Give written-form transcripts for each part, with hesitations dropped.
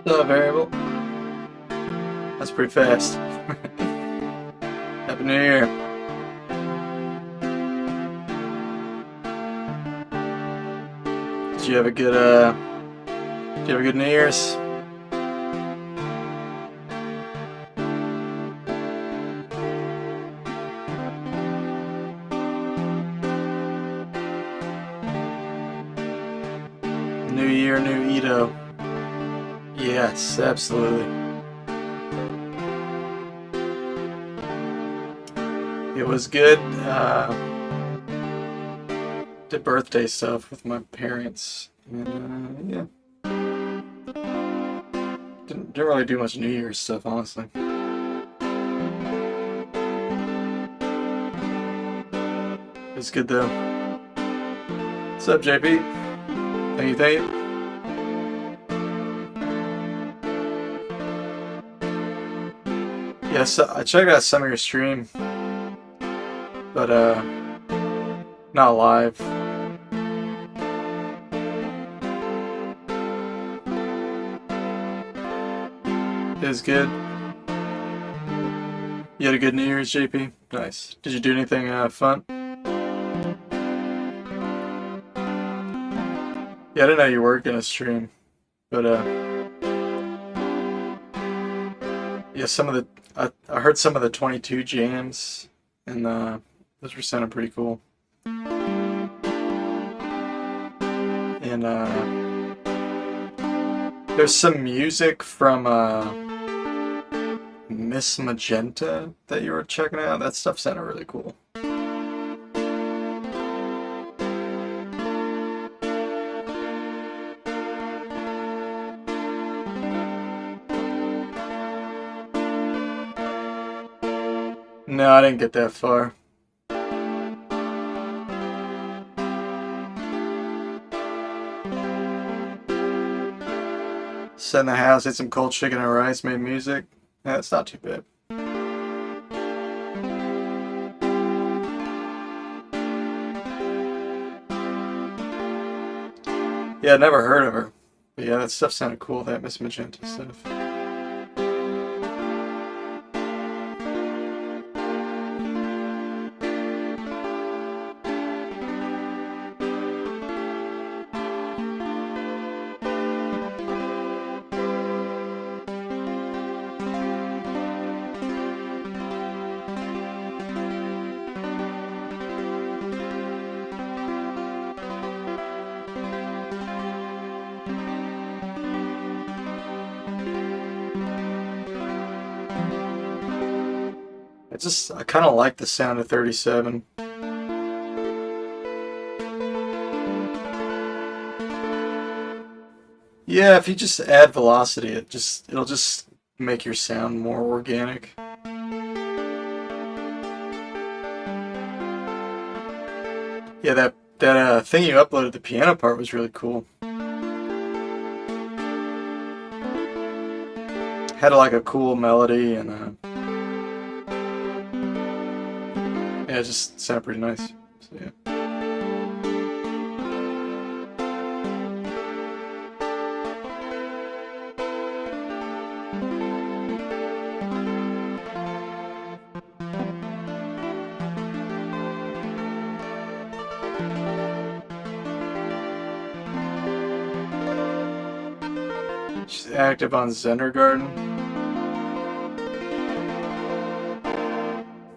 The variable. That's pretty fast. Happy New Year. Did you have a good did you have a good New Year's? New Year, new Ito. Yes, absolutely. It was good. Did birthday stuff with my parents, and yeah, didn't really do much New Year's stuff, honestly. It was good though. What's up, JP? Thank you, thank you. Yes, I checked out some of your stream, but not live. It was good. You had a good New Year's, JP? Nice. Did you do anything fun? Yeah, I didn't know you were gonna stream, but yeah, some of the I heard some of the 22 jams, and those were sounding pretty cool. And there's some music from Miss Magenta that you were checking out. That stuff sounded really cool. No, I didn't get that far. Sat in the house, ate some cold chicken and rice, made music. Yeah, it's not too bad. Yeah, I never heard of her. But yeah, that stuff sounded cool, that Miss Magenta stuff. I kind of like the sound of 37. Yeah, if you just add velocity, it'll just make your sound more organic. Yeah, that thing you uploaded, the piano part, was really cool. Had like a cool melody, and yeah, it just sounded pretty nice. So yeah. She's active on Zendergarden.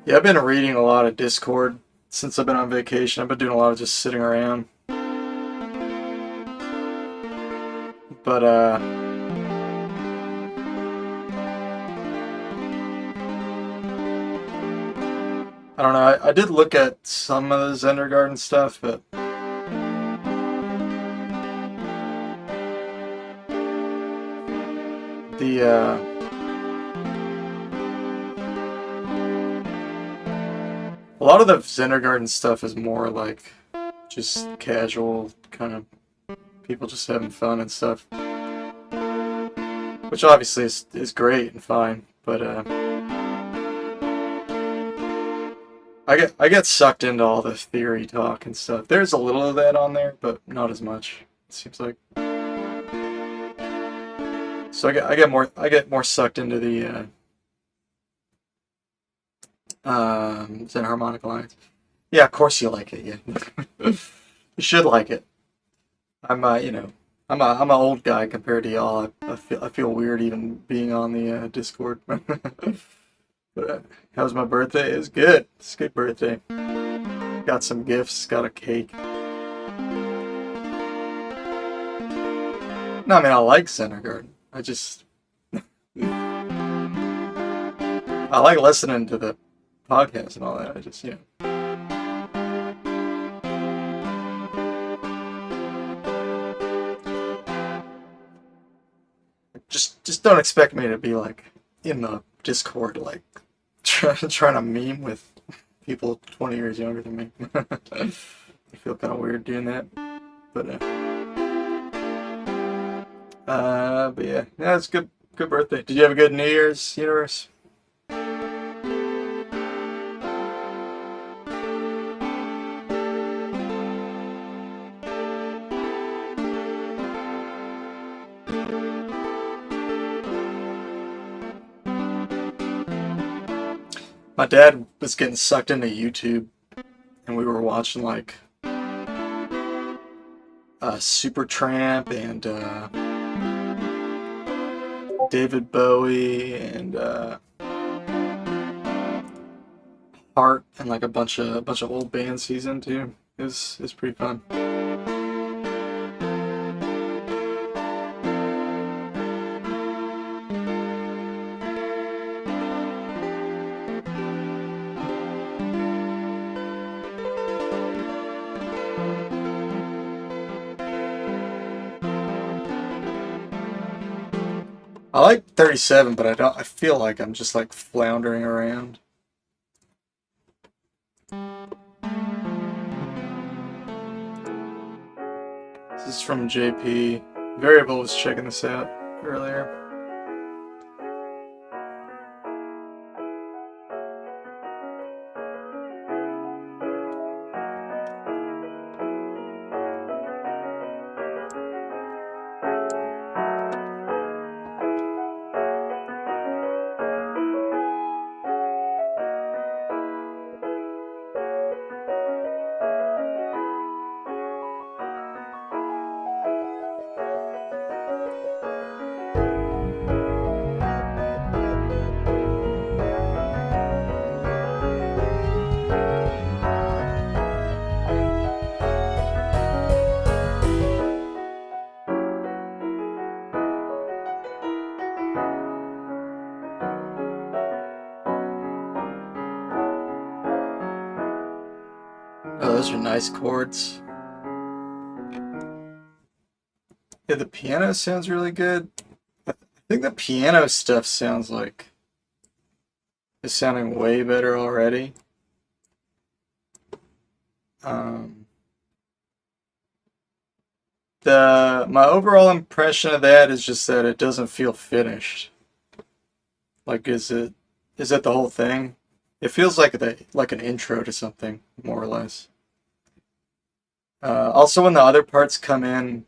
Yeah, I've been reading a lot of Discord since I've been on vacation. I've been doing a lot of just sitting around. But I don't know. I did look at some of the Zendergarden stuff, but the a lot of the Zendergarden stuff is more like just casual, kind of people just having fun and stuff, which obviously is great and fine. But I get sucked into all the theory talk and stuff. There's a little of that on there, but not as much, it seems like. So I get more sucked into the Zen Harmonic Alliance. Yeah, of course you like it. Yeah, you should like it. I'm you know, I'm an old guy compared to y'all. I feel weird even being on the Discord. But how's my birthday? It was good. It's a good birthday. Got some gifts. Got a cake. No, I mean I like Center Garden. I like listening to the podcast and all that. I just just don't expect me to be like in the Discord like trying to meme with people 20 years younger than me. I feel kind of weird doing that, but yeah, it's good birthday. Did you have a good New Year's, Universe? My dad was getting sucked into YouTube, and we were watching like Supertramp and David Bowie and Heart and like a bunch of old bands he's into. It's pretty fun. I like 37, but I feel like I'm just like floundering around. This is from JP. Variable was checking this out earlier. Oh, those are nice chords. Yeah, the piano sounds really good. I think the piano stuff sounds like it's sounding way better already. My overall impression of that is just that it doesn't feel finished. Like, is it the whole thing? It feels like an intro to something, more or less. Also, when the other parts come in,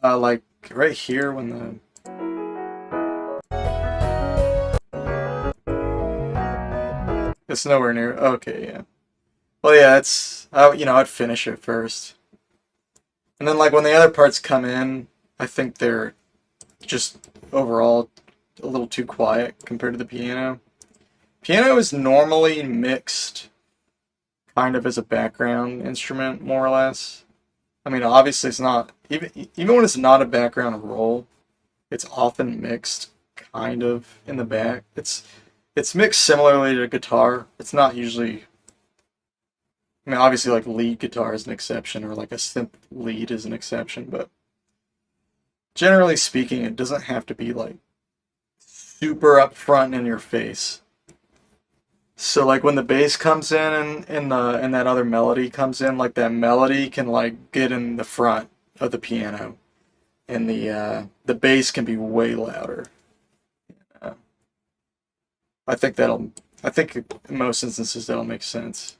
like right here when it's nowhere near. Okay, yeah. Well, yeah, I'd finish it first, and then like when the other parts come in, I think they're just overall a little too quiet compared to the piano. Piano is normally mixed kind of as a background instrument, more or less. I mean, obviously it's not, even when it's not a background role, it's often mixed kind of in the back. It's mixed similarly to guitar. It's not usually, I mean, obviously like lead guitar is an exception, or like a synth lead is an exception, but generally speaking, it doesn't have to be like super upfront in your face. So like when the bass comes in and that other melody comes in, like that melody can like get in the front of the piano, and the bass can be way louder. I think in most instances that'll make sense.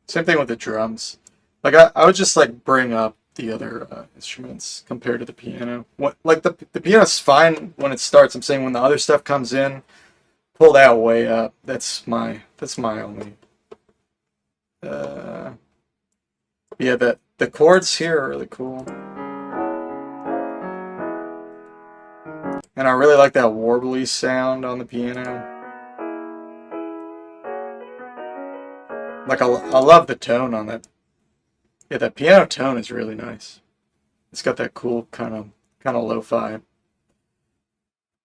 Same thing with the drums. Like I would just like bring up the other instruments compared to the piano. What like the piano's fine when it starts. I'm saying when the other stuff comes in, pull that way up. That's my only. Uh, yeah, the chords here are really cool, and I really like that warbly sound on the piano. Like I love the tone on that. Yeah, that piano tone is really nice. It's got that cool kind of lo-fi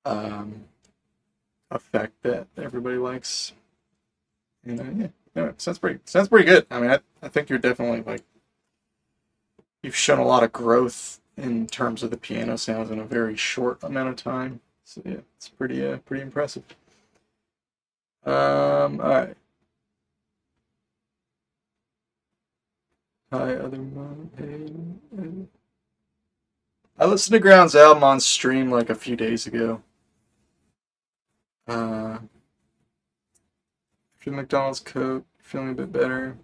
um, effect that everybody likes. And yeah, it sounds pretty good. I mean, I think you're definitely like you've shown a lot of growth in terms of the piano sounds in a very short amount of time. So yeah, it's pretty impressive. All right. Hi, other mom. Hey. I listened to Ground's album on stream like a few days ago. Uh, after the McDonald's Coke, feeling a bit better.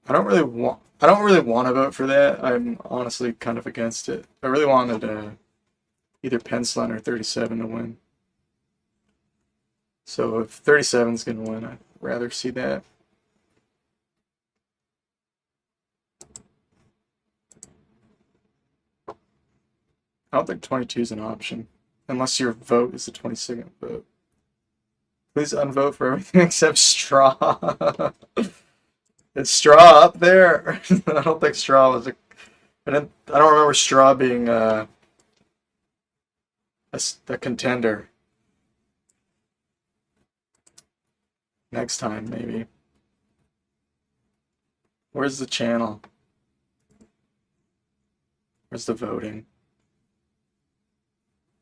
I don't really want to vote for that. I'm honestly kind of against it. I really wanted either Pensland or 37 to win. So if 37's gonna win, I'd rather see that. I don't think 22 is an option unless your vote is the 22nd vote. Please unvote for everything except straw. Is straw up there? I don't think straw was a. I don't remember straw being a contender. Next time, maybe. Where's the channel? Where's the voting?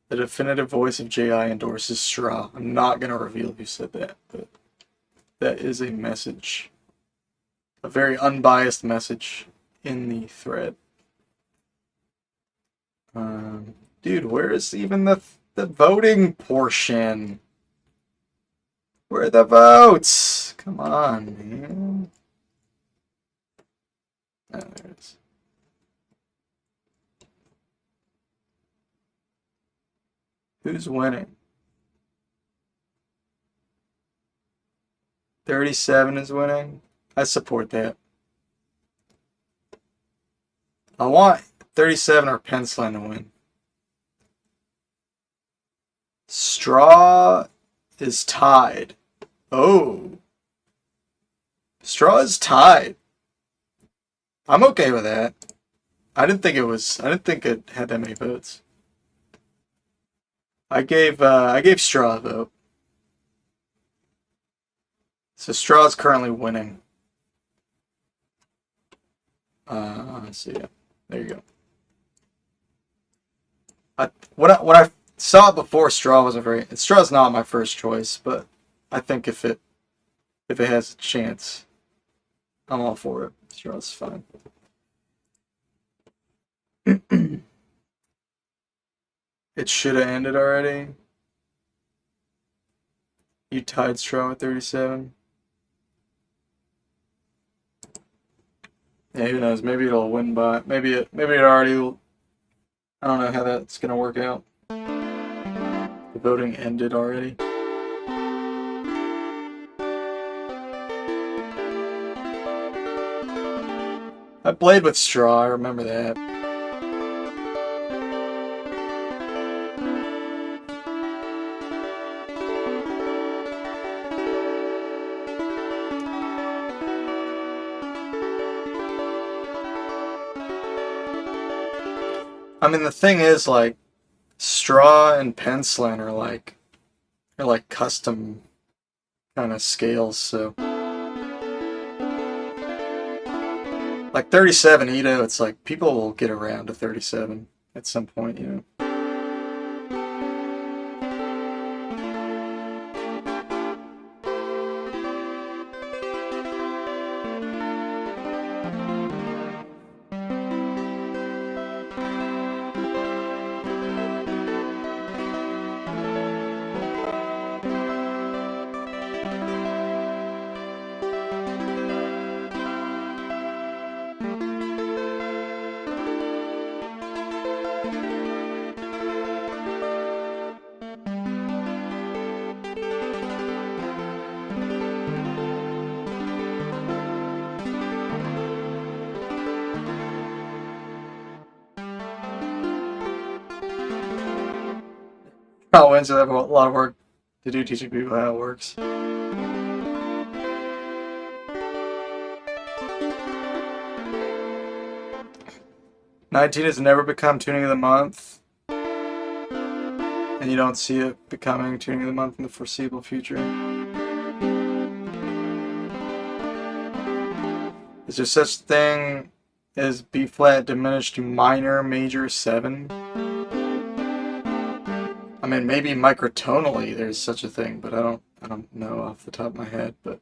The definitive voice of JI endorses straw. I'm not gonna reveal who said that, but that is a message. A very unbiased message in the thread. Dude, where is even the voting portion? Where are the votes? Come on, man. Oh, there it is. Who's winning? 37 is winning. I support that. I want 37 or Pensland to win. Straw is tied. Oh. Straw is tied. I'm okay with that. I didn't think it had that many votes. I gave Straw a vote. So Straw is currently winning. Let's see. Yeah. There you go. When I saw it before, Straw's not my first choice, but I think if it has a chance, I'm all for it. Straw's fine. It should have ended already. You tied Straw at 37. Yeah, who knows? Maybe it'll win by. Maybe it already. I don't know how that's gonna work out. The voting ended already. I played with Straw. I remember that. I mean, the thing is, like, Straw and Pensland are like custom kind of scales, so like 37 Ito, it's like people will get around to 37 at some point, you know. Probably Wednesday have a lot of work to do teaching people how it works. 19 has never become tuning of the month, and you don't see it becoming tuning of the month in the foreseeable future. Is there such thing as B flat diminished to minor major 7? I mean, maybe microtonally there's such a thing, but I don't know off the top of my head. But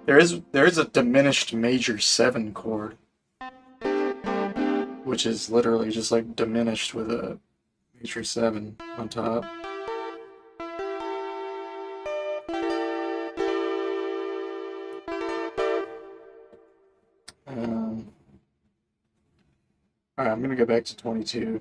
there is a diminished major 7 chord, which is literally just like diminished with a major 7 on top. All right, I'm gonna go back to 22.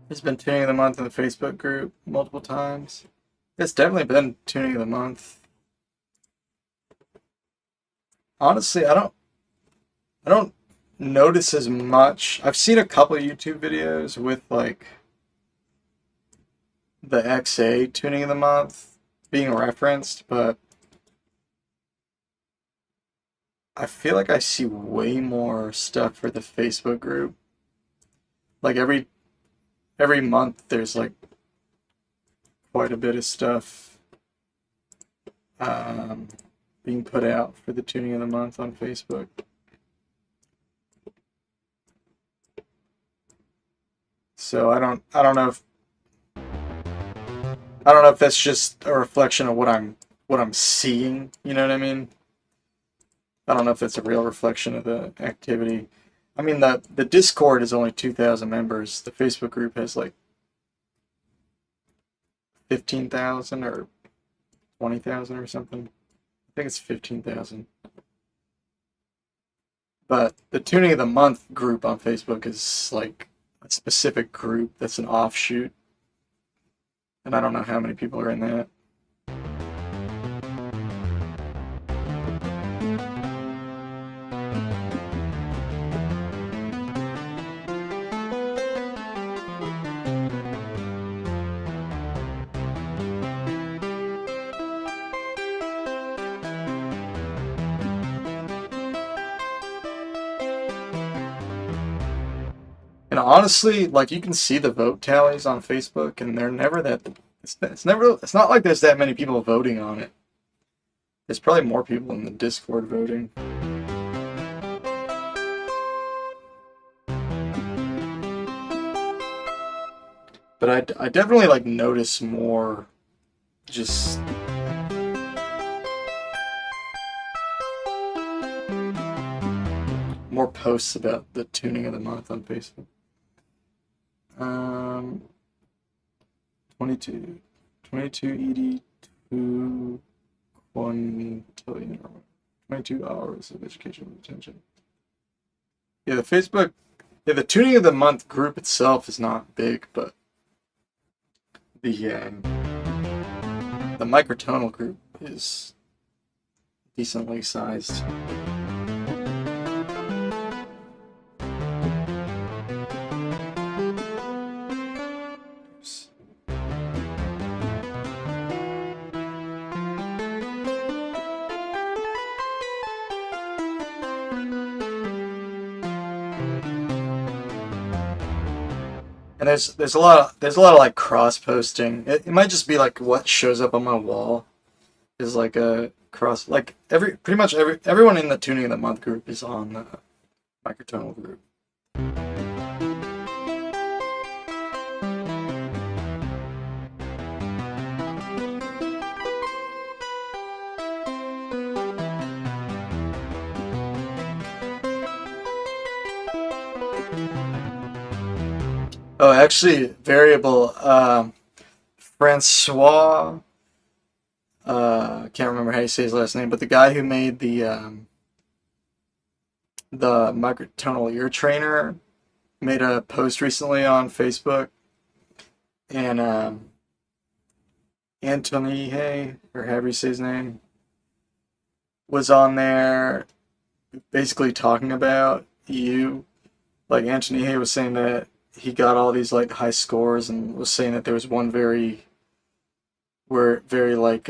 There's been tuning of the month in the Facebook group multiple times. It's definitely been tuning of the month. Honestly, I don't notice as much. I've seen a couple of YouTube videos with like the XA tuning of the month being referenced, but I feel like I see way more stuff for the Facebook group. Like every month there's like quite a bit of stuff being put out for the tuning of the month on Facebook. So I don't know if that's just a reflection of what I'm seeing, you know what I mean? I don't know if that's a real reflection of the activity. I mean, the Discord is only 2,000 members. The Facebook group has like 15,000 or 20,000 or something. I think it's 15,000. But the tuning of the month group on Facebook is like a specific group that's an offshoot. And I don't know how many people are in that. And honestly, like you can see the vote tallies on Facebook, and they're never that. It's not like there's that many people voting on it. There's probably more people in the Discord voting. But I definitely like notice more just more posts about the tuning of the month on Facebook. 22 ED2 quintillion, 22 hours of educational attention. Yeah, the tuning of the month group itself is not big, but the microtonal group is decently sized. And there's a lot of like cross posting. It might just be like what shows up on my wall is like a cross, like pretty much everyone in the tuning of the month group is on the microtonal group. Oh, actually, variable. Francois. I can't remember how you say his last name, but the guy who made the microtonal ear trainer made a post recently on Facebook, and Anthony, or however you say his name, was on there basically talking about you. Like Anthony Hay was saying that he got all these like high scores and was saying that there was one very like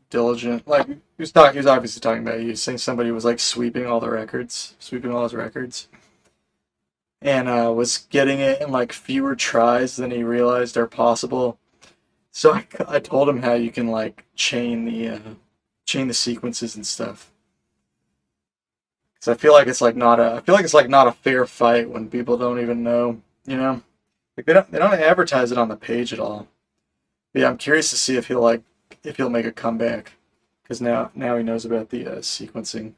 diligent. Like he was obviously talking about you. He was saying somebody was like sweeping all his records, and was getting it in like fewer tries than he realized are possible. So I told him how you can like chain the sequences and stuff. Because I feel like it's like not a fair fight when people don't even know, you know, like they don't advertise it on the page at all. But yeah, I'm curious to see if he'll make a comeback because now he knows about the sequencing.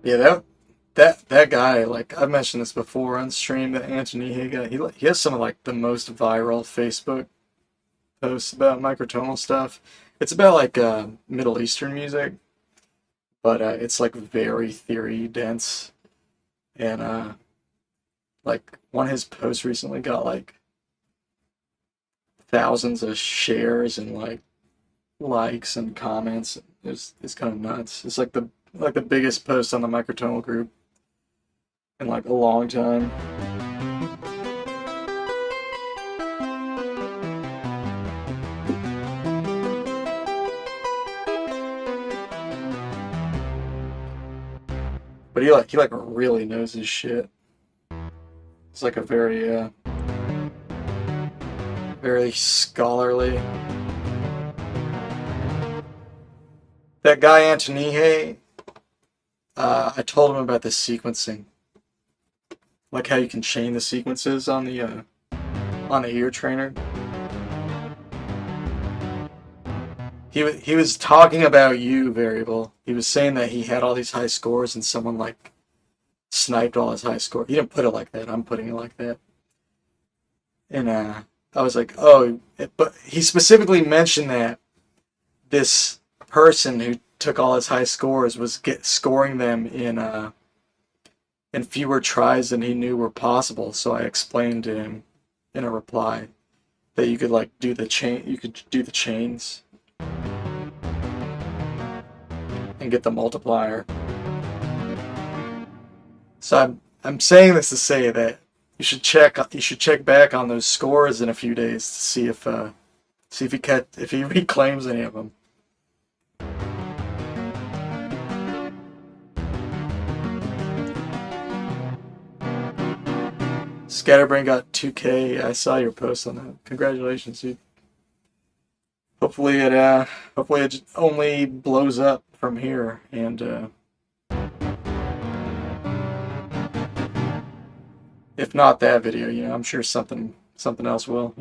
Yeah, that guy, like I've mentioned this before on stream, that Anthony Hay guy, he has some of like the most viral Facebook posts about microtonal stuff. It's about like Middle Eastern music, but it's like very theory dense, and like one of his posts recently got like thousands of shares and like likes and comments. It's kind of nuts. It's like the biggest post on the microtonal group in like a long time. But he like really knows his shit. He's like a very scholarly. That guy Antonihe, I told him about the sequencing, like how you can chain the sequences on the ear trainer. He was talking about you variable. He was saying that he had all these high scores and someone like sniped all his high score. He didn't put it like that. I'm putting it like that. And I was like, oh, but he specifically mentioned that this person who took all his high scores was scoring them in fewer tries than he knew were possible. So I explained to him in a reply that you could like you could do the chains and get the multiplier. So I'm saying this to say that you should check back on those scores in a few days to see if he reclaims any of them. Scatterbrain got 2K. I saw your post on that. Congratulations, dude. Hopefully it only blows up from here, and if not that video, I'm sure something else will.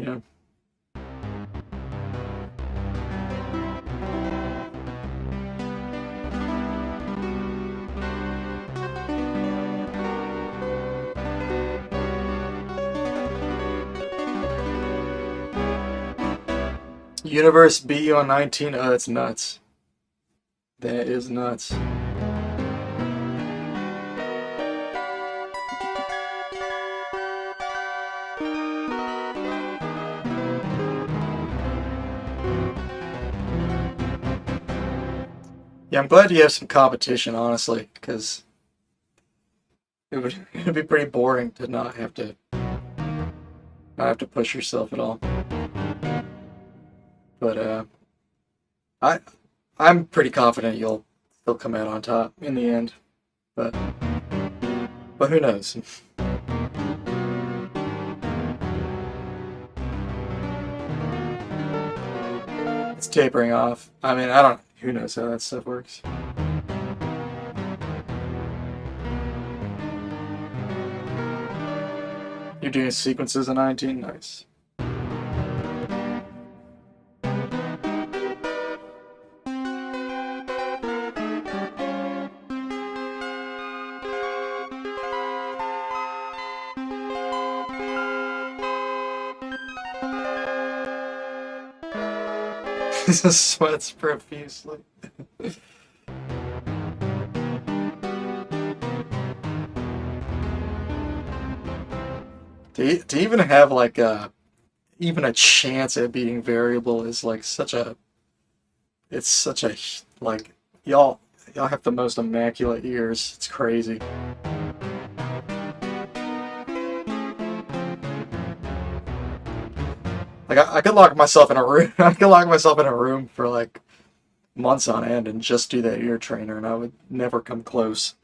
Universe beat you on 19. Oh, that's nuts. That is nuts. Yeah, I'm glad you have some competition, honestly, because it'd be pretty boring to not have to push yourself at all. But I I'm pretty confident you'll still come out on top in the end. But who knows? It's tapering off. I mean, I don't. Who knows how that stuff works? You're doing sequences of 19? Nice. Sweats profusely. To even have like even a chance at being variable is like it's such a like y'all have the most immaculate ears. It's crazy. Like I could lock myself in a room. I could lock myself in a room for like months on end and just do that ear trainer, and I would never come close.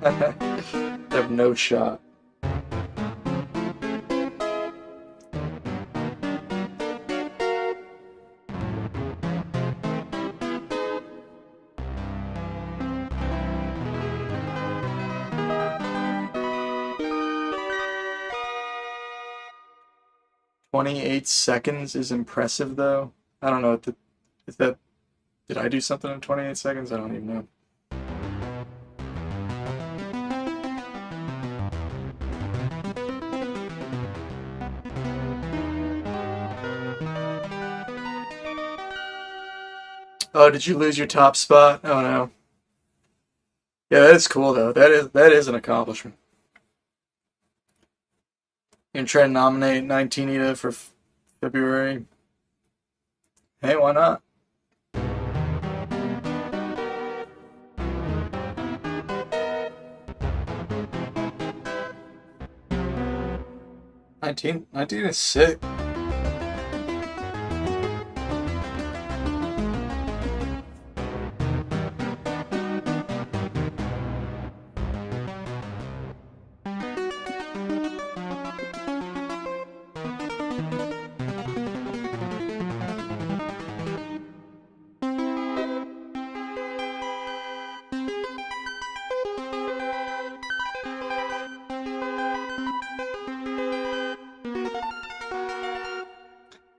Have no shot. 28 seconds is impressive, though. I don't know. Is that did I do something in 28 seconds? I don't even know. Oh, did you lose your top spot? Oh no. Yeah, that is cool though. That is an accomplishment. You try to nominate 19 Ita for February. Hey, why not? 19 is sick.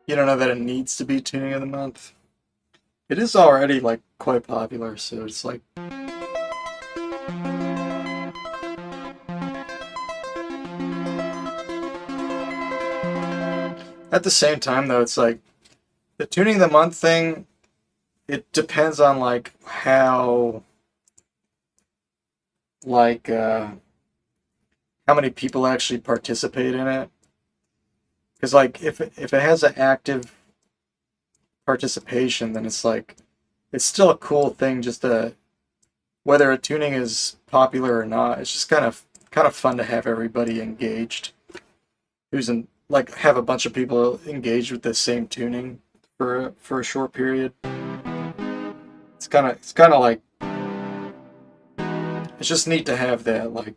You don't know that it needs to be tuning of the month. It is already like quite popular, so it's like at the same time though, it's like the tuning of the month thing, it depends on like like uh how many people actually participate in it. Because like if it has an active participation, then it's like it's still a cool thing just to whether a tuning is popular or not. It's just kind of fun to have everybody engaged who's in like have a bunch of people engaged with the same tuning for a short period. It's kind of like it's just neat to have that like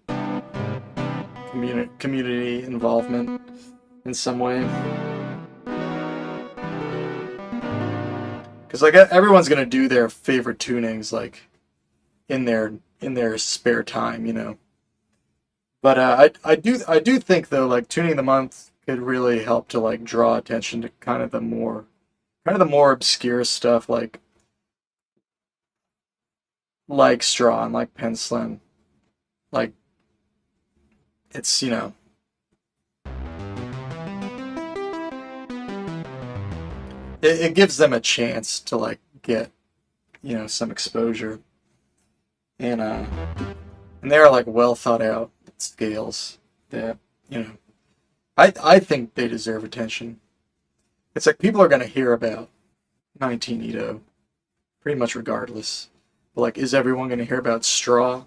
community involvement in some way. Because like everyone's gonna do their favorite tunings like in their spare time, you know. But I do think though like tuning the month could really help to like draw attention to kind of the more obscure stuff like straw and like pen slim. Like it's it gives them a chance to like get some exposure and and they're like well thought out scales that you know I think they deserve attention. It's like people are gonna hear about 19 Ito pretty much regardless. But like, is everyone gonna hear about straw?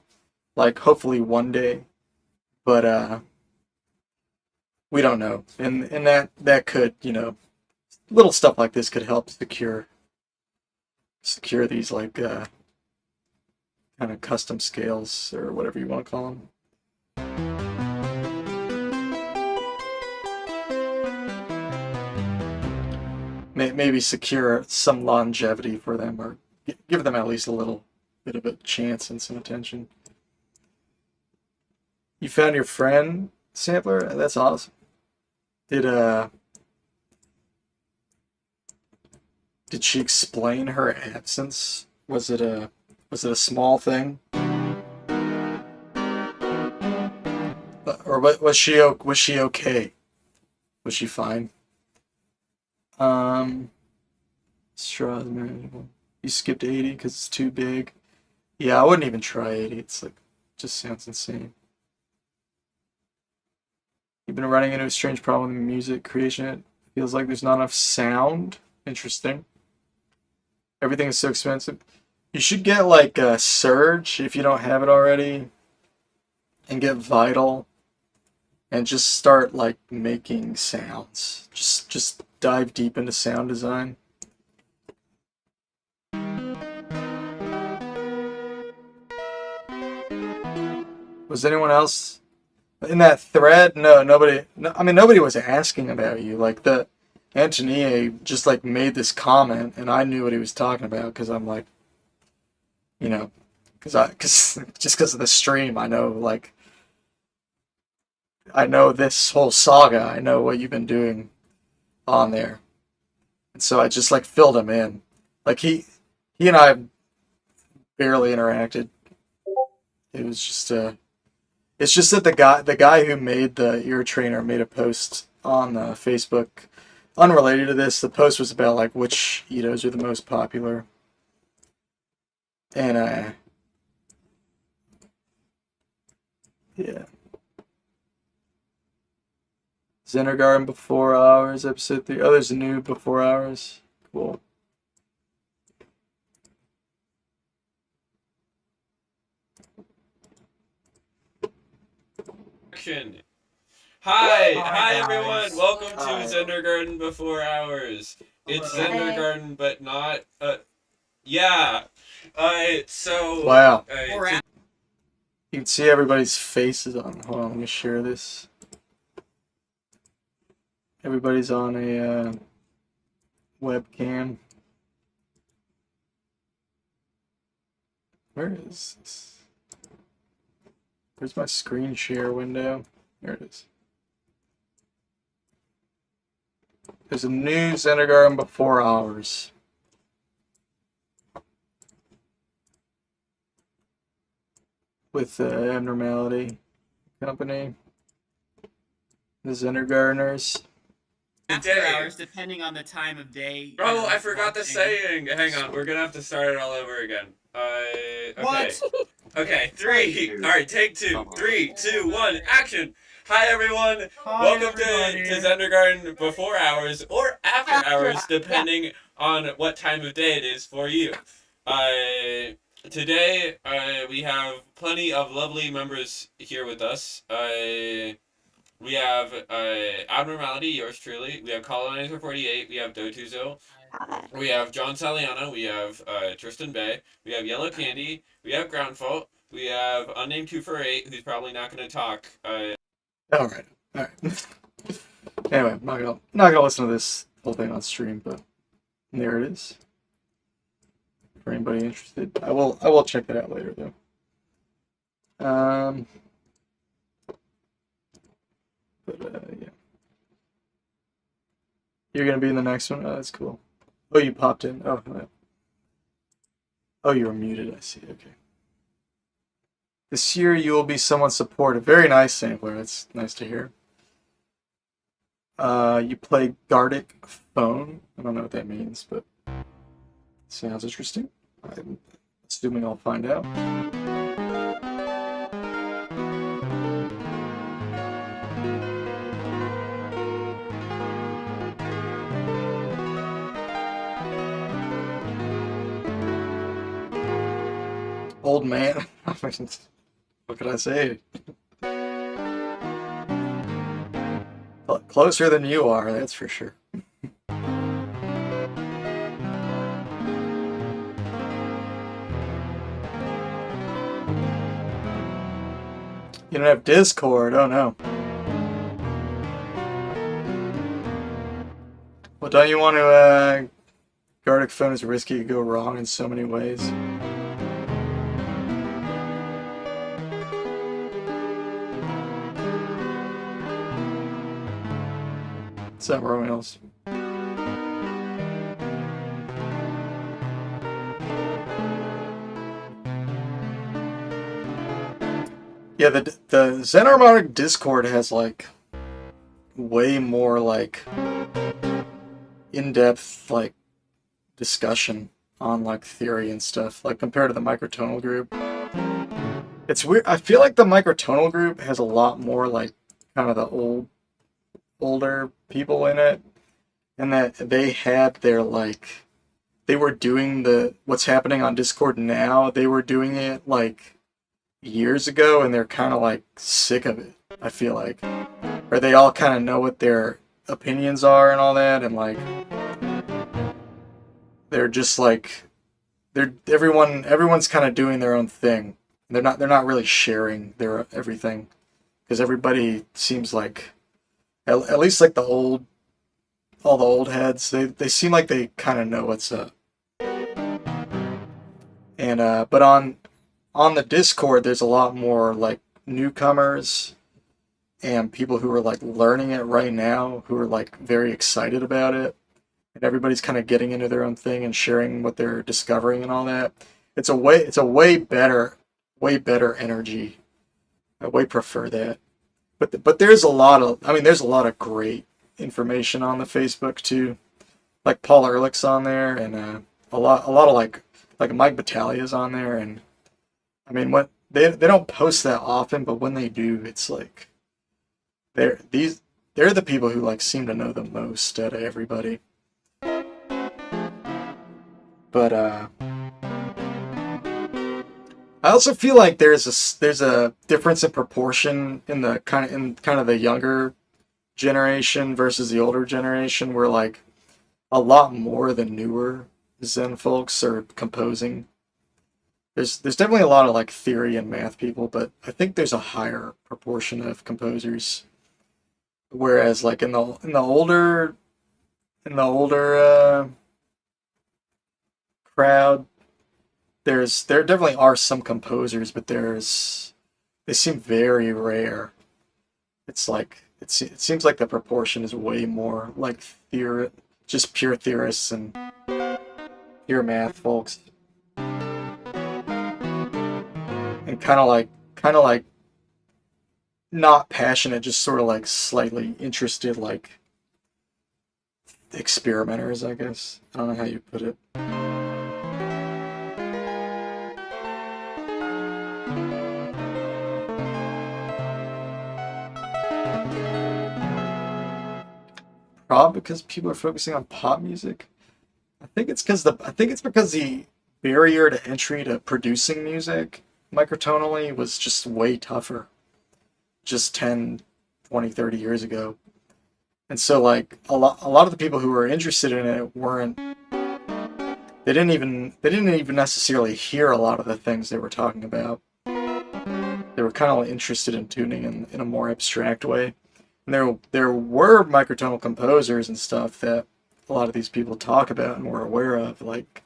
Like, hopefully one day, but we don't know. And that could little stuff like this could help secure these like kind of custom scales or whatever you want to call them. Maybe secure some longevity for them or give them at least a little bit of a chance and some attention. You found your friend sampler? That's awesome. Did uh did she explain her absence? Was it a small thing? Or was she okay? Was she fine? Um Straws manageable. You skipped 80 because it's too big. Yeah, I wouldn't even try 80. It's like, just sounds insane. You've been running into a strange problem in music creation. It feels like there's not enough sound. Interesting. Everything is so expensive. You should get like a Surge if you don't have it already, and get Vital, and just start like making sounds. Just dive deep into sound design. Was anyone else in that thread? No, nobody. No, I mean, nobody was asking about you. Like the Antonia just like made this comment, and I knew what he was talking about because I'm like, you know, because just because of the stream, I know like I know this whole saga. I know what you've been doing on there, and so I just like filled him in. Like he and I barely interacted. It was just it's just that the guy who made the ear trainer made a post on Facebook unrelated to this. The post was about like which Itos are the most popular, and yeah, Zendergarden before hours episode 3. Oh, there's a new before hours. Cool. Hi everyone. guys. Welcome to Hi. Zendergarden Before Hours. It's Hello. Zendergarden, but not. Yeah. So. Wow. To- You can see everybody's faces on. Hold on, let me share this. Everybody's on a webcam. Where is this? Where's my screen share window? There it is. There's a new Zendergarden before hours. With the Abnormality Company. The Zendergardeners. After hours, depending on the time of day. Oh, I forgot the saying. Hang on, we're gonna have to start it all over again. Okay. What? Okay, 3. All right, take 2. 3, 2, 1, action. Hi everyone. Welcome to Zendergarden Before Hours or After Hours, depending on what time of day it is for you. Today we have plenty of lovely members here with us. We have Abnormality, yours truly. We have Colonizer 48. We have Dotuzo. We have John Saliano. We have Tristan Bay. We have Yellow Candy. We have Groundfault. We have Unnamed 248, who's probably not going to talk. All right. Anyway, I'm not gonna listen to this whole thing on stream, but there it is. For anybody interested, I will check that out later though. But yeah, you're gonna be in the next one. Oh, that's cool. Oh, you popped in. Oh, no. Oh, you were muted. I see. Okay. This year you will be somewhat supportive. Very nice, Sampler. That's nice to hear. You play Gardic Phone. I don't know what that means, but sounds interesting. I'm assuming I'll find out. Old man. What could I say? Closer than you are, that's for sure. You don't have Discord, oh no. Well, don't you want to, Gardic Phone is risky to go wrong in so many ways. What's up, Romeos? Yeah, the Xenarmonic Discord has like way more like in-depth like discussion on like theory and stuff, like compared to the microtonal group. It's weird. I feel like the microtonal group has a lot more like kind of the older people in it, and that they had their like they were doing the what's happening on Discord now. They were doing it like years ago, and they're kind of like sick of it. I feel like, or they all kind of know what their opinions are and all that, and like they're just like everyone's kind of doing their own thing. They're not really sharing their everything because everybody seems like at least like all the old heads, they seem like they kind of know what's up. And but on the Discord, there's a lot more like newcomers and people who are like learning it right now, who are like very excited about it, and everybody's kind of getting into their own thing and sharing what they're discovering and all that. It's a way better energy. I way prefer that. But there's a lot of there's a lot of great information on the Facebook too. Like Paul Ehrlich's on there, and a lot of like Mike Battalia's on there, and I mean what they don't post that often, but when they do, it's like they're the people who like seem to know the most out of everybody. But I also feel like there's a difference in proportion in the kind of the younger generation versus the older generation, where like a lot more of the newer Zen folks are composing. There's definitely a lot of like theory and math people, but I think there's a higher proportion of composers. Whereas like in the older crowd, there definitely are some composers, but they seem very rare. It's like it seems like the proportion is way more like just pure theorists and pure math folks, and kind of like not passionate, just sort of like slightly interested, like experimenters, I guess. I don't know how you put it. Probably because people are focusing on pop music. I think it's because the barrier to entry to producing music microtonally was just way tougher just 10, 20, 30 years ago. And so like a lot of the people who were interested in it weren't they didn't even necessarily hear a lot of the things they were talking about. They were kind of interested in tuning in a more abstract way. And there were microtonal composers and stuff that a lot of these people talk about and were aware of, like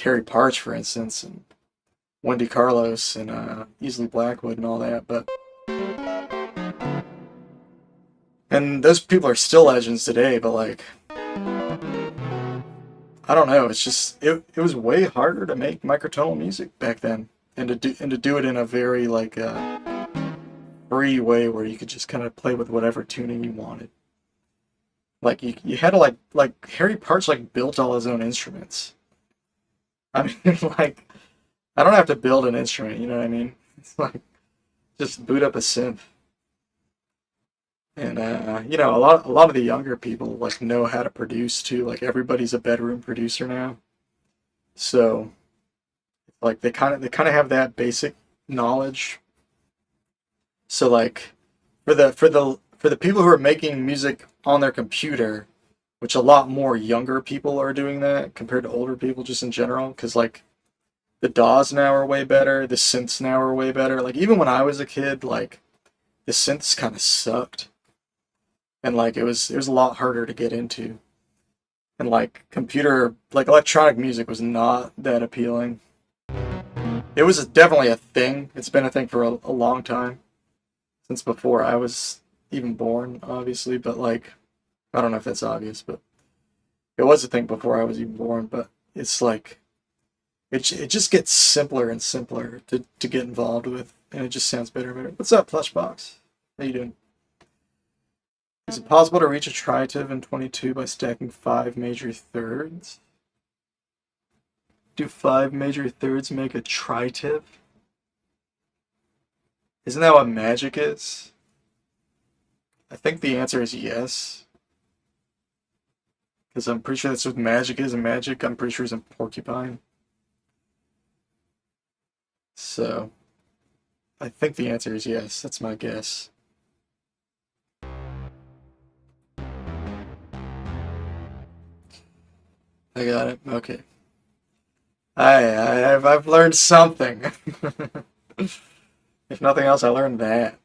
Harry Parch, for instance, and Wendy Carlos and Easley Blackwood and all that. And those people are still legends today, but like I don't know, it's just it was way harder to make microtonal music back then, and to do it in a very like free way where you could just kind of play with whatever tuning you wanted. Like you had to like Harry Parch like built all his own instruments. I mean like I don't have to build an instrument, you know what I mean? It's like just boot up a synth. And you know, a lot of the younger people like know how to produce too. Like everybody's a bedroom producer now. So like they kind of have that basic knowledge. So like for the people who are making music on their computer, which a lot more younger people are doing that compared to older people just in general, because like the DAWs now are way better, the synths now are way better. Like even when I was a kid, like the synths kind of sucked, and like it was a lot harder to get into, and like electronic music was not that appealing. It was definitely a thing. It's been a thing for a long time, since before I was even born, obviously, but like I don't know if that's obvious, but it was a thing before I was even born. But it's like it just gets simpler and simpler to get involved with, and it just sounds better and better. What's up, Plushbox? How you doing? Is it possible to reach a tritive in 22 by stacking 5 major thirds? Do 5 major thirds make a tritive? Isn't that what magic is? I think the answer is yes. Because I'm pretty sure that's what magic is, and magic I'm pretty sure is in porcupine. So, I think the answer is yes. That's my guess. I got it. Okay. I've learned something. If nothing else, I learned that.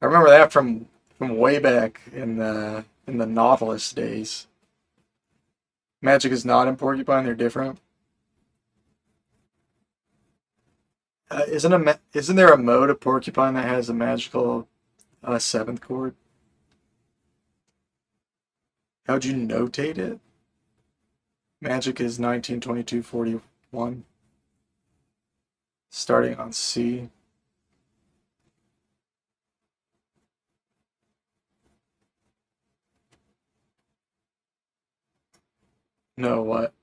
I remember that from way back in the Nautilus days. Magic is not in porcupine; they're different. Isn't there a mode of porcupine that has a magical 7th chord? How'd you notate it? Magic is 192241. Starting on C. No, what?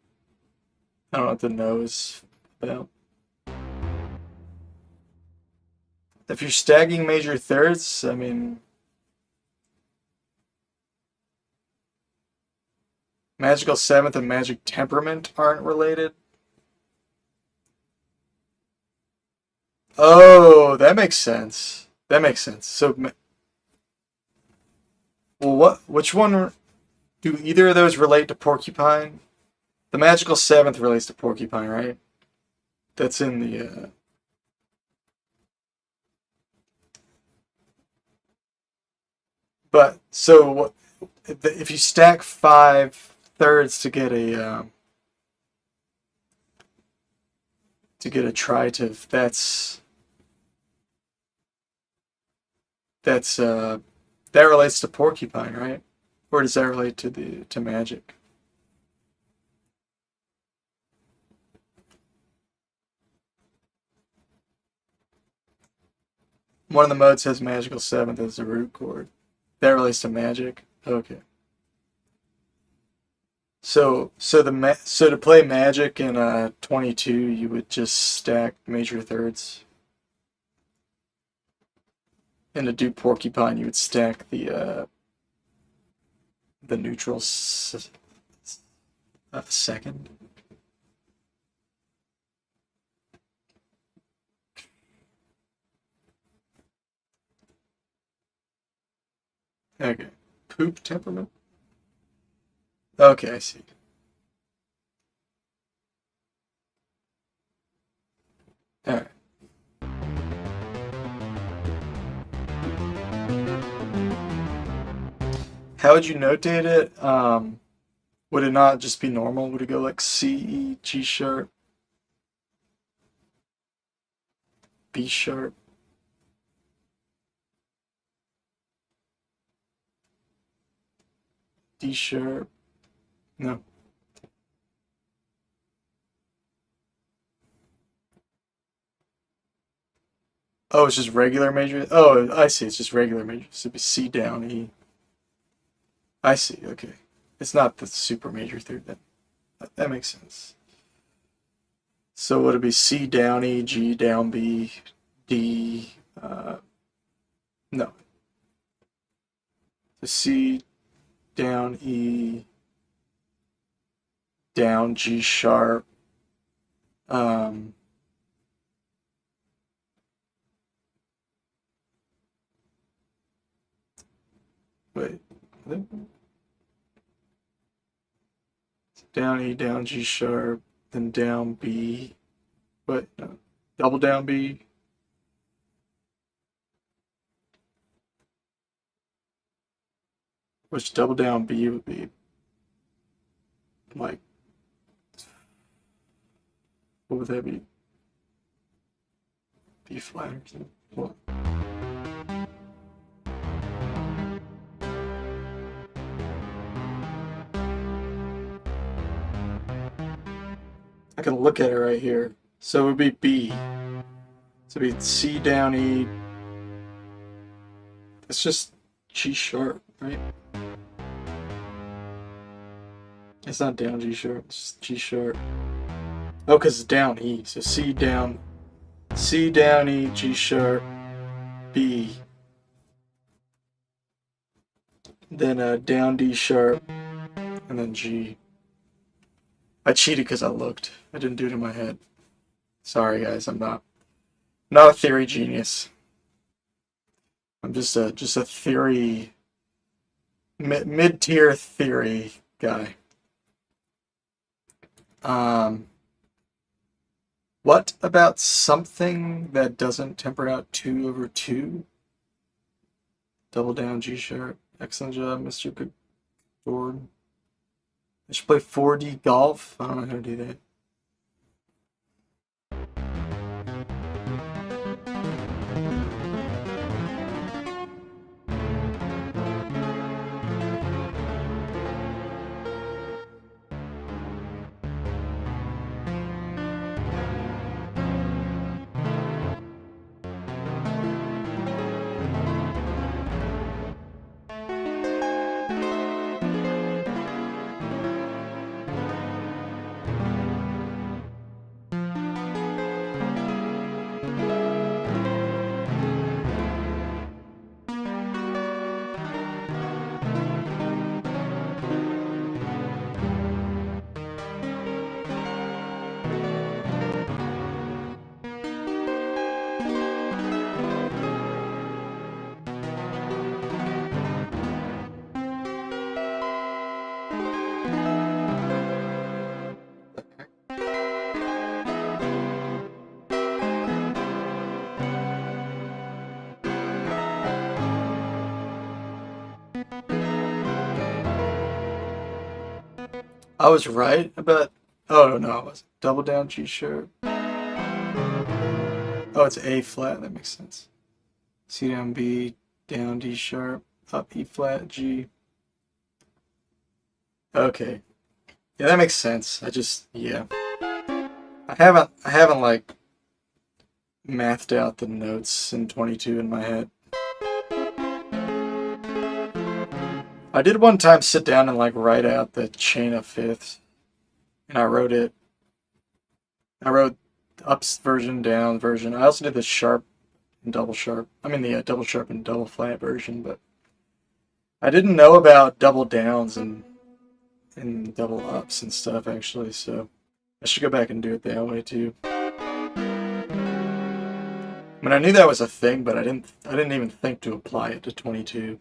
I don't know what the no is about. If you're stacking major thirds, I mean, magical 7th and magic temperament aren't related. Oh, that makes sense. That makes sense. So, well, which one do either of those relate to porcupine? The magical 7th relates to porcupine, right? That's in the but so if you stack 5 thirds to get a tritive, that relates to porcupine, right? Or does that relate to magic? One of the modes has magical 7th as the root chord. That relates to magic. Okay. So to play magic in 22, you would just stack major thirds. And to do porcupine, you would stack the neutral second. Okay. Poop temperament? Okay, I see. Alright. How would you notate it? Would it not just be normal? Would it go like C, E, G sharp, B sharp? D sharp? No. Oh, it's just regular major? Oh, I see. It's just regular major. So it'd be C down, E. I see. Okay. It's not the super major third then. That makes sense. So would it be C down E, G down B, D? No. So C down E, down G sharp. Wait. Down E, down G sharp, then down B. Wait, no. Double down B. Which double down B would be like, what would that be? B flat or something? What? I can look at it right here. So it would be B. So it'd be C down E. It's just G sharp, right? It's not down G sharp, it's just G sharp. Oh, because it's down E. So C down E, G sharp, B. Then down D sharp, and then G. I cheated because I looked. I didn't do it in my head. Sorry, guys. I'm not a theory genius. I'm just a theory mid-tier theory guy. What about something that doesn't temper out 2 over 2? Double down G sharp. Excellent job, Mr. Good Board. I should play 4D golf. I don't know how to do that. I was right about. Oh no, I wasn't. Double down G sharp. Oh, it's A flat. That makes sense. C down B, down D sharp, up E flat G. Okay. Yeah, that makes sense. Yeah. I haven't like mathed out the notes in 22 in my head. I did one time sit down and like write out the chain of fifths, and I wrote ups version, down version. I also did the sharp and double sharp. I mean the double sharp and double flat version, but I didn't know about double downs and double ups and stuff actually. So I should go back and do it that way too. I mean, I knew that was a thing, but I didn't even think to apply it to 22.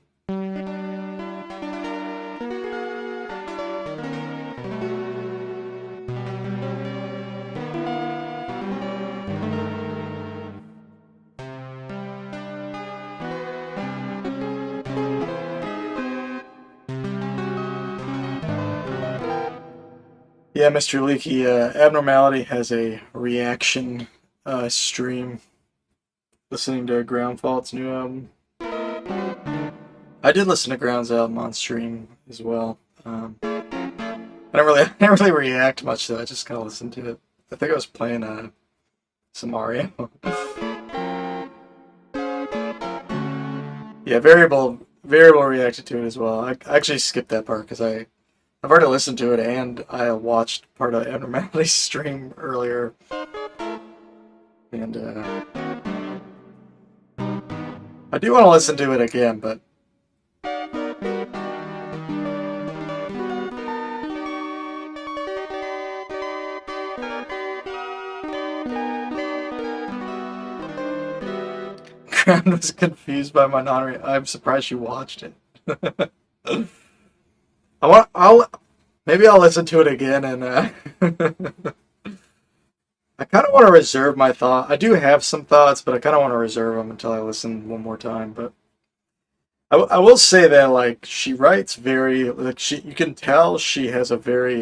Yeah, Mr. Leaky, Abnormality has a reaction stream listening to Ground Fault's new album. I did listen to Ground's album on stream as well. I didn't really react much to it. I just kind of listened to it. I think I was playing some Mario. Yeah, variable reacted to it as well. I actually skipped that part because I've already listened to it and I watched part of Abnormality's stream earlier. And I do want to listen to it again, but Ground was confused by my I'm surprised you watched it. Maybe I'll listen to it again and I kind of want to reserve my thought. I do have some thoughts, but I kind of want to reserve them until I listen one more time. But I will say that like she writes very like you can tell she has a very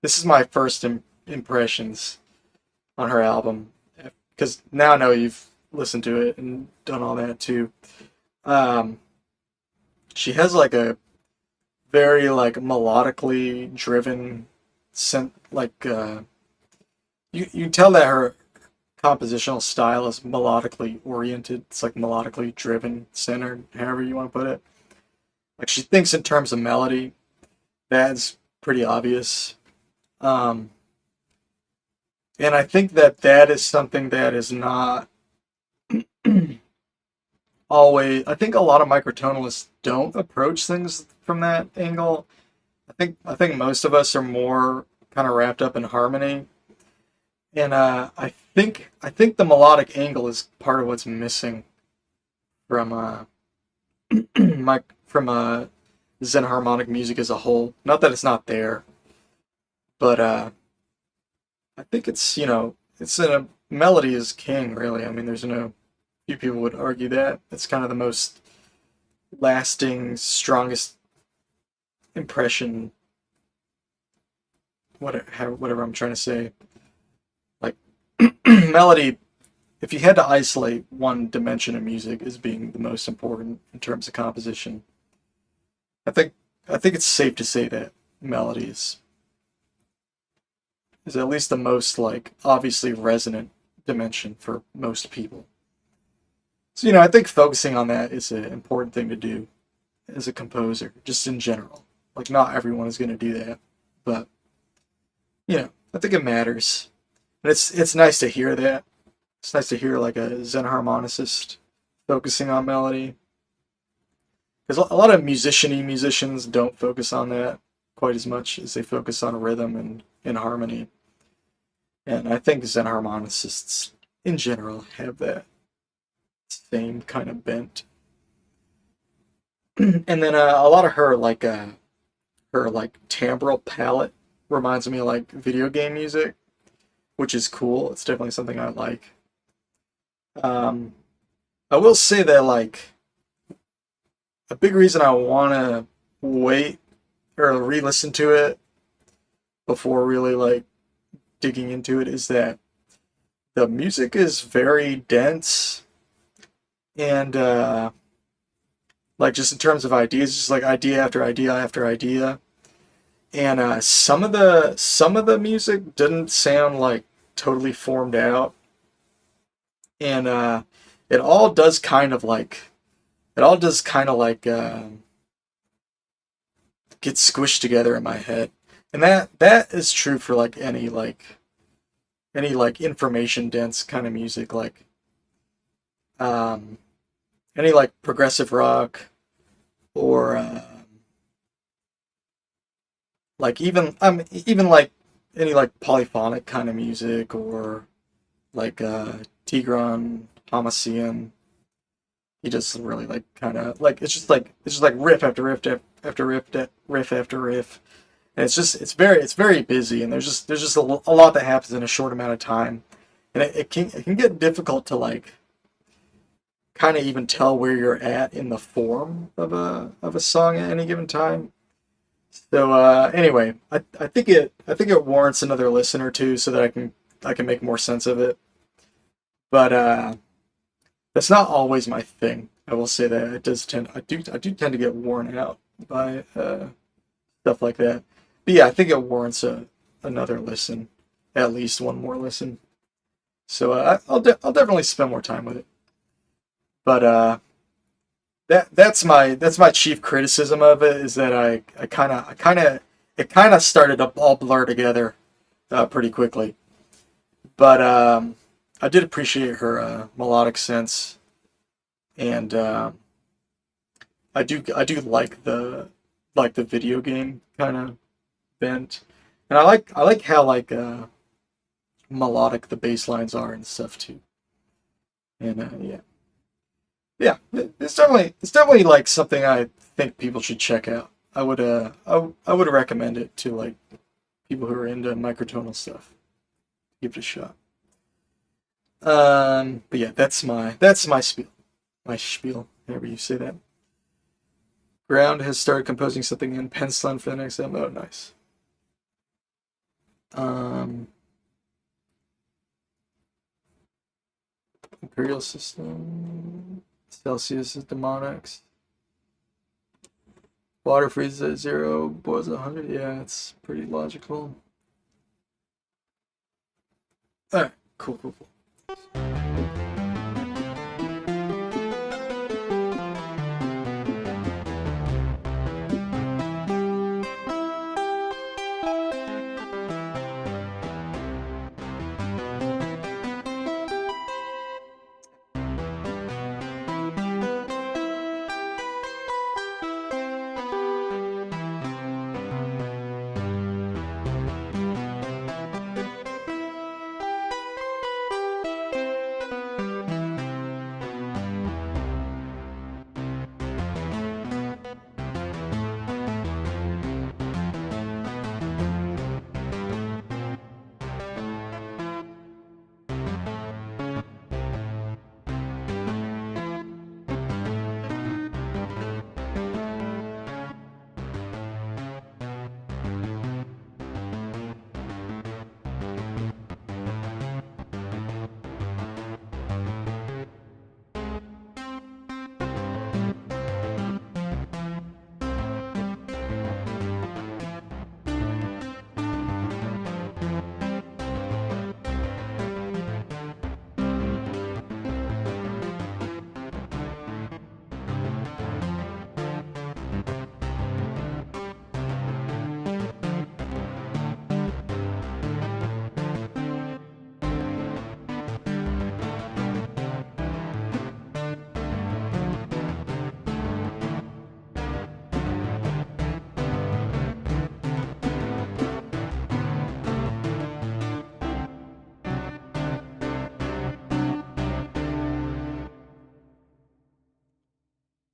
this is my first impressions on her album because now I know you've listened to it and done all that too. She has like a very like melodically driven you can tell that her compositional style is melodically oriented. It's like melodically driven, centered, however you want to put it. Like she thinks in terms of melody. That's pretty obvious. And I think that that is something that is not always. I think a lot of microtonalists don't approach things from that angle. I think most of us are more kind of wrapped up in harmony, and I think the melodic angle is part of what's missing from from Zen harmonic music as a whole. Not that it's not there, but I think it's in a melody is king, really. I mean, there's no few people would argue that it's kind of the most lasting, strongest impression. Whatever I'm trying to say, like melody. If you had to isolate one dimension of music as being the most important in terms of composition, I think I think it's safe to say that melody is at least the most like obviously resonant dimension for most people. So I think focusing on that is an important thing to do as a composer, just in general. Like not everyone is going to do that, but I think it matters, and it's nice to hear that. It's nice to hear like a Zen harmonicist focusing on melody, because a lot of musicians don't focus on that quite as much as they focus on rhythm and harmony. And I think Zen harmonicists in general have that same kind of bent. And then a lot of her timbral palette reminds me of like video game music, which is cool. It's definitely something I like. Um, I will say that like a big reason I want to wait or re-listen to it before really like digging into it is that the music is very dense and like just in terms of ideas, just like idea after idea after idea. And some of the music didn't sound like totally formed out, and it all does kind of like it all does kind of like get squished together in my head, and that is true for like any like information dense kind of music, like um, any like progressive rock or like even like any like polyphonic kind of music or like Tigran Hamasyan. He just really like kind of like it's just like riff after riff after riff after riff, and it's very busy, and there's just a lot that happens in a short amount of time, and it can get difficult to like kind of even tell where you're at in the form of a song at any given time. So anyway, I think it warrants another listen or two so that I can make more sense of it. But that's not always my thing. I will say that it does tend I do tend to get worn out by stuff like that. But yeah, I think it warrants another listen, at least one more listen. So I'll definitely spend more time with it. But that's my chief criticism of it is that it kind of started to all blur together pretty quickly. But I did appreciate her melodic sense, and I do like the video game kind of bent, and I like how like melodic the bass lines are and stuff too. And yeah. Yeah, it's definitely like something I think people should check out. I would recommend it to like people who are into microtonal stuff. Give it a shot. But yeah, that's my spiel. My spiel, however you say that. Ground has started composing something in pencilin for the next album. Oh, nice. Um, Imperial System. Celsius is demonics. Water freezes at 0, boils at 100. Yeah, it's pretty logical. Alright, cool.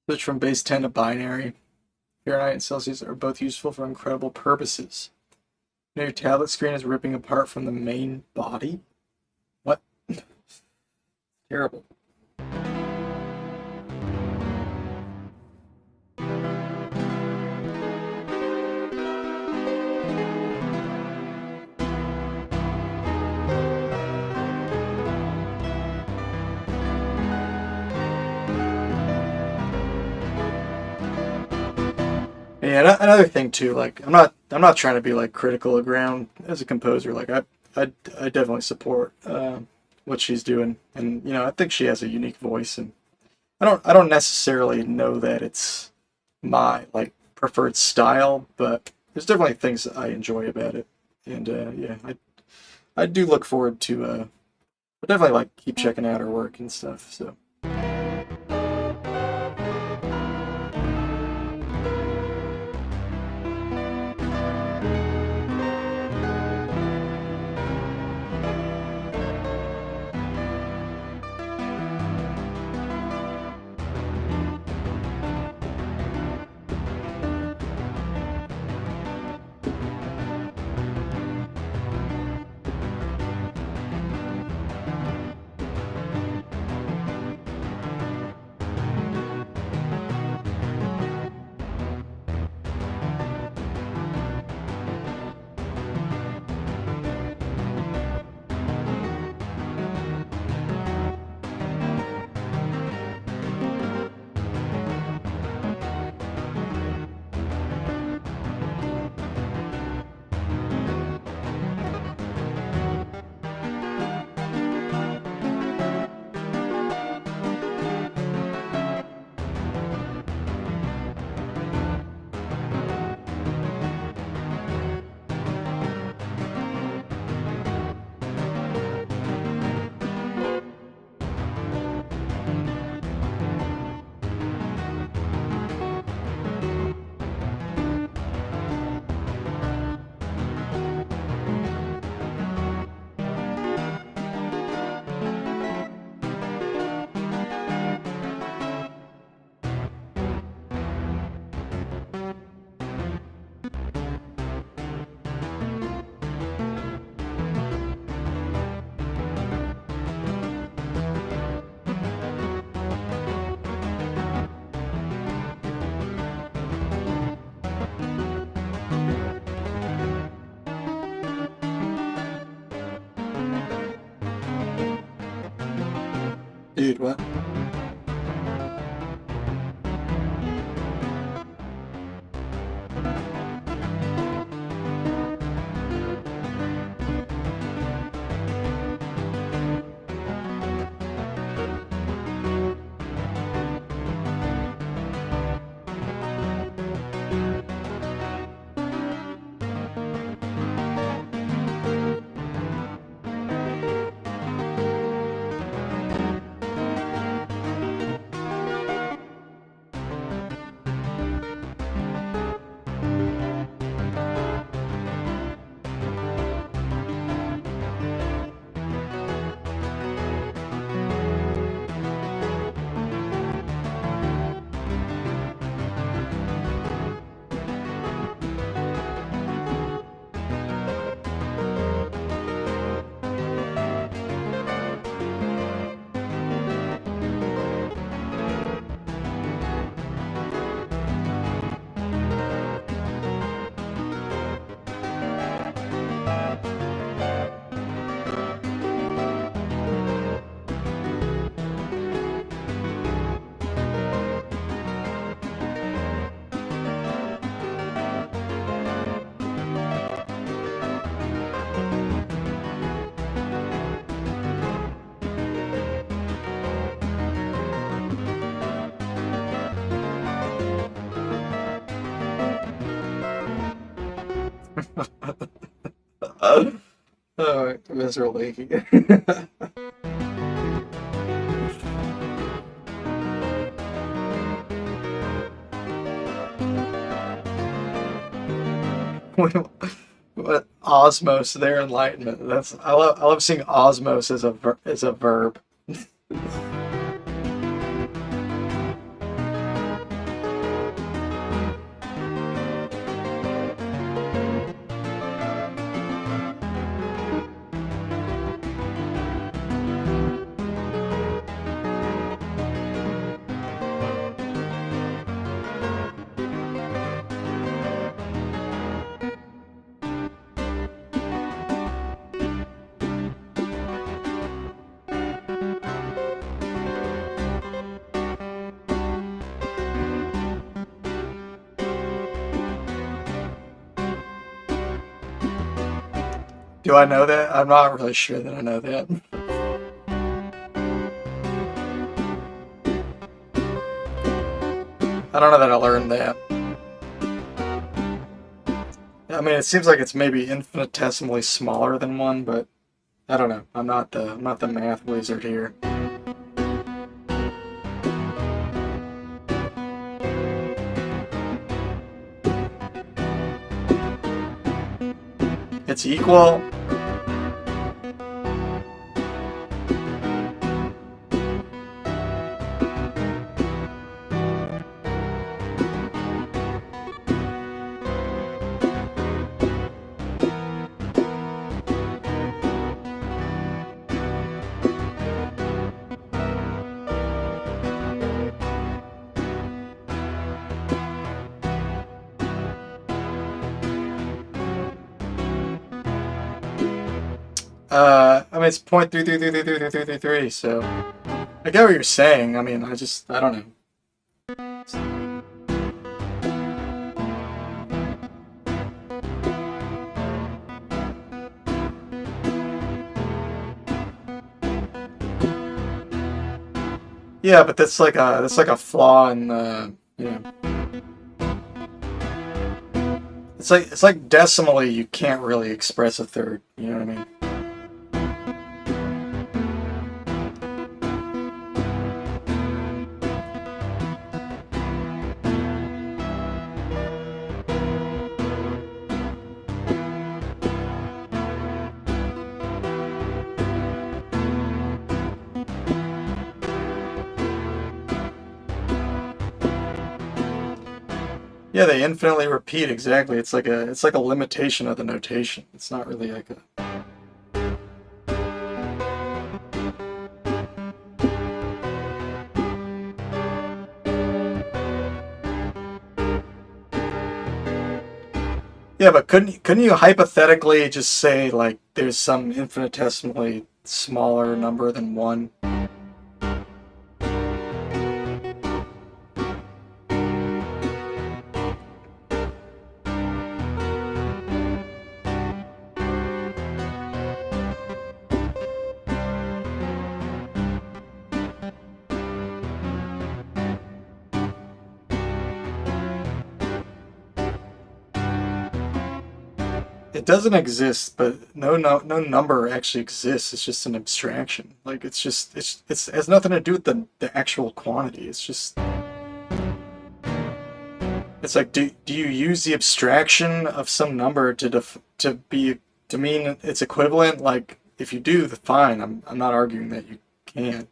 Switch from base 10 to binary. Fahrenheit and Celsius are both useful for incredible purposes. You know, your tablet screen is ripping apart from the main body? What? Terrible. Yeah, another thing too. Like, I'm not trying to be like critical of Ground as a composer. Like, I definitely support what she's doing, and you know, I think she has a unique voice, and I don't necessarily know that it's my like preferred style, but there's definitely things that I enjoy about it, and yeah, I do look forward to I definitely like keep checking out her work and stuff. So. Dude, what? Oh, miserably. What osmos their enlightenment. That's I love seeing osmos as as a verb. Do I know that? I'm not really sure that I know that. I don't know that I learned that. I mean, it seems like it's maybe infinitesimally smaller than 1, but I don't know. I'm not the math wizard here. It's equal. I mean, it's 0.3333333, so I get what you're saying. I mean, I don't know. Yeah, but that's like a flaw in the, you know. It's like decimally you can't really express a third, you know what I mean? Yeah, they infinitely repeat exactly. It's like a limitation of the notation. It's not really like a Yeah, but couldn't you hypothetically just say like there's some infinitesimally smaller number than 1? It doesn't exist, but no number actually exists. It's just an abstraction. Like it has nothing to do with the actual quantity. It's like do you use the abstraction of some number to mean its equivalent? Like if you do, then fine. I'm not arguing that you can't.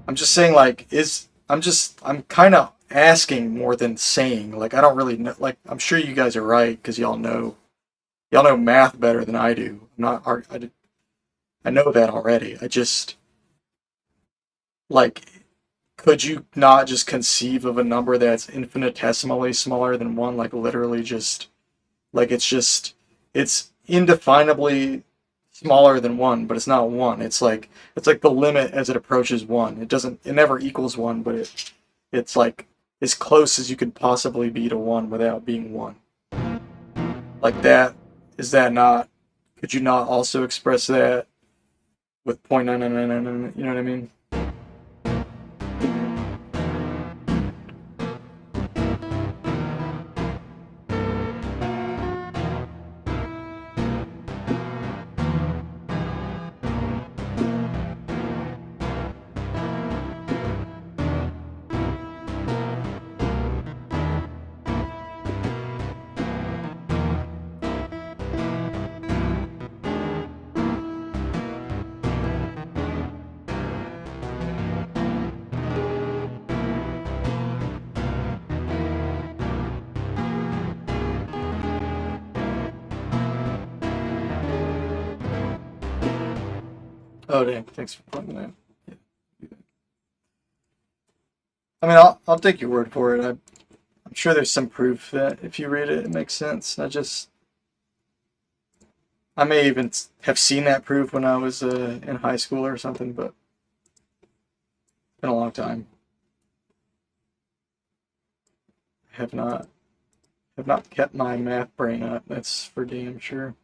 I'm just saying I'm kind of asking more than saying. Like I don't really know. Like I'm sure you guys are right because y'all know math better than I do. I'm not. I know that already. I just like. Could you not just conceive of a number that's infinitesimally smaller than 1? Like literally just like it's indefinably smaller than 1, but it's not 1. It's like the limit as it approaches 1. It never equals 1, but it's like as close as you could possibly be to 1 without being 1. Like that, is that not, could you not also express that with 0.99999, you know what I mean? Oh damn, thanks for pointing that out. Yeah. I mean, I'll take your word for it. I'm sure there's some proof that if you read it, it makes sense. I may even have seen that proof when I was in high school or something, but it's been a long time. I have not kept my math brain up. That's for damn sure.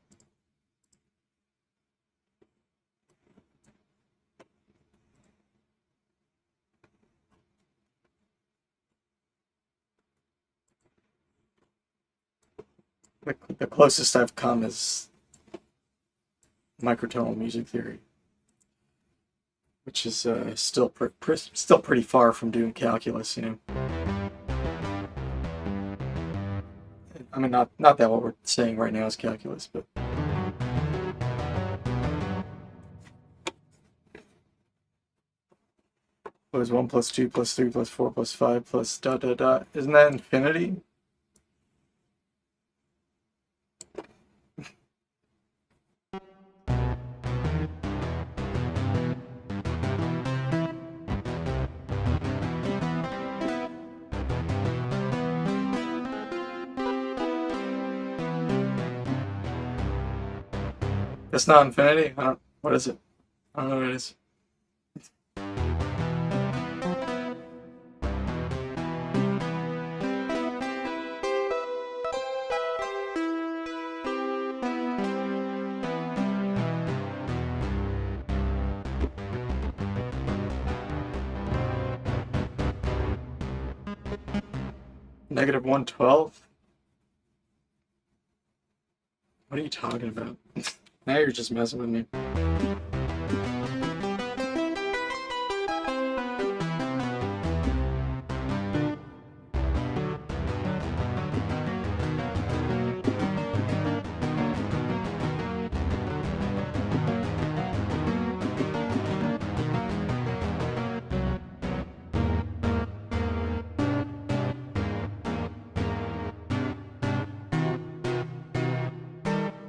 The closest I've come is microtonal music theory, which is still pretty far from doing calculus, you know. I mean, not that what we're saying right now is calculus, but what is 1 plus 2 plus 3 plus 4 plus 5 plus dot dot dot? Isn't that infinity? That's not infinity? I don't, what is it? I don't know what it is. Negative 112? What are you talking about? Now you're just messing with me.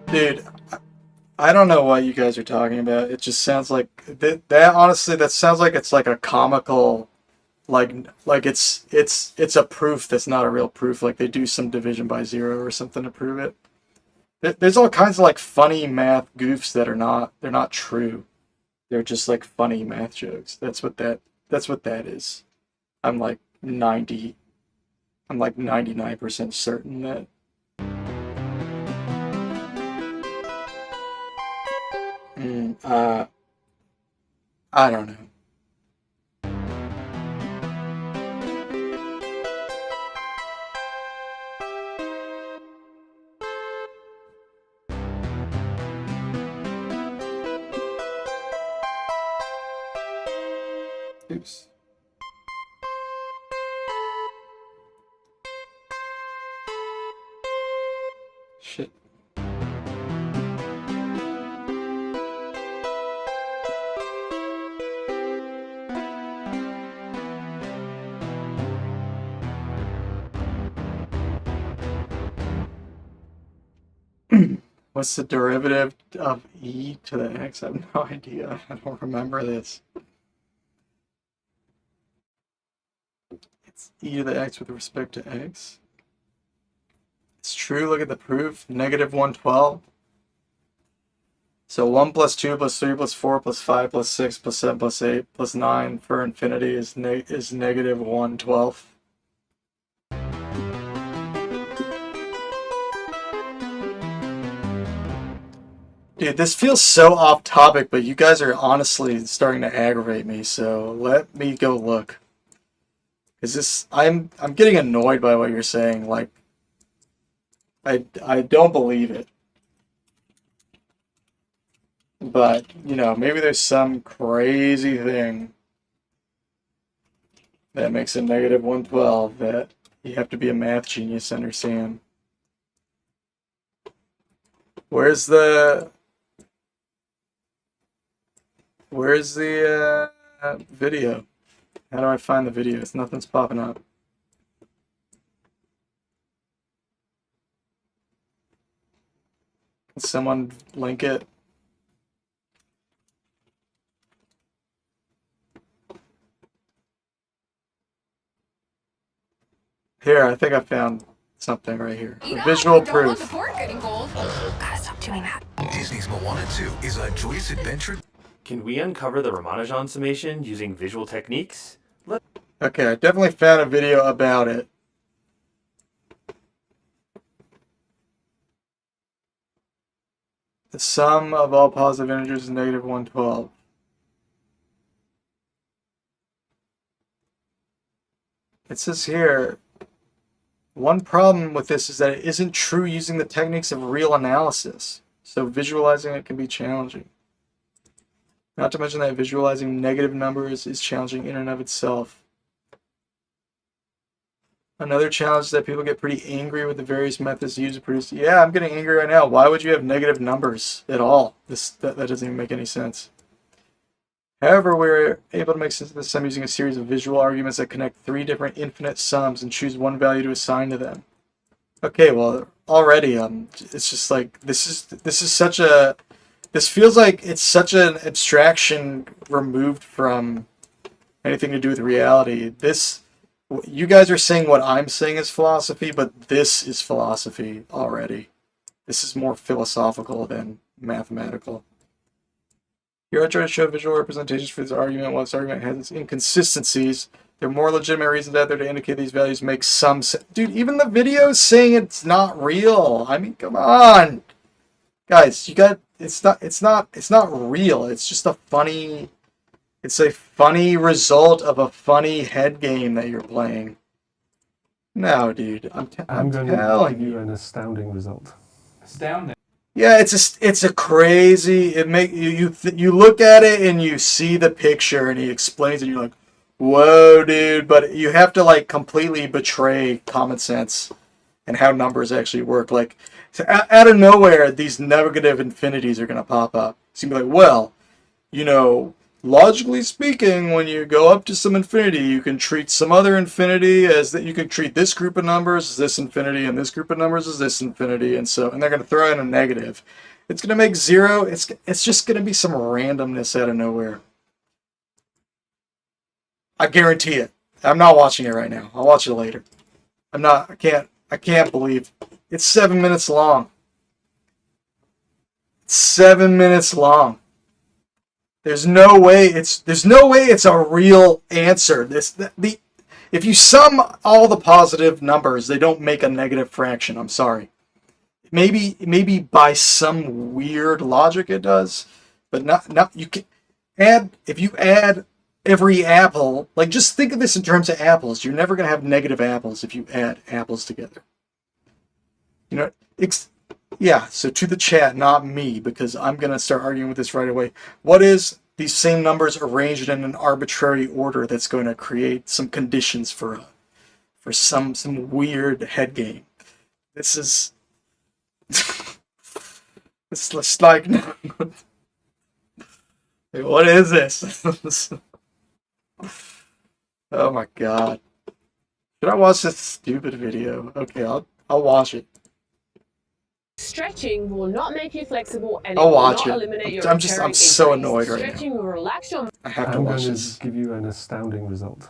Dude, I don't know what you guys are talking about. It just sounds like that honestly, that sounds like it's like a comical, like it's a proof that's not a real proof. Like they do some division by zero or something to prove it. There's all kinds of like funny math goofs that they're not true. They're just like funny math jokes. That's what that is. I'm like 90 I'm like 99% certain that I don't know. Oops. Shit. What's the derivative of e to the x? I have no idea. I don't remember this. It's e to the x with respect to x. It's true. Look at the proof. Negative 112. So 1 plus 2 plus 3 plus 4 plus 5 plus 6 plus 7 plus 8 plus 9 for infinity is negative 112. Dude, this feels so off topic, but you guys are honestly starting to aggravate me, so let me go look. Is this I'm getting annoyed by what you're saying, like I don't believe it. But, you know, maybe there's some crazy thing that makes it negative 112 that you have to be a math genius to understand. Where's the video? How do I find the video? Nothing's popping up. Can someone link it? Here, I think I found something right here. The visual proof. Gotta stop doing that. Disney's Moana 2 is a joyous adventure. Can we uncover the Ramanujan summation using visual techniques? Okay, I definitely found a video about it. The sum of all positive integers is negative 112. It says here, One problem with this is that it isn't true using the techniques of real analysis, so visualizing it can be challenging. Not to mention that visualizing negative numbers is challenging in and of itself. Another challenge is that people get pretty angry with the various methods used to produce. Yeah, I'm getting angry right now. Why would you have negative numbers at all? That doesn't even make any sense. However, we're able to make sense of the sum using a series of visual arguments that connect 3 different infinite sums and choose one value to assign to them. Okay, well, already, it's just like this is such a. This feels like it's such an abstraction removed from anything to do with reality. You guys are saying what I'm saying is philosophy, but this is philosophy already. This is more philosophical than mathematical. Here I try to show visual representations for this argument. While this argument has its inconsistencies, there are more legitimate reasons out there to indicate these values make some sense. Dude, even the video is saying it's not real. I mean, come on. Guys, it's not real. It's just a funny result of a funny head game that you're playing. No, dude, I'm going telling to give you an astounding result. Astounding. Yeah, it's a crazy. You look at it and you see the picture and he explains it. And you're like, whoa, dude! But you have to like completely betray common sense and how numbers actually work. Like out of nowhere, these negative infinities are gonna pop up. So you can be like, well, logically speaking, when you go up to some infinity, you can treat some other infinity as that. You can treat this group of numbers as this infinity, and this group of numbers as this infinity, and they're going to throw in a negative. It's going to make 0. It's just going to be some randomness out of nowhere. I guarantee it. I'm not watching it right now. I'll watch it later. I can't believe it's 7 minutes long. It's 7 minutes long. There's no way it's a real answer. If you sum all the positive numbers, they don't make a negative fraction. I'm sorry. Maybe by some weird logic it does, but not you can add if you add every apple. Like just think of this in terms of apples. You're never gonna have negative apples if you add apples together. Yeah, so to the chat, not me, because I'm going to start arguing with this right away. What is these same numbers arranged in an arbitrary order that's going to create some conditions for some weird head game? This is... it's like... What is this? Oh my god. Should I watch this stupid video? Okay, I'll watch it. Stretching will not make you flexible and I'll it will watch not it. eliminate your I'm recurring so injuries. annoyed right Stretching will relax your I have to I'm watch going this. to give you an astounding result.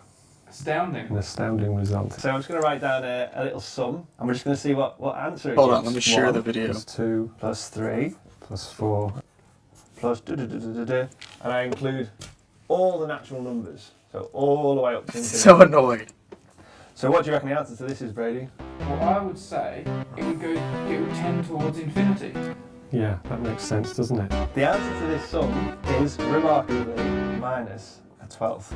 Astounding. An astounding result. So I'm just going to write down a little sum, and we're just going to see what answer it Hold gives. on, let me share the video. Plus 2, Plus 3, plus 4. plus and I include all the natural numbers, so all the way up to infinity. So annoyed. So what do you reckon the answer to this is, Brady? Well, I would say it would tend towards infinity. Yeah, that makes sense, doesn't it? The answer to this sum is remarkably minus a 12th.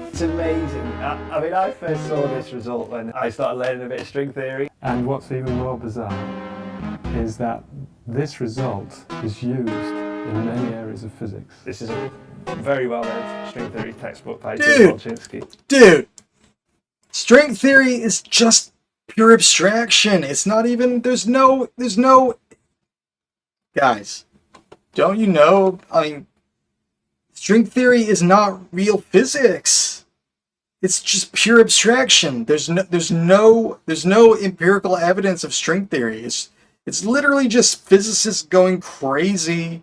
It's amazing. I mean, I first saw this result when I started learning a bit of string theory. And what's even more bizarre is that this result is used in many areas of physics. This is a very well-known string theory textbook by Dude. Tim Bolchinski. Dude! String theory is just pure abstraction. It's not even, there's no, guys, don't you know, I mean, string theory is not real physics. It's just pure abstraction. There's no empirical evidence of string theory. It's literally just physicists going crazy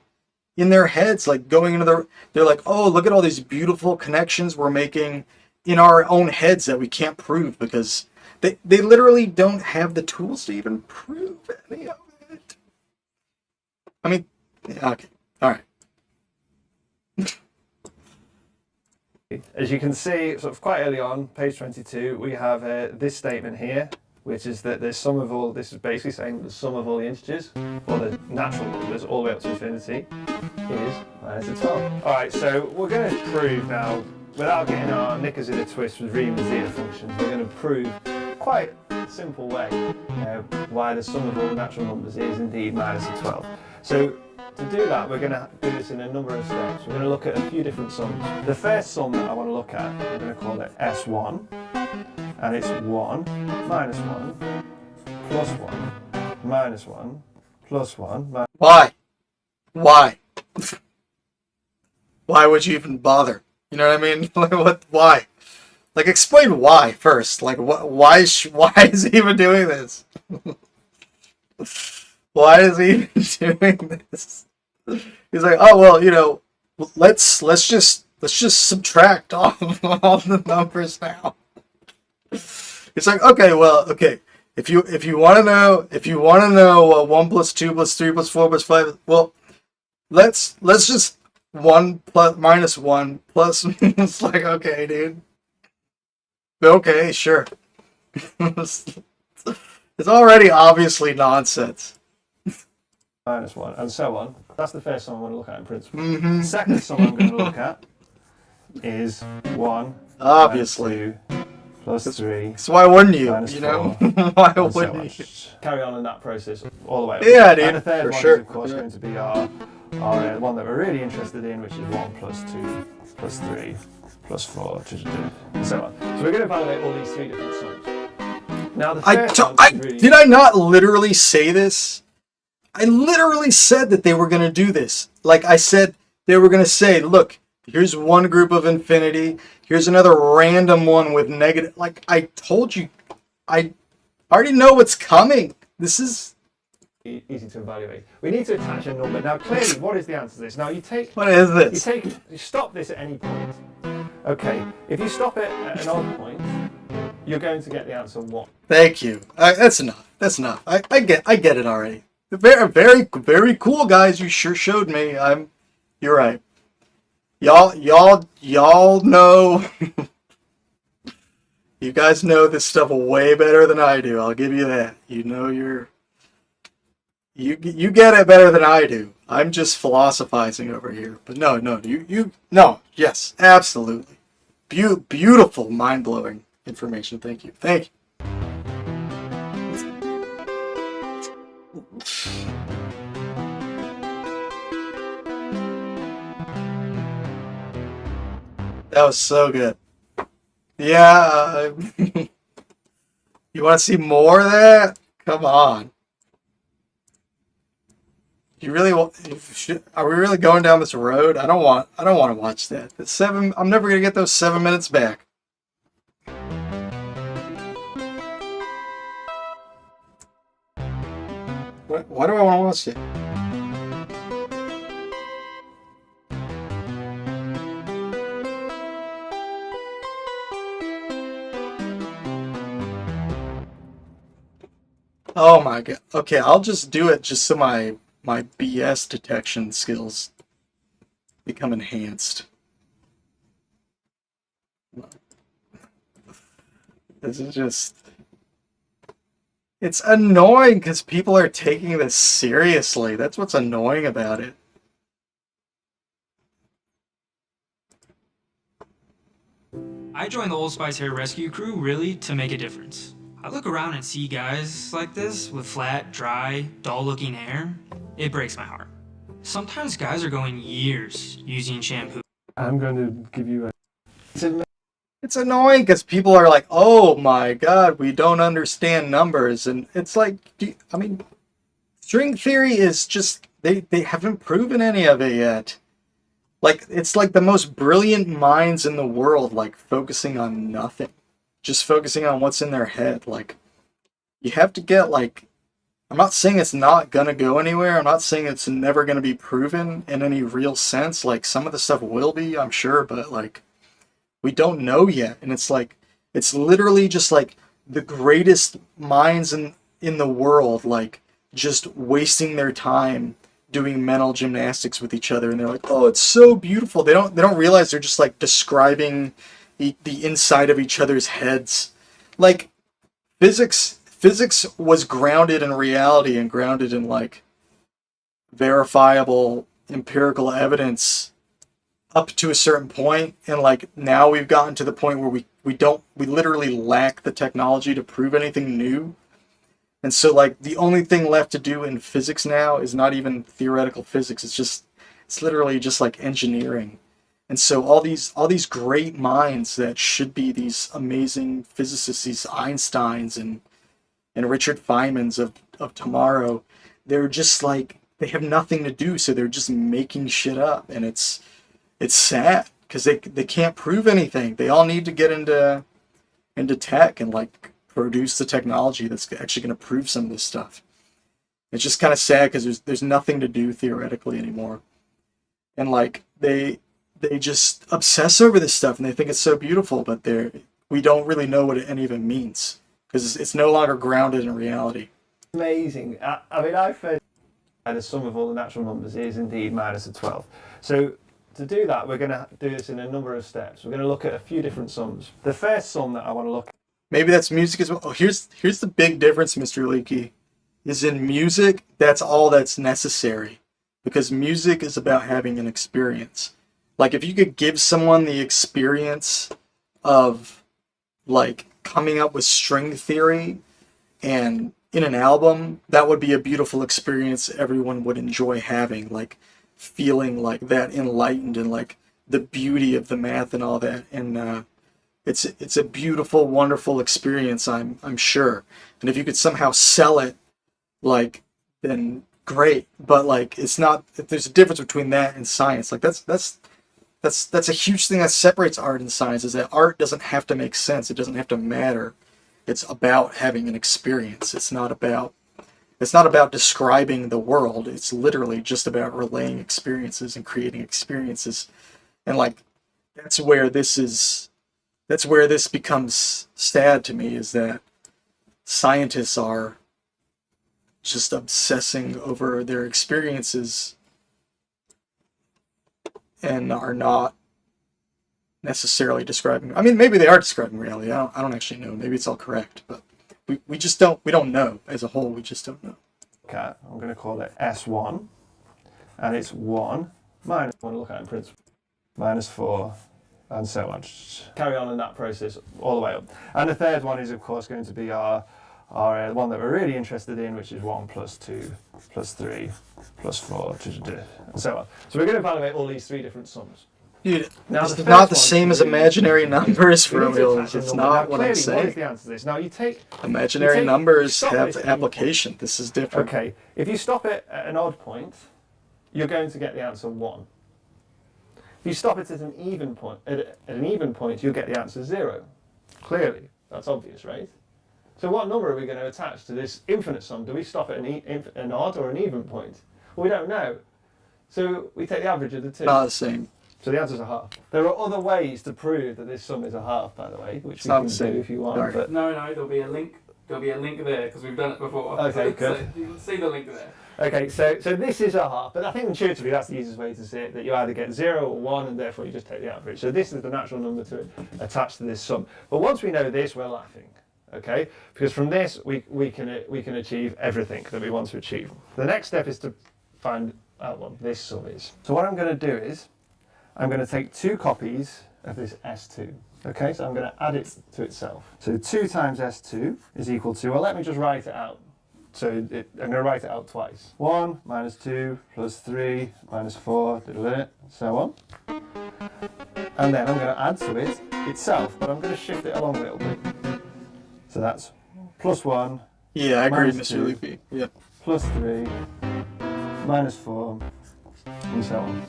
in their heads, like going into they're like, oh, look at all these beautiful connections we're making in our own heads that we can't prove because they literally don't have the tools to even prove any of it. I mean, yeah, okay, all right. As you can see, sort of quite early on, page 22, we have this statement here, which is that the sum of all, this is basically saying the sum of all the integers, or the natural numbers, all the way up to infinity, is minus a 12. Alright, so we're going to prove now, without getting our knickers in a twist with Riemann zeta functions, we're going to prove quite simple way why the sum of all the natural numbers is indeed minus the 12. So to do that, we're going to do this in a number of steps. We're going to look at a few different sums. The first sum that I want to look at, we're going to call it S1, and it's 1 minus 1 plus 1 minus 1 plus 1. Why? Why? Why would you even bother? You know what I mean? Like, what? Why? Like, explain why first. Like, what? Why is he even doing this? Why is he even doing this? He's like, oh well, you know, let's just subtract all the numbers now. It's like, okay, well, okay. If you want to know 1 plus 2 plus 3 plus 4 plus 5, well, let's just 1 plus minus 1 plus. It's like, okay, dude. Okay, sure. It's already obviously nonsense. Minus 1, and so on. That's the first sum I want to look at in principle. Mm-hmm. The second sum I'm going to look at is 1 Obviously. minus 2 plus 3. So why wouldn't you? Minus You know? 4, Why and so on. wouldn't you? Carry on in that process all the way up. Yeah, dude, And the third for one sure. is, of course, going to be our one that we're really interested in, which is 1 plus 2 plus 3 plus 4, and so on. So we're going to evaluate all these three different sums. Now, the first one is really... Did I not literally say this? I literally said that they were going to do this. Like, I said they were going to say, look, here's one group of infinity. Here's another random one with negative. Like, I told you, I already know what's coming. This is easy to evaluate. We need to attach a number. Now, clearly, what is the answer to this? Now, what is this? You stop this at any point. Okay, if you stop it at an odd point, you're going to get the answer 1. Thank you. That's enough. That's enough. I get it already. Very, very, very cool, guys. You sure showed me. You're right. Y'all know. You guys know this stuff way better than I do. I'll give you that. You know you get it better than I do. I'm just philosophizing over here. But no, yes, absolutely. Beautiful, mind-blowing information. Thank you. That was so good. Yeah. You want to see more of that? Come on. You really want? Are we really going down this road? I don't want to watch that. I'm never gonna get those 7 minutes back. Why do I want to watch it? Oh my god. Okay, I'll just do it just so my BS detection skills become enhanced. This is just... It's annoying because people are taking this seriously. That's what's annoying about it. I joined the Old Spice Hair Rescue crew really to make a difference. I look around and see guys like this with flat, dry, dull-looking hair. It breaks my heart. Sometimes guys are going years using shampoo. I'm going to give you a... It's annoying because people are like, oh my god, we don't understand numbers. And it's like, string theory is just, they haven't proven any of it yet. Like, it's like the most brilliant minds in the world, like, focusing on nothing. Just focusing on what's in their head. Like, you have to get, like, I'm not saying it's not gonna go anywhere. I'm not saying it's never gonna be proven in any real sense. Like, some of the stuff will be, I'm sure, but, like, we don't know yet. And it's like, it's literally just, like, the greatest minds in the world, like, just wasting their time doing mental gymnastics with each other. And they're like, oh, it's so beautiful. They don't realize they're just, like, describing the inside of each other's heads. Like, physics was grounded in reality and grounded in, like, verifiable empirical evidence up to a certain point, and, like, now we've gotten to the point where we literally lack the technology to prove anything new. And so like the only thing left to do in physics now is not even theoretical physics. It's literally just like engineering. And so all these great minds that should be these amazing physicists, these Einsteins and Richard Feynmans of tomorrow, they're just like, they have nothing to do, so they're just making shit up, and it's sad because they can't prove anything. They all need to get into tech and like produce the technology that's actually going to prove some of this stuff. It's just kind of sad because there's nothing to do theoretically anymore, and like they just obsess over this stuff and they think it's so beautiful, but we don't really know what any of it means because it's no longer grounded in reality. Amazing. I mean, I've heard the sum of all the natural numbers is indeed minus 12. So to do that, we're going to do this in a number of steps. We're going to look at a few different sums. The first sum that I want to look at. Maybe that's music as well. Oh, here's the big difference, Mr. Leakey, is in music, that's all that's necessary. Because music is about having an experience. Like, if you could give someone the experience of, like, coming up with string theory and in an album, that would be a beautiful experience everyone would enjoy having. Like, feeling, like, that enlightened and, like, the beauty of the math and all that. And it's a beautiful, wonderful experience, I'm sure. And if you could somehow sell it, like, then great. But, like, it's not... There's a difference between that and science. Like, that's a huge thing that separates art and science, is that art doesn't have to make sense. It doesn't have to matter. It's about having an experience. It's not about describing the world. It's literally just about relaying experiences and creating experiences. And like that's where this becomes sad to me, is that scientists are just obsessing over their experiences and are not necessarily describing... I mean, maybe they are describing reality. I don't actually know. Maybe it's all correct, but we just don't know. As a whole, we just don't know. Okay, I'm going to call it S1, and it's 1 minus, I want to look at it in principle, minus 4, and so on. Just carry on in that process all the way up. And the third one is, of course, going to be our one that we're really interested in, which is 1 plus 2 plus 3 plus 4, and so on. So we're going to evaluate all these three different sums. Dude, now it's not the same as imaginary numbers, for real. It's not what I'm saying. What is the answer to this? Now imaginary numbers have application. This is different. Okay, if you stop it at an odd point, you're going to get the answer 1. If you stop it at an even point, you'll get the answer 0. Clearly, that's obvious, right? So what number are we going to attach to this infinite sum? Do we stop at an odd or an even point? Well, we don't know. So we take the average of the two. Not the same. So the answer's a half. There are other ways to prove that this sum is a half, by the way, which it's we can do if you want. But No, there'll be a link. There'll be a link there because we've done it before. Okay, good. So you can see the link there. Okay, so this is a half, but I think intuitively that's the easiest way to see it, that you either get 0 or 1 and therefore you just take the average. So this is the natural number to attach to this sum. But once we know this, we're laughing, okay? Because from this we can achieve everything that we want to achieve. The next step is to find out what this sum is. So what I'm going to do is I'm going to take 2 copies of this S2. Okay, so I'm going to add it to itself. So 2 times S2 is equal to, well, let me just write it out. So I'm going to write it out twice. 1 minus 2 plus 3 minus 4, so on. And then I'm going to add to it itself, but I'm going to shift it along a little bit. So that's plus 1. Yeah, I agree, Mr. Loopy. Yeah. Plus 3 minus 4, and so on.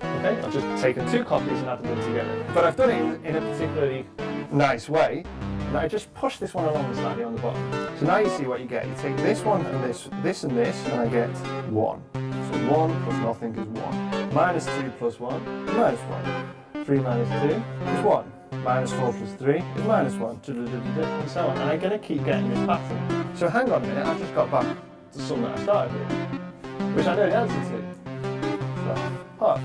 Okay, I've just taken 2 copies and added them together. But I've done it in a particularly nice way. And I just push this one along slightly on the bottom. So now you see what you get. You take this one and this and this, and I get 1. So 1 plus nothing is 1. Minus 2 plus 1 is minus 1. 3 minus 2 is 1. Minus 4 plus 3 is minus 1. And so on. And I'm going to keep getting this pattern. So hang on a minute, I've just got back to some that I started with, which I know the answer to. So, half.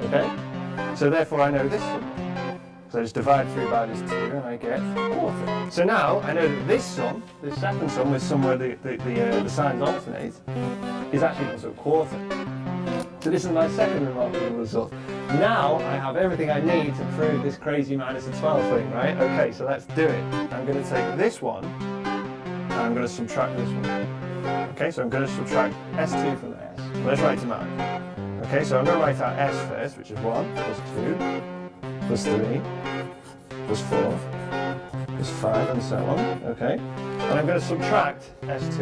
Okay? So therefore I know this sum. So I just divide through by this 2 and I get a quarter. So now I know that this sum, this second sum with somewhere the signs alternate, is actually equal to a quarter. So this is my second remarkable result. Now I have everything I need to prove this crazy minus a 12 thing, right? Okay, so let's do it. I'm going to take this one, and I'm going to subtract this one. Okay, so I'm going to subtract S2 from S. Let's write them out. Okay, so I'm going to write out S first, which is 1 plus 2 plus 3 plus 4 plus 5 and so on. Okay, and I'm going to subtract S2.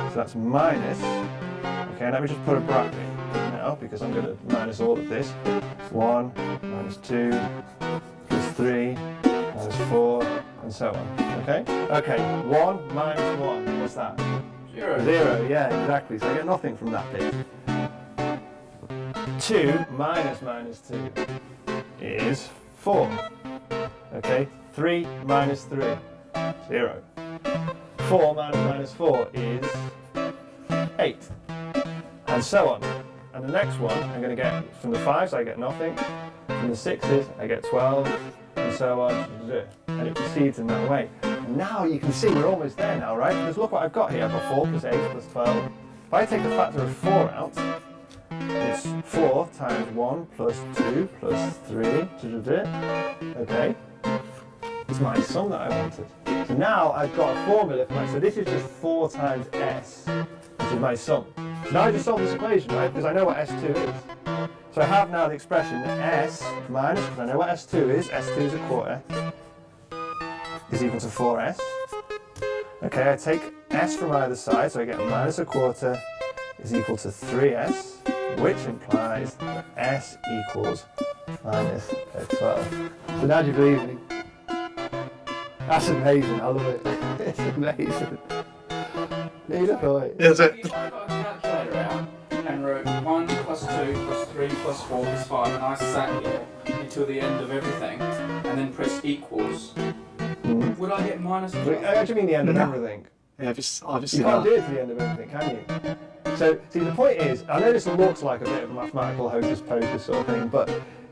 So that's minus. Okay, let me just put a bracket now because I'm going to minus all of this. 1 minus 2 plus 3 minus 4 and so on. Okay? Okay, 1 minus 1, what's that? 0. 0, yeah, exactly. So I get nothing from that bit. 2 minus minus 2 is 4. Okay, 3 minus 3, 0. 4 minus minus 4 is 8. And so on. And the next one, I'm going to get from the 5s, I get nothing. From the 6s, I get 12, and so on. And it proceeds in that way. And now you can see we're almost there now, right? Because look what I've got here. I've got 4 plus 8 plus 12. If I take the factor of 4 out, it's 4 times 1 plus 2 plus 3. Okay? It's my sum that I wanted. So now I've got a formula for my, so this is just 4 times S, which is my sum. So now I just solve this equation, right? Because I know what S2 is. So I have now the expression S minus, because I know what S2 is, S2 is a quarter, is equal to 4S. Okay, I take S from either side, so I get minus a quarter is equal to 3S, which implies that S equals minus a 12. So now do you believe me? That's amazing, I love it. It's amazing. Need a thought. Is it? If I got a calculator out and wrote 1 plus 2 plus 3 plus 4 plus 5 and I sat here until the end of everything and then pressed equals, would I get minus 12? I actually mean the end of everything. Yeah, obviously You can't not. do it to the end of everything, can you? So, see, the point is, I know this looks like a bit of a mathematical hocus pocus sort of thing, but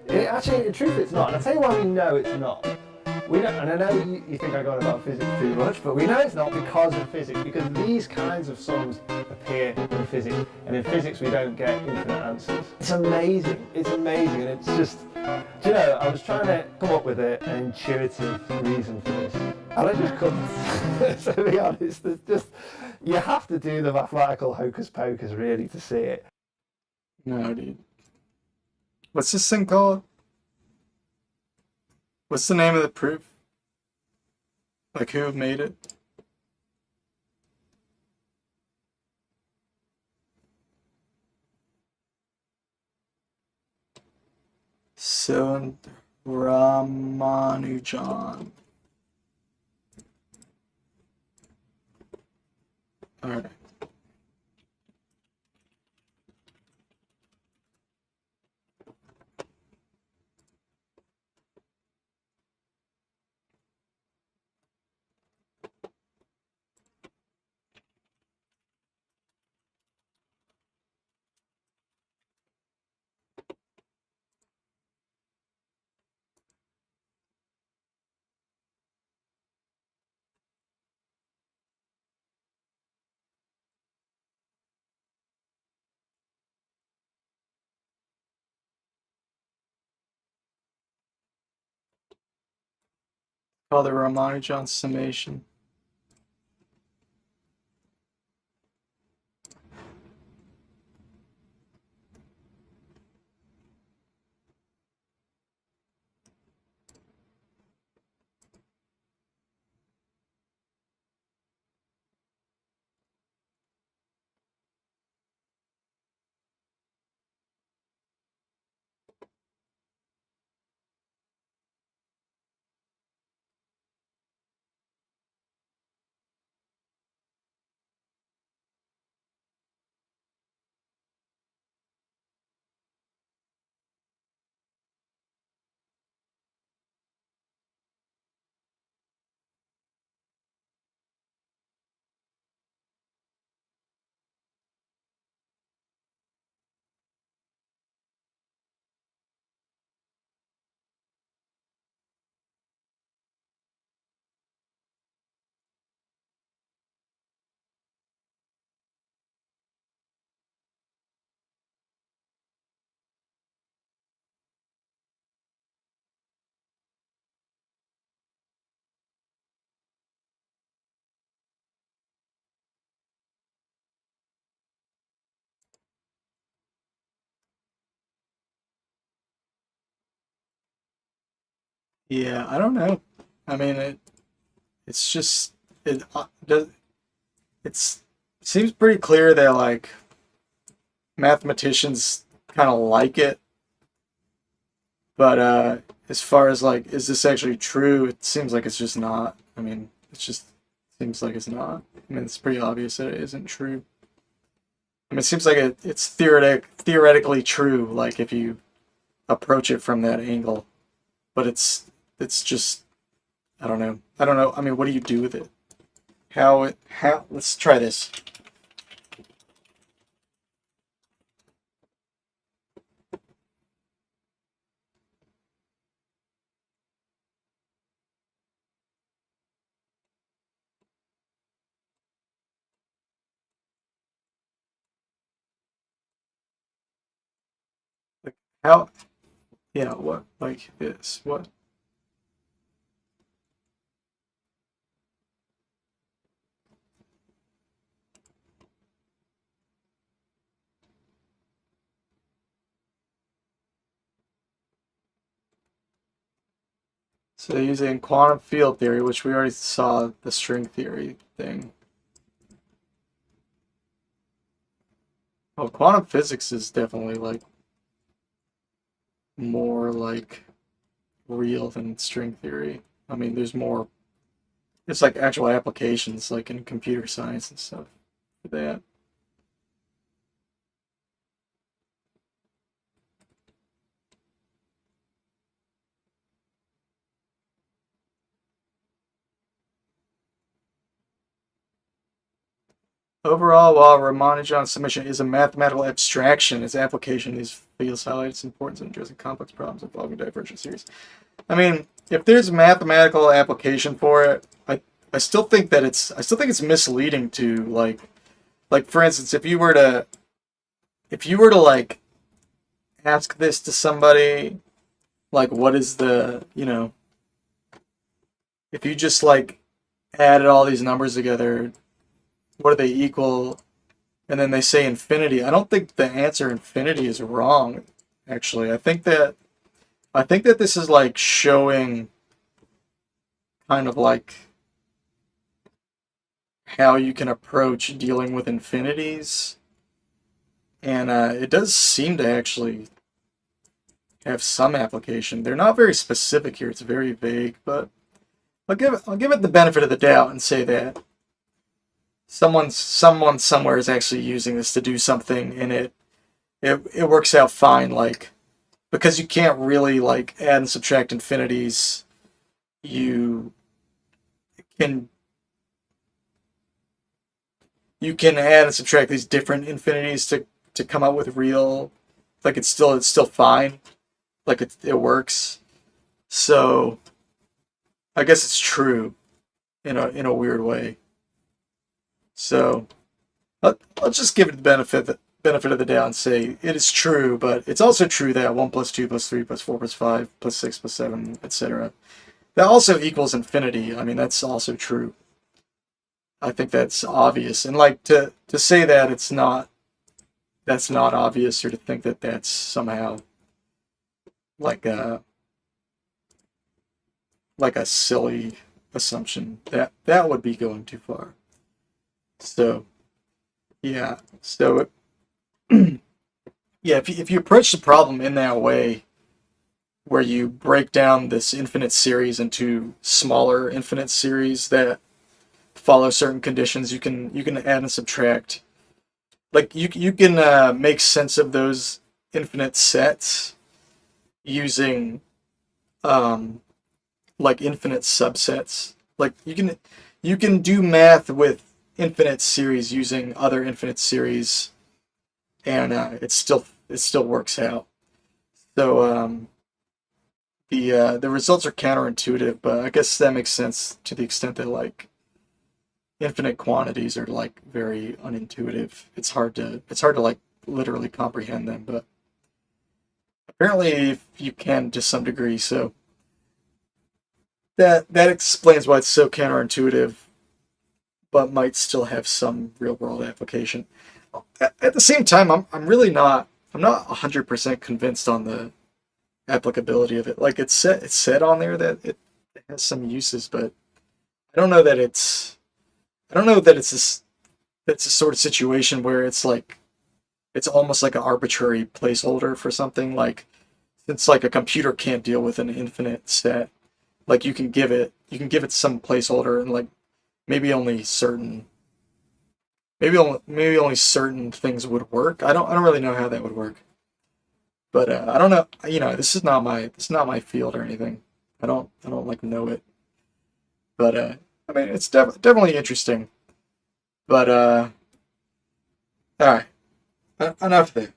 actually, in truth, it's not. And I'll tell you why we know it's not. We know, and I know you think I got about physics too much, but we know it's not because of physics, because these kinds of sums appear in physics, and in physics we don't get infinite answers. It's amazing, and it's just, do you know, I was trying to come up with an intuitive reason for this, and I just couldn't. So to be honest, it's just, you have to do the mathematical hocus pocus really to see it. No, dude. What's this thing called? What's the name of the proof? Like, who made it? So, Ramanujan. Alright. Called the Ramanujan summation. Yeah, I don't know. I mean, it's just it does it's seems pretty clear that like mathematicians kind of like it, but as far as like is this actually true, it seems like it's just not. I mean, it just seems like it's not. I mean, it's pretty obvious that it isn't true. I mean, it seems like it's theoretically true, like if you approach it from that angle, but it's just I don't know. I don't know. I mean, what do you do with it? How let's try this. Like how yeah, what like this? What? So using quantum field theory, which we already saw the string theory thing. Well, quantum physics is definitely like more like real than string theory. I mean, there's more. It's like actual applications, like in computer science and stuff for that. Overall, while Ramanujan's summation is a mathematical abstraction, its application in these fields highlights its importance in addressing complex problems involving divergent series. I mean, if there's mathematical application for it, I still think that I still think it's misleading to like for instance, if you were to like ask this to somebody, like what is the, if you just like added all these numbers together, what do they equal? And then they say infinity. I don't think the answer infinity is wrong, actually. I think that this is like showing kind of like how you can approach dealing with infinities. And it does seem to actually have some application. They're not very specific here. It's very vague, but I'll give it the benefit of the doubt and say that someone somewhere is actually using this to do something, and it works out fine. Like because you can't really like add and subtract infinities, you can add and subtract these different infinities to come up with real. Like it's still fine. Like it works. So I guess it's true in a weird way. So I'll just give it the benefit of the doubt and say it is true, but it's also true that 1 plus 2 plus 3 plus 4 plus 5 plus 6 plus 7, etc. That also equals infinity. I mean, that's also true. I think that's obvious. And like to say that that's not obvious, or to think that that's somehow like a silly assumption, that would be going too far. So yeah. So yeah, if you approach the problem in that way, where you break down this infinite series into smaller infinite series that follow certain conditions, you can add and subtract. Like you can make sense of those infinite sets using like infinite subsets. Like you can do math with infinite series using other infinite series, and it still works out. So the results are counterintuitive, but I guess that makes sense to the extent that like infinite quantities are like very unintuitive. It's hard to like literally comprehend them, but apparently you can to some degree. So that explains why it's so counterintuitive, but might still have some real world application. At the same time, I'm not 100% convinced on applicability of it. Like it's said on there that it has some uses, but I don't know that it's this it's a sort of situation where it's like it's almost like an arbitrary placeholder for something. Like since like a computer can't deal with an infinite set, like you can give it some placeholder, and like maybe only certain maybe only certain things would work. I don't really know how that would work. But I don't know. You know, this is not my field or anything. I don't like know it. But I mean, it's definitely interesting. But all right, enough there.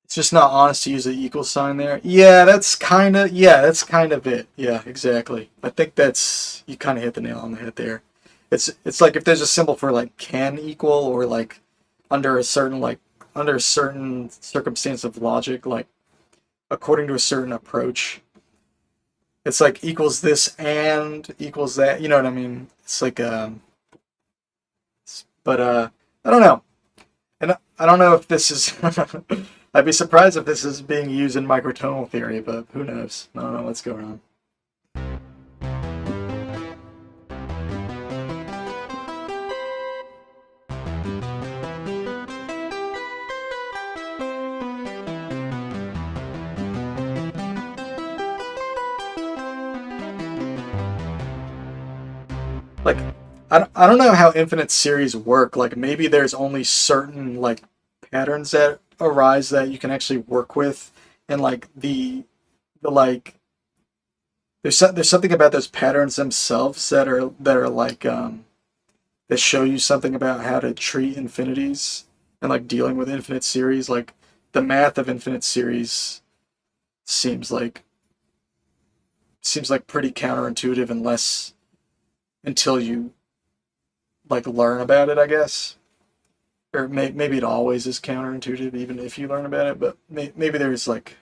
It's just not honest to use the equal sign there. That's kind of it. Yeah, exactly. I think that's you kind of hit the nail on the head there. It's like if there's a symbol for like can equal or like under a certain circumstance of logic, like according to a certain approach, it's like equals this and equals that. You know what I mean? It's like but I don't know. And I don't know if this is. I'd be surprised if this is being used in microtonal theory, but who knows? I don't know what's going on. Like, I don't know how infinite series work. Like, maybe there's only certain, like, patterns that arise that you can actually work with, and like the like there's something about those patterns themselves that are like that show you something about how to treat infinities and like dealing with infinite series. Like the math of infinite series seems like pretty counterintuitive until you like learn about it, I guess. Or maybe it always is counterintuitive, even if you learn about it. But maybe there's like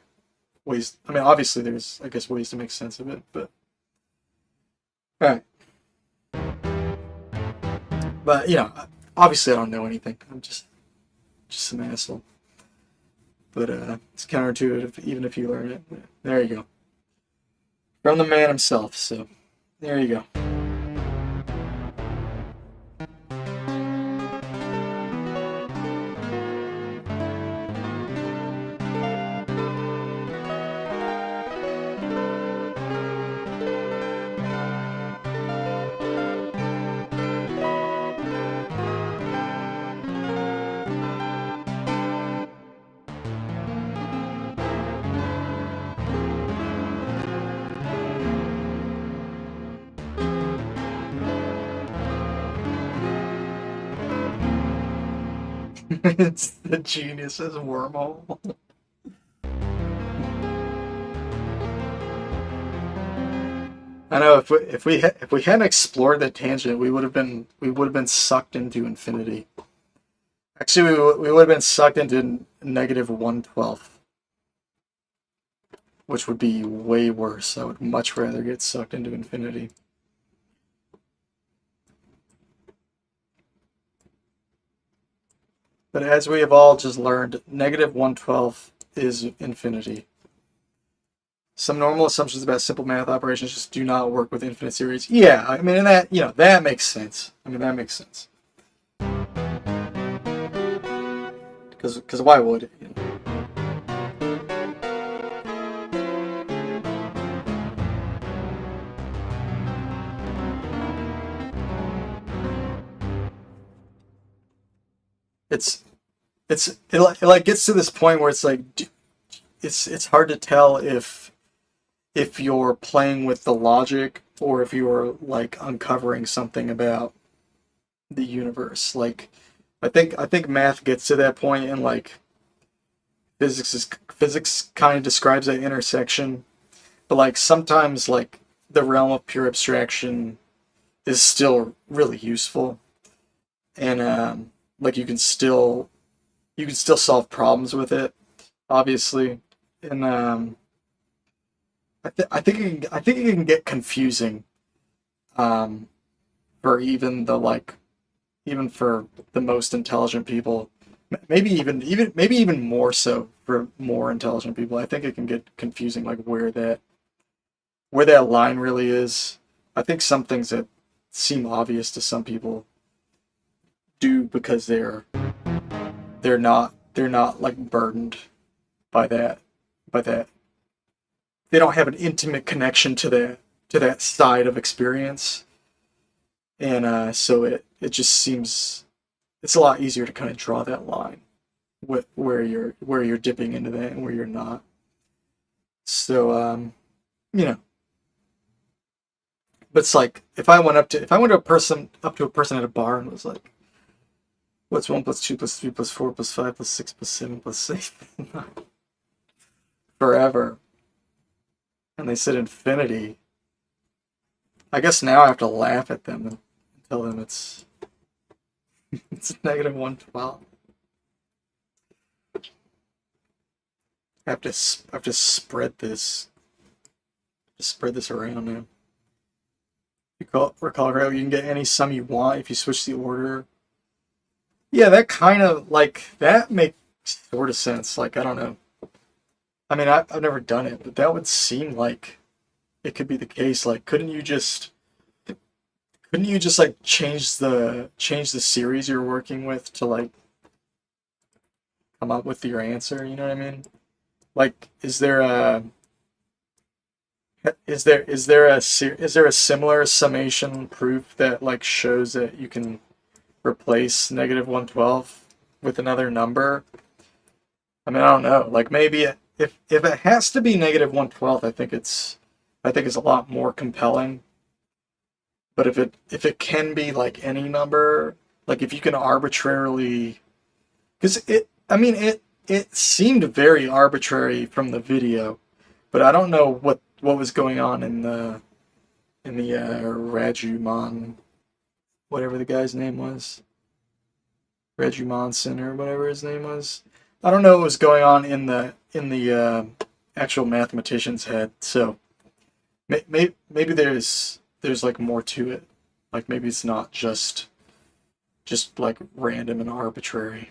ways. I mean, obviously there's, I guess, ways to make sense of it. But all right. But you know, obviously I don't know anything. I'm just some asshole. But it's counterintuitive, even if you learn it. There you go. From the man himself. So there you go. It's the genius's wormhole. I know if we hadn't explored the tangent, we would have been sucked into infinity. Actually, we would have been sucked into -1/12, which would be way worse. I would much rather get sucked into infinity. But as we have all just learned, -1/12 is infinity. Some normal assumptions about simple math operations just do not work with infinite series. Yeah, I mean, and that, you know, that makes sense. I mean, that makes sense. Because why would it? You know? It like gets to this point where it's like it's hard to tell if you're playing with the logic or if you're like uncovering something about the universe. Like I think math gets to that point, and like physics kind of describes that intersection, but like sometimes like the realm of pure abstraction is still really useful, and like you can still solve problems with it, obviously, and I think it can get confusing, for even even for the most intelligent people. Maybe even more so for more intelligent people. I think it can get confusing, like where that line really is. I think some things that seem obvious to some people do because they're not like burdened by that. They don't have an intimate connection to that side of experience, and so it just seems it's a lot easier to kind of draw that line where you're dipping into that and where you're not. So you know, but it's like if I went to a person at a bar and was like, "What's 1 plus 2 plus 3 plus 4 plus 5 plus 6 plus 7 plus 8 forever," and they said infinity, I guess now I have to laugh at them and tell them it's negative 112. I have to spread this around now. Recall how you can get any sum you want if you switch the order. Yeah, that kind of that makes sort of sense. Like, I don't know. I mean, I've never done it, but that would seem like it could be the case. Like, couldn't you just like change the series you're working with to like come up with your answer? You know what I mean? Like, is there a similar summation proof that like shows that you can replace negative 112 with another number? I mean, I don't know. Like, maybe if it has to be negative 112, I think it's a lot more compelling. But if it can be like any number, like if you can arbitrarily, because it seemed very arbitrary from the video, but I don't know what was going on in the Rajuman, whatever the guy's name was, Rajumanson or whatever his name was. I don't know what was going on in the actual mathematician's head. So maybe there's like more to it. Like maybe it's not just like random and arbitrary.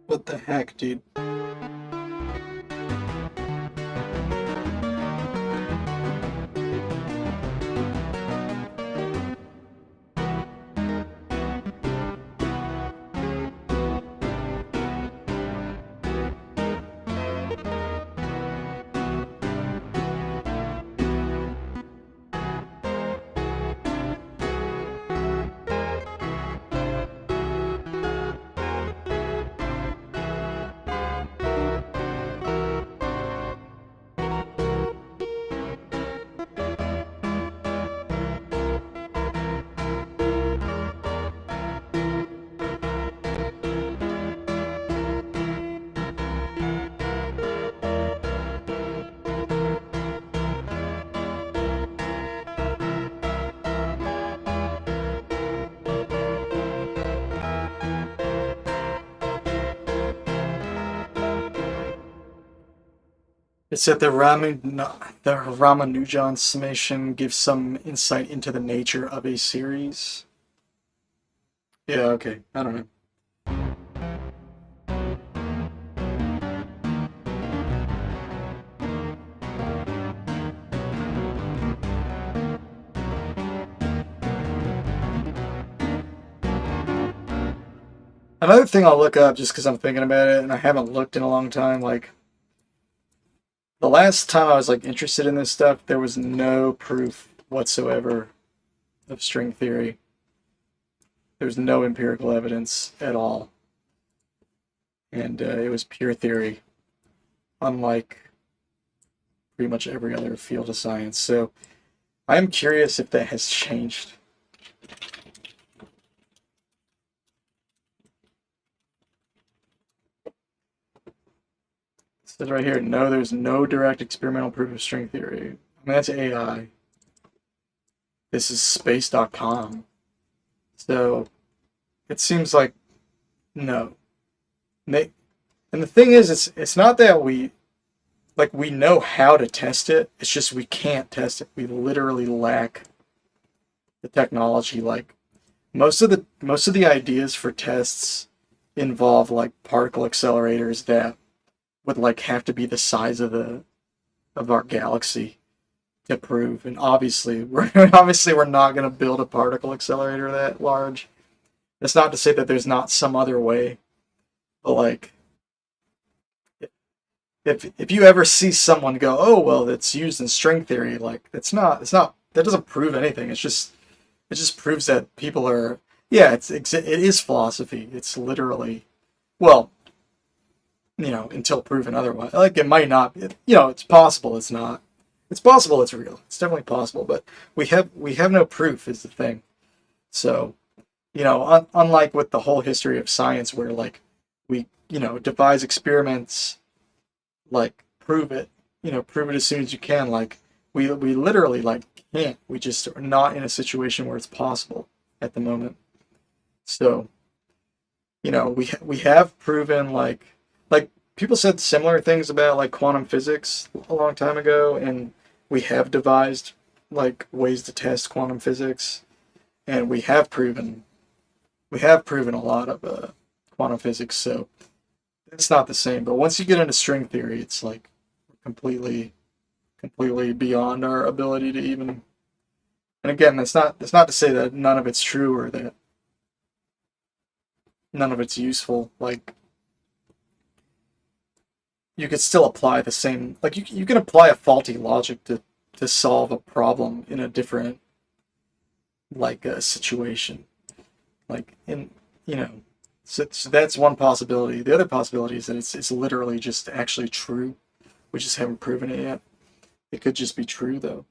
What the heck, dude? It said the Ramanujan summation gives some insight into the nature of a series. Yeah, okay. I don't know. Another thing I'll look up just because I'm thinking about it and I haven't looked in a long time, like the last time I was like interested in this stuff, there was no proof whatsoever of string theory. There's no empirical evidence at all. And it was pure theory, unlike pretty much every other field of science. So I am curious if that has changed. It says right here, no, there's no direct experimental proof of string theory. I mean, that's AI. This is space.com. So it seems like no. And the thing is, it's not that we know how to test it. It's just we can't test it. We literally lack the technology. Like most of the ideas for tests involve like particle accelerators that would like have to be the size of our galaxy to prove. And obviously we're not going to build a particle accelerator that large. That's not to say that there's not some other way, but like if you ever see someone go, oh well, that's used in string theory, like it's not that doesn't prove anything. It just proves that people are, yeah, it is philosophy. It's literally, well, until proven otherwise. Like it might not, it's possible it's not. It's possible it's real. It's definitely possible, but we have no proof is the thing. So, unlike with the whole history of science where like we, devise experiments, like prove it as soon as you can, like we literally like can't. We just are not in a situation where it's possible at the moment. So, we have proven like people said similar things about like quantum physics a long time ago, and we have devised like ways to test quantum physics, and we have proven a lot of quantum physics. So it's not the same. But once you get into string theory, it's like completely beyond our ability to even. And again, that's not to say that none of it's true or that none of it's useful. Like you could still apply the same, like you can apply a faulty logic to solve a problem in a different like a situation. Like in so that's one possibility. The other possibility is that it's literally just actually true. We just haven't proven it yet. It could just be true though.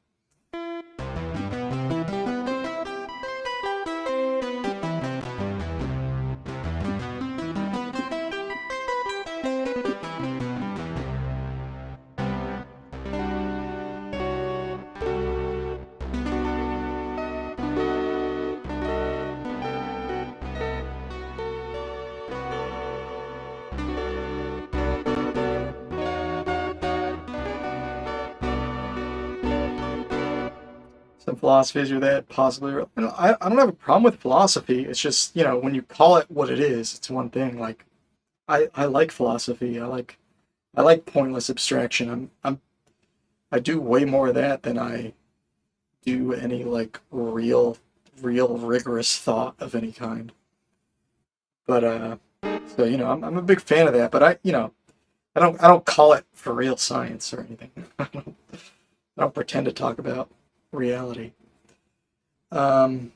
Some philosophies are that possibly. I don't have a problem with philosophy. It's just when you call it what it is, it's one thing. Like I like philosophy. I like pointless abstraction. I do way more of that than I do any like real rigorous thought of any kind. But so I'm a big fan of that. But I don't call it for real science or anything. I don't pretend to talk about reality. Hey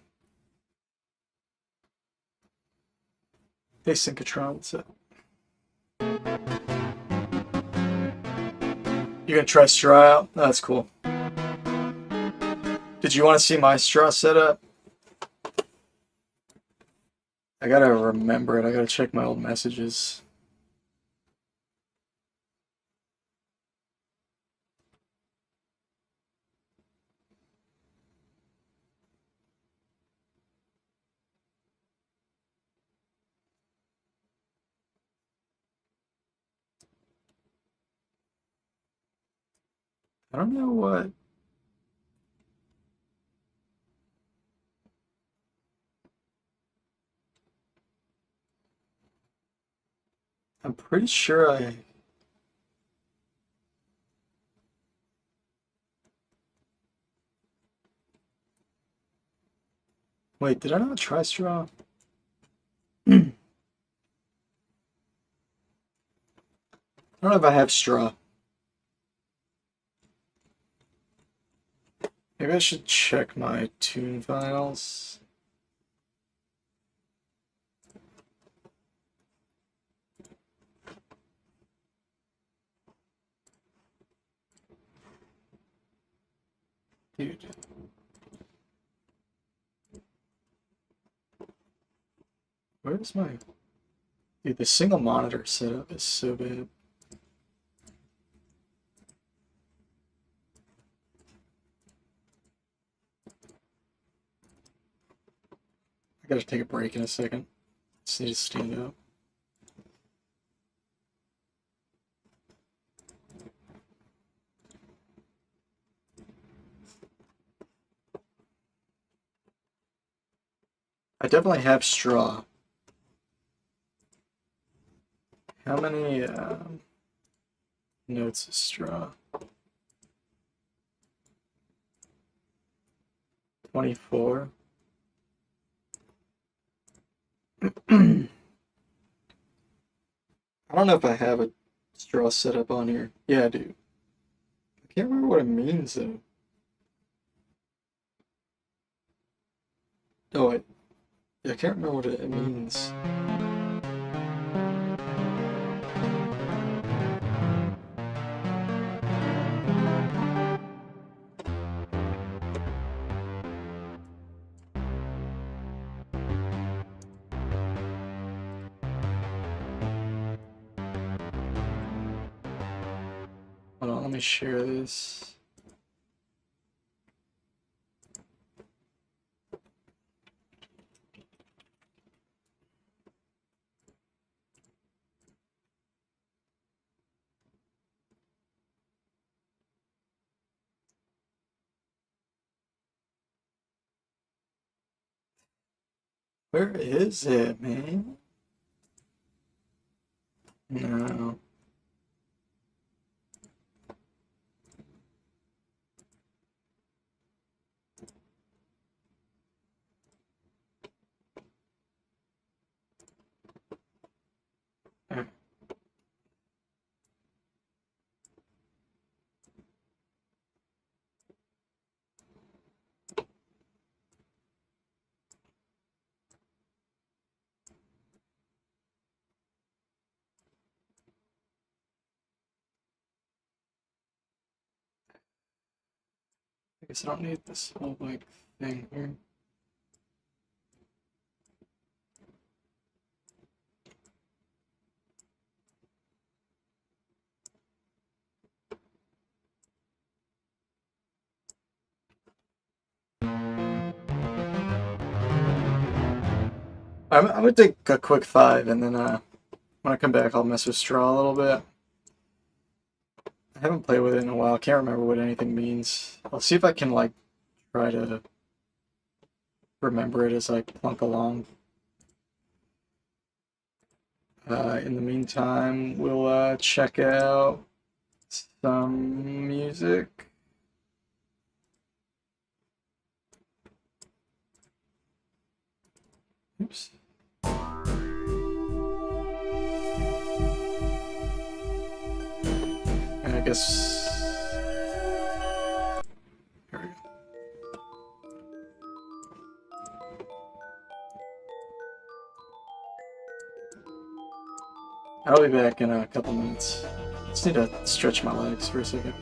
Synchrotron, what's up? You gonna try straw out? Oh, that's cool. Did you want to see my straw setup? I gotta remember it. I gotta check my old messages. I don't know what. I'm pretty sure I. Wait, did I not try straw? I don't know if I have straw. Maybe I should check my tune files. Dude. Where's my... Dude, the single monitor setup is so bad. I gotta take a break in a second. Just need to stand up. I definitely have straw. How many notes is straw? 24. I don't know if I have a straw setup on here. Yeah, I do. I can't remember what it means though. Oh, wait. Yeah, I can't remember what it means. Hold on, let me share this. Where is it, man? No. Eh. I guess I don't need this whole like thing here. I'm gonna take a quick 5 and then when I come back I'll mess with straw a little bit. I haven't played with it in a while. I can't remember what anything means. I'll see if I can like try to remember it as I plunk along. In the meantime, we'll check out some music. Oops. And I guess... Here we go. I'll be back in a couple minutes. Just need to stretch my legs for a second.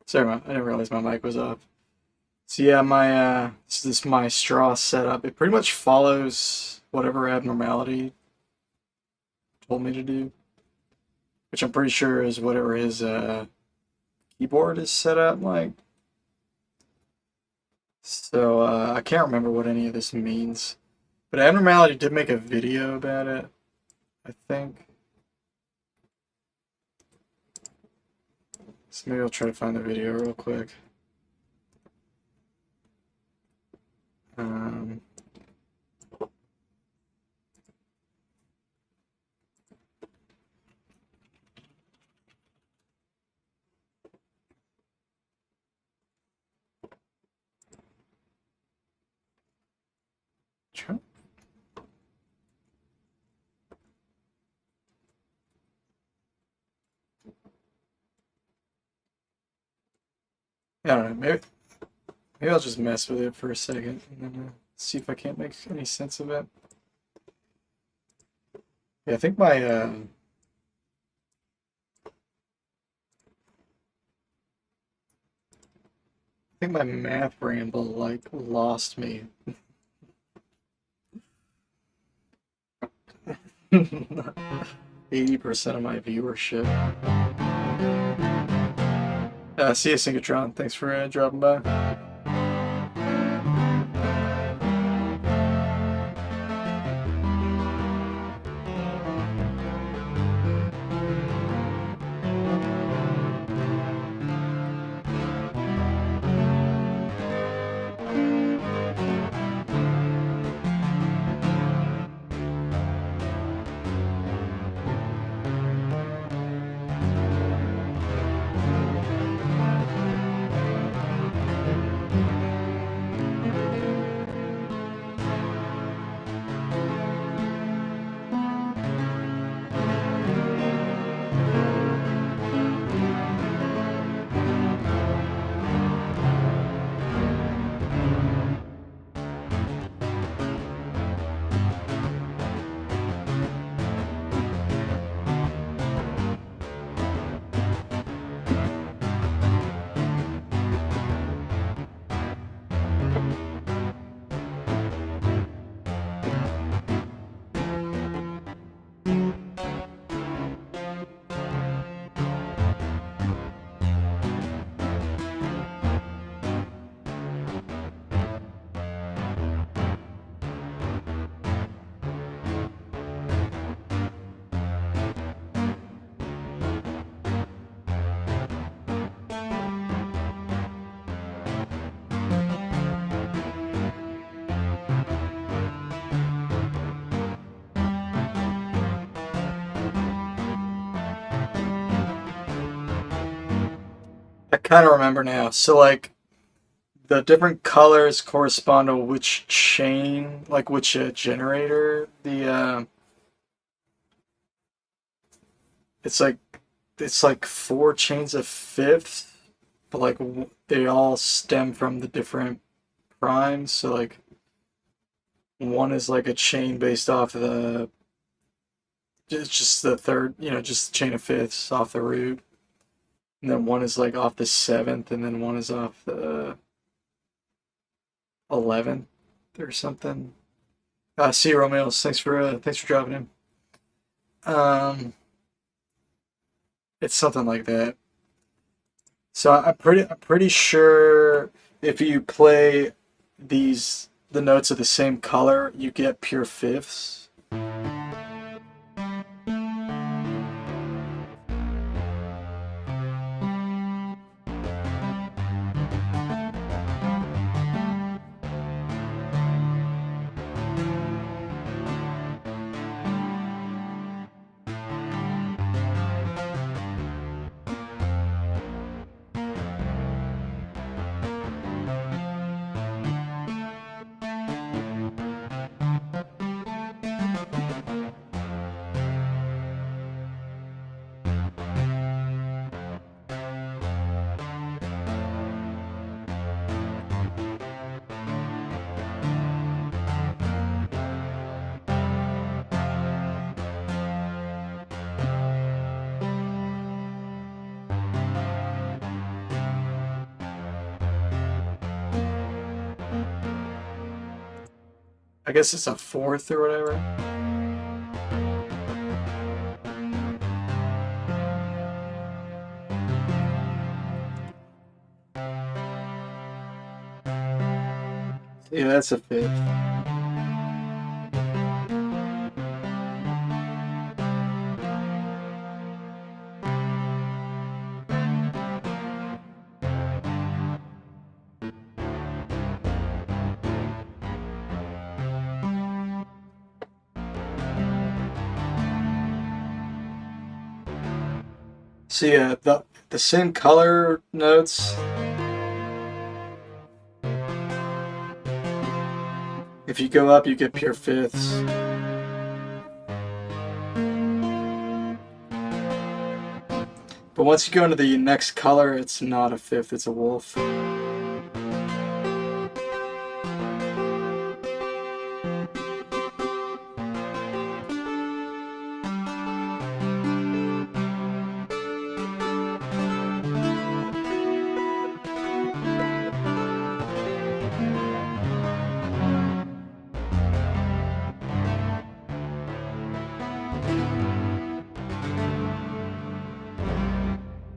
Sorry, I didn't realize my mic was off. So yeah, my this is my straw setup. It pretty much follows whatever abnormality told me to do, which I'm pretty sure is whatever his keyboard is set up like. So I can't remember what any of this means, but abnormality did make a video about it, I think. So maybe I'll try to find the video real quick. Sure. I don't know, maybe I'll just mess with it for a second and then see if I can't make any sense of it. Yeah, I think my math ramble like lost me. 80% of my viewership. See you, Synchrotron. Thanks for dropping by. kind of remember now. So like the different colors correspond to which chain, like which generator. It's like four chains of fifths, but like they all stem from the different primes. So like one is like a chain based off the just the third, just chain of fifths off the root. And then one is like off the seventh, and then one is off the 11th or something. See you, Romeos. Thanks for dropping in. It's something like that. So I'm pretty sure if you play the notes of the same color, you get pure fifths. I guess it's a fourth or whatever. Yeah, that's a fifth. So yeah, the same color notes. If you go up, you get pure fifths. But once you go into the next color, it's not a fifth, it's a wolf.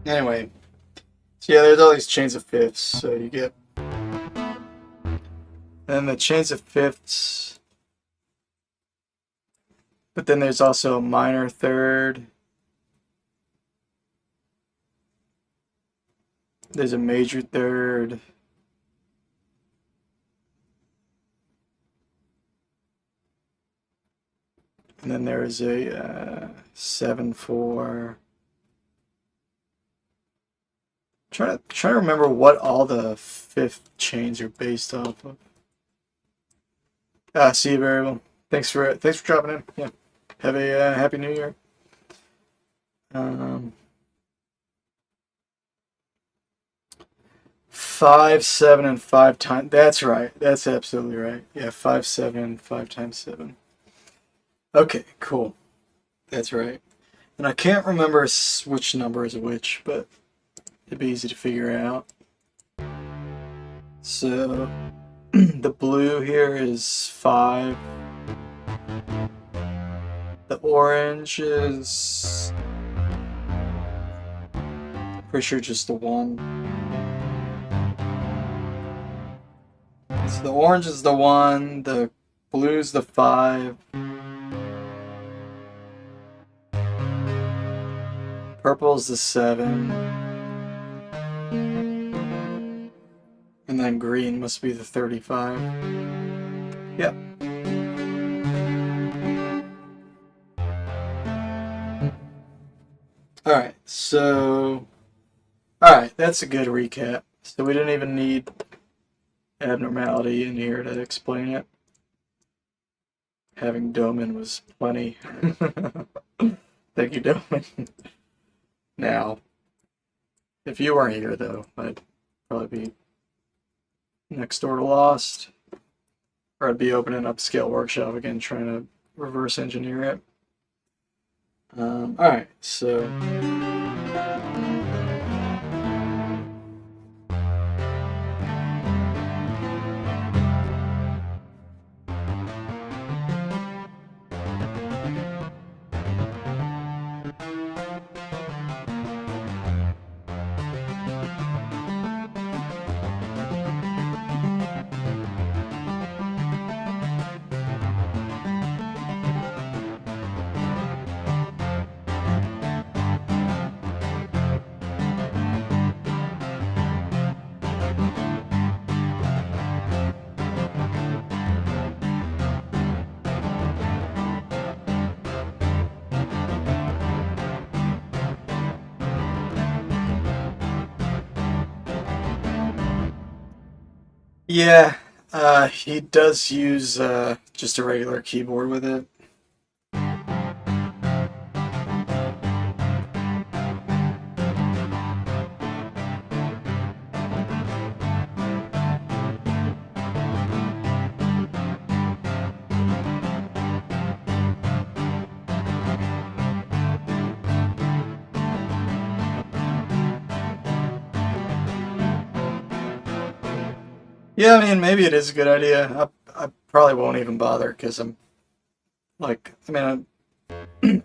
Anyway, so yeah, there's all these chains of fifths, so you get... And the chains of fifths... But then there's also a minor third. There's a major third. And then there's a 7/4. Trying to remember what all the fifth chains are based off of. See you, variable. Thanks for dropping in. Yeah, have a happy New Year. 5, 7, and 5 times. That's right. That's absolutely right. Yeah, 5, 7, 5 times 7. Okay, cool. That's right. And I can't remember which number is which, but it'd be easy to figure out. So the blue here is 5. The orange is pretty sure just the 1. So the orange is the 1, the blue's the 5. Purple's the 7. And then green must be the 35. Yep. Alright, so... Alright, that's a good recap. So we didn't even need abnormality in here to explain it. Having Doman was plenty. Thank you, Doman. Now, if you weren't here, though, I'd probably be next door to Lost. Or I'd be opening up Scale Workshop again, trying to reverse engineer it. Alright, so... Yeah, he does use just a regular keyboard with it. Yeah, I mean, maybe it is a good idea. I probably won't even bother because I'm like, I mean,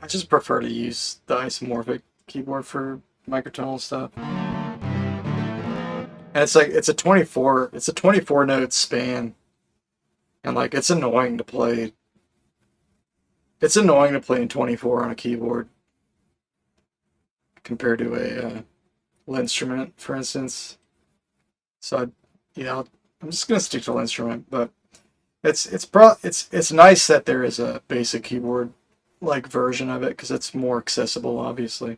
I just prefer to use the isomorphic keyboard for microtonal stuff. And it's like it's a 24 note span. And like it's annoying to play. It's annoying to play in 24 on a keyboard compared to a instrument, for instance. So I'm just gonna stick to instrument, but it's nice that there is a basic keyboard like version of it because it's more accessible, obviously,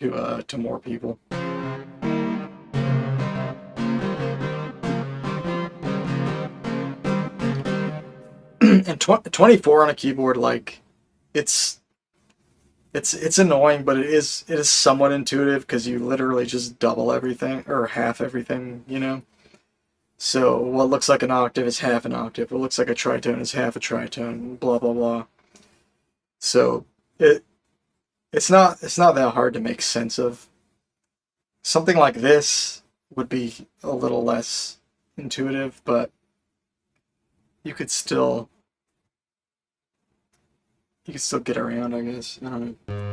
to more people. And 24 on a keyboard, like it's annoying, but it is somewhat intuitive because you literally just double everything or half everything, you know. So what looks like an octave is half an octave. What looks like a tritone is half a tritone. Blah blah blah. So it's not that hard to make sense of. Something like this would be a little less intuitive, but you could still get around, I guess. I don't know.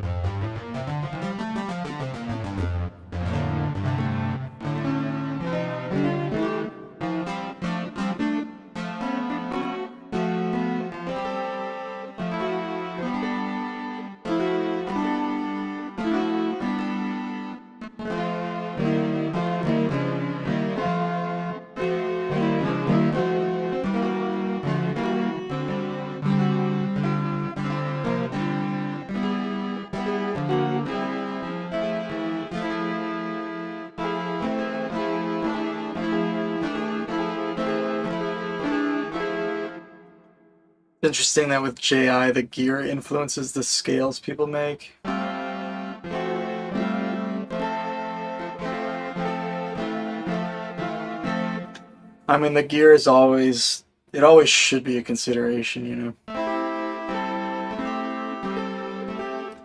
Interesting that with JI, the gear influences the scales people make. I mean, the gear is always should be a consideration, you know.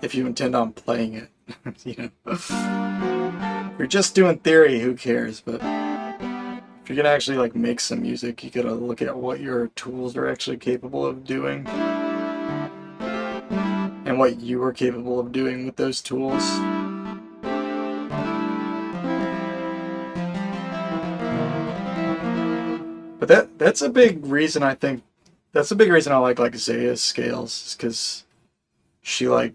If you intend on playing it, you know. If you're just doing theory, who cares? But if you're gonna actually like make some music, you gotta look at what your tools are actually capable of doing and what you are capable of doing with those tools. But that's a big reason I think that's a big reason I like Zaya's scales, is because she like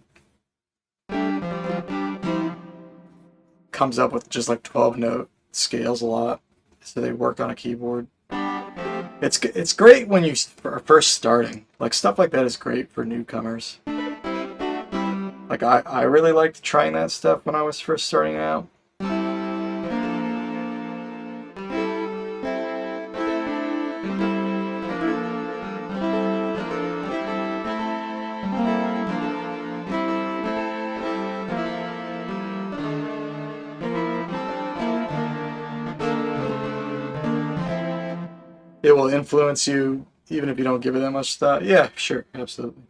comes up with just like 12 note scales a lot. So they work on a keyboard. It's great when you are first starting. Like stuff like that is great for newcomers. Like Like, I really liked trying that stuff when I was first starting out. It will influence you even if you don't give it that much thought. Yeah, sure, absolutely.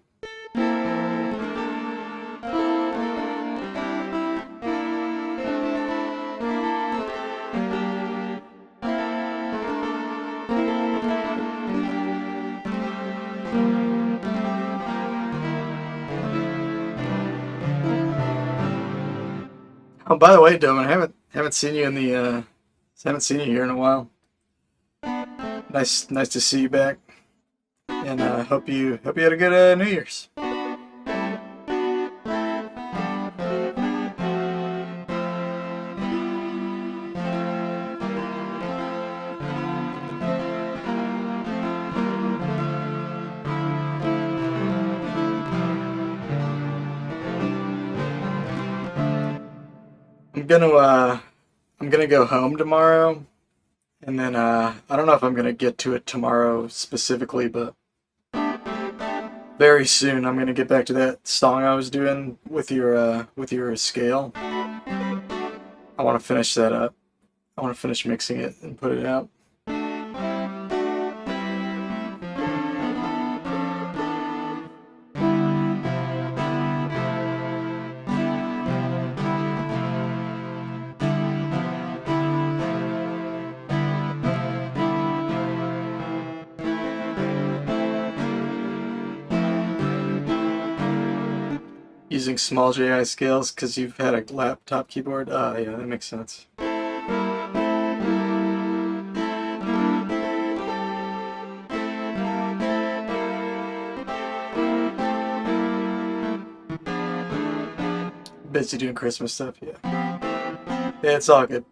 Oh, by the way, Dome, I haven't seen you in the haven't seen you here in a while. Nice to see you back, and hope you had a good New Year's. I'm gonna go home tomorrow, and then I don't know if I'm gonna get to it tomorrow specifically, but very soon I'm gonna get back to that song I was doing with your scale. I want to finish that up. I want to finish mixing it and put it out. Using small JI scales because you've had a laptop keyboard? Yeah, that makes sense. Busy doing Christmas stuff, yeah. Yeah, it's all good.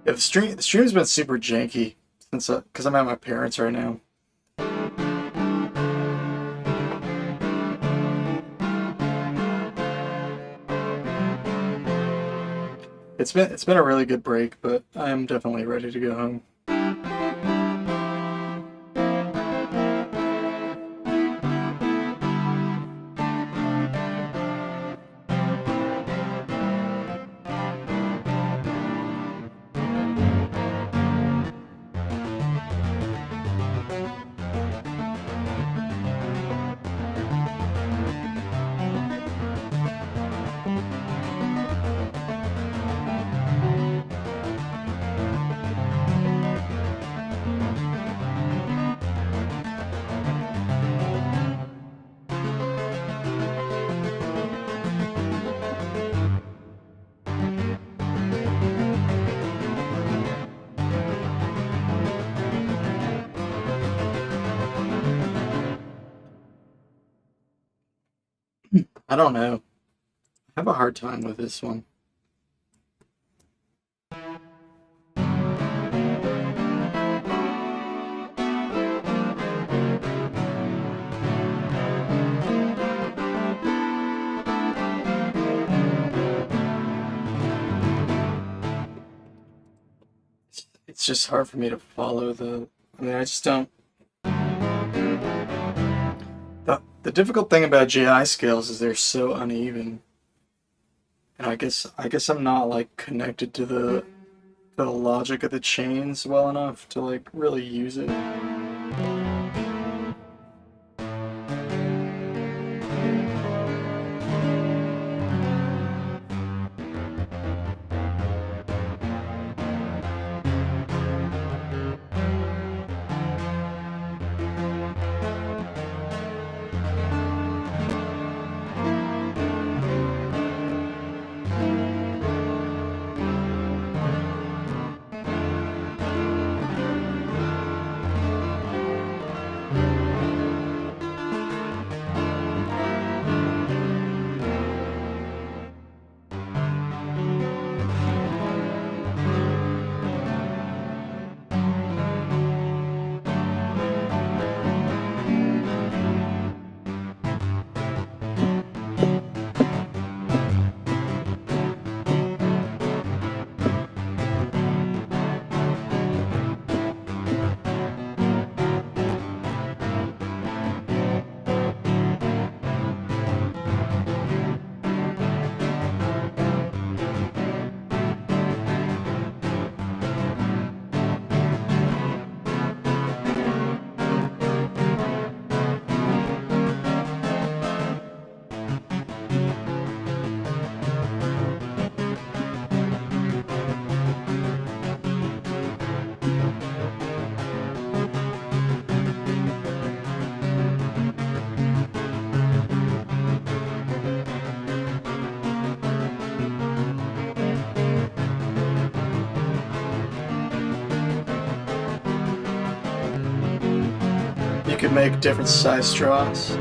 Yeah, the stream's been super janky since because I'm at my parents' right now. It's been a really good break, but I'm definitely ready to go home. I don't know. I have a hard time with this one. It's just hard for me to follow I mean, I just don't. The difficult thing about JI scales is they're so uneven, and I guess I'm not like connected to the logic of the chains well enough to like really use it. could make different size straws.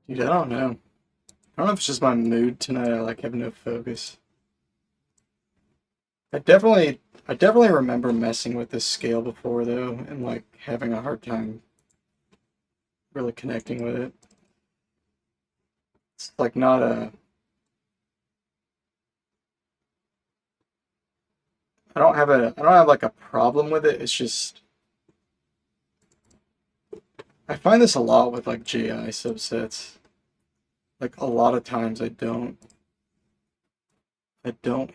Dude, I don't know. I don't know if it's just my mood tonight. I like have no focus. I definitely remember messing with this scale before though, and like having a hard time really connecting with it. It's like not a. I don't have like a problem with it. It's just I find this a lot with like JI subsets. Like a lot of times I don't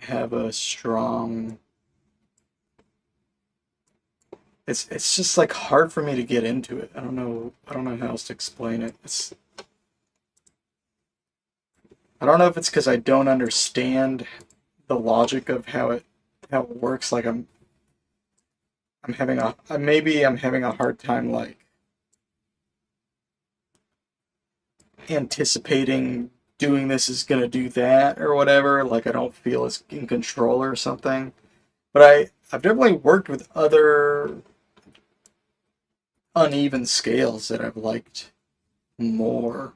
have a strong. It's just like hard for me to get into it. I don't know how else to explain it. I don't know if it's because I don't understand the logic of how it works. Like maybe I'm having a hard time like anticipating doing this is gonna do that or whatever. Like I don't feel as in control or something. But I've definitely worked with other uneven scales that I've liked more.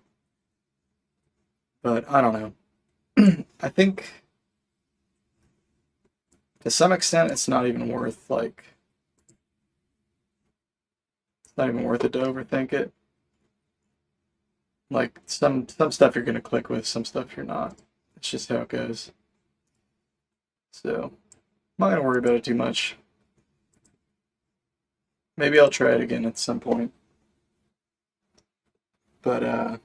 But I don't know. I think to some extent it's not even worth it to overthink it. Like some stuff you're gonna click with, some stuff you're not. It's just how it goes. So I'm not gonna worry about it too much. Maybe I'll try it again at some point. But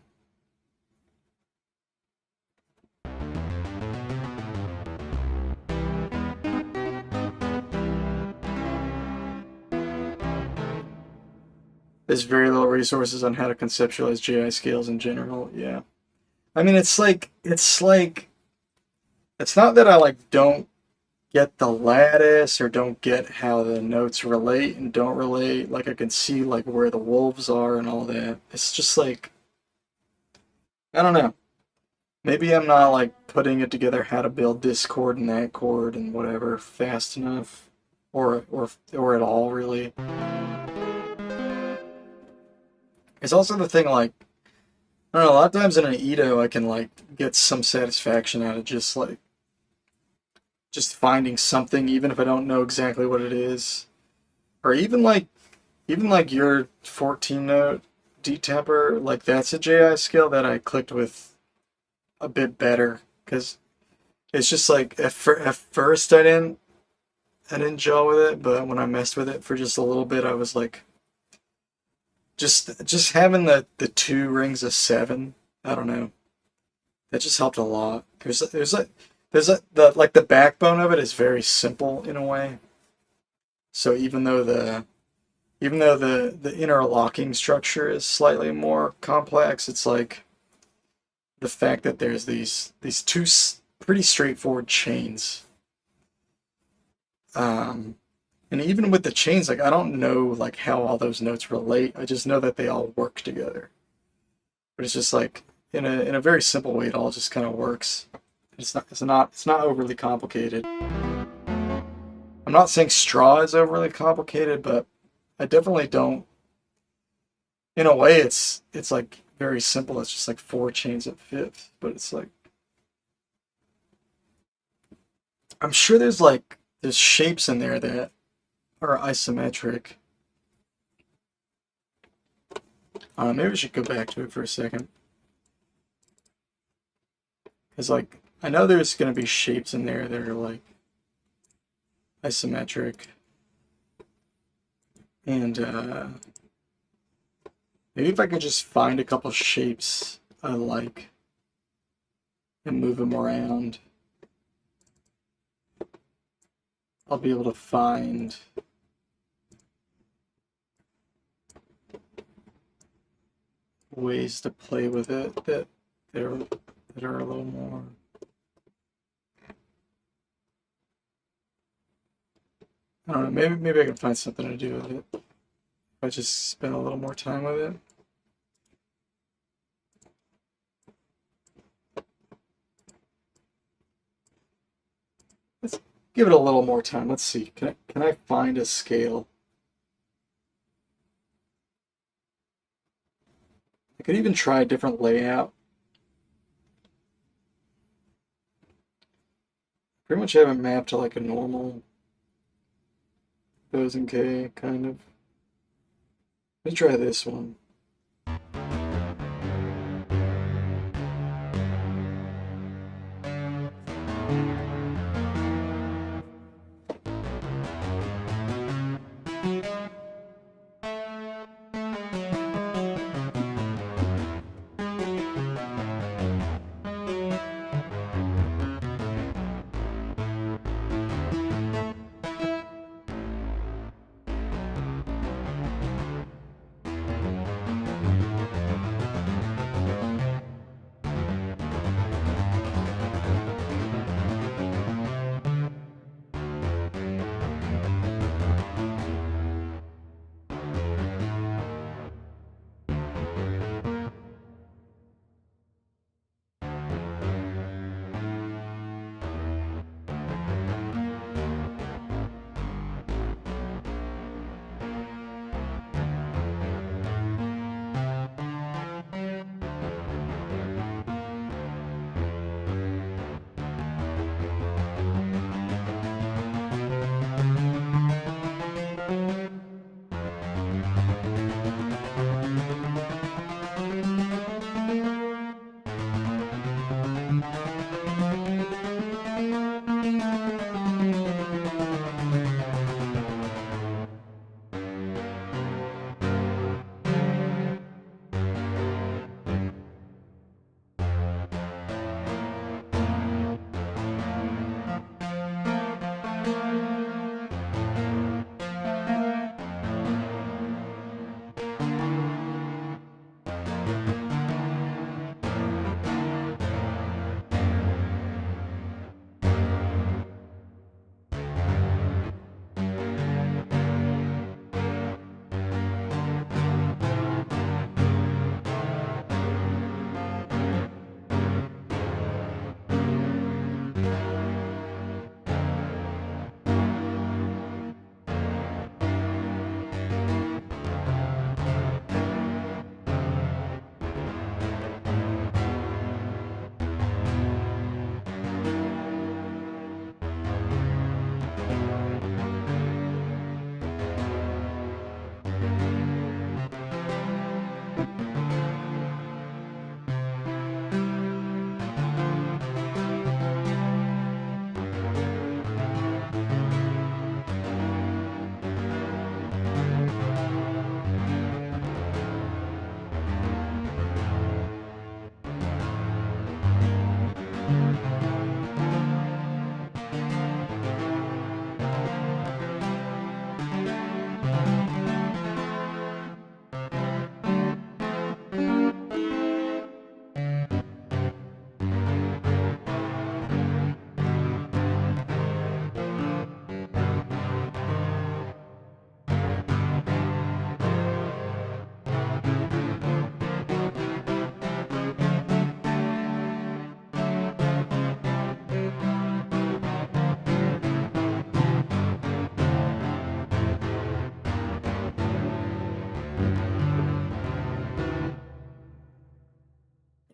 there's very little resources on how to conceptualize GI scales in general. Yeah. I mean, it's not that I like don't get the lattice or don't get how the notes relate and don't relate. Like I can see like where the wolves are and all that. It's just like, I don't know. Maybe I'm not like putting it together how to build this chord and that chord and whatever fast enough or at all really. It's also the thing like, I don't know, a lot of times in an Edo I can like get some satisfaction out of just finding something even if I don't know exactly what it is. Or even like your 14 note D temper, like that's a JI scale that I clicked with a bit better because it's just like at first I didn't gel with it, but when I messed with it for just a little bit I was like just having the 2 rings of 7, I don't know. That just helped a lot. There's the backbone of it is very simple in a way. So even though the interlocking structure is slightly more complex, it's like the fact that there's these 2 pretty straightforward chains. And even with the chains, like I don't know like how all those notes relate. I just know that they all work together. But it's just like in a very simple way, it all just kind of works. It's not overly complicated. I'm not saying straw is overly complicated, but I definitely don't. In a way, it's like very simple. It's just like 4 chains of fifths, but it's like I'm sure there's shapes in there that are isometric. Maybe we should go back to it for a second. Because like I know there's gonna be shapes in there that are like isometric. And maybe if I could just find a couple shapes I like and move them around, I'll be able to find ways to play with it that are a little more. I don't know, maybe I can find something to do with it if I just spend a little more time with it. Let's give it a little more time. Let's see. Can I find a scale? I could even try a different layout. Pretty much have it mapped to like a normal Bose and K kind of. Let's try this one.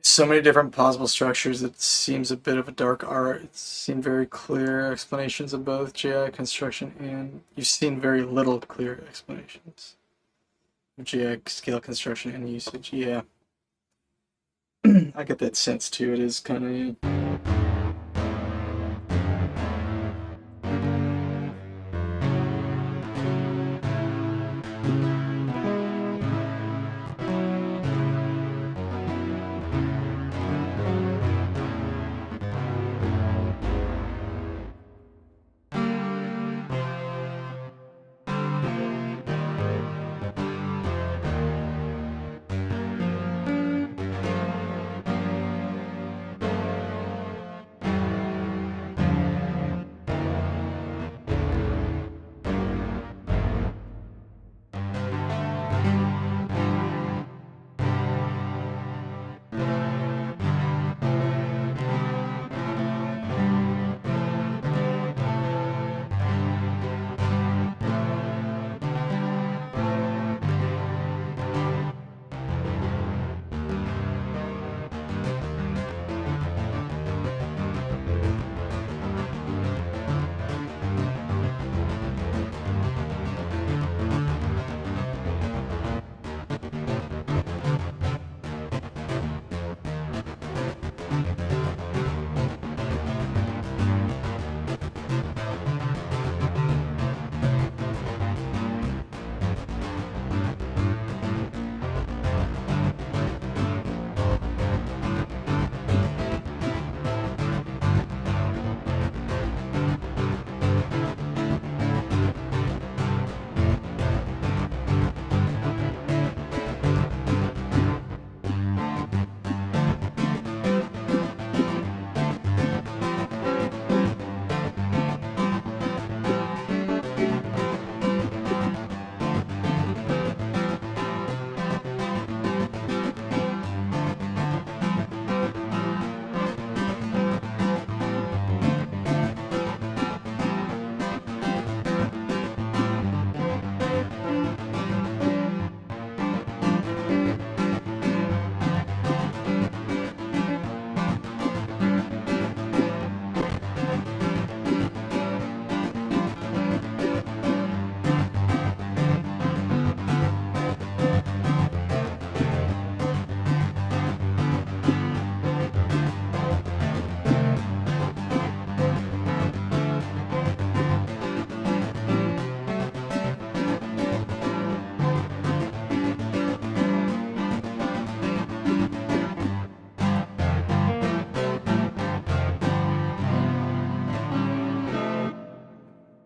So many different possible structures. It seems a bit of a dark art. It's seen very clear explanations of both GI construction, and you've seen very little clear explanations of GI scale construction and usage. Yeah, I get that sense too. It is kind of.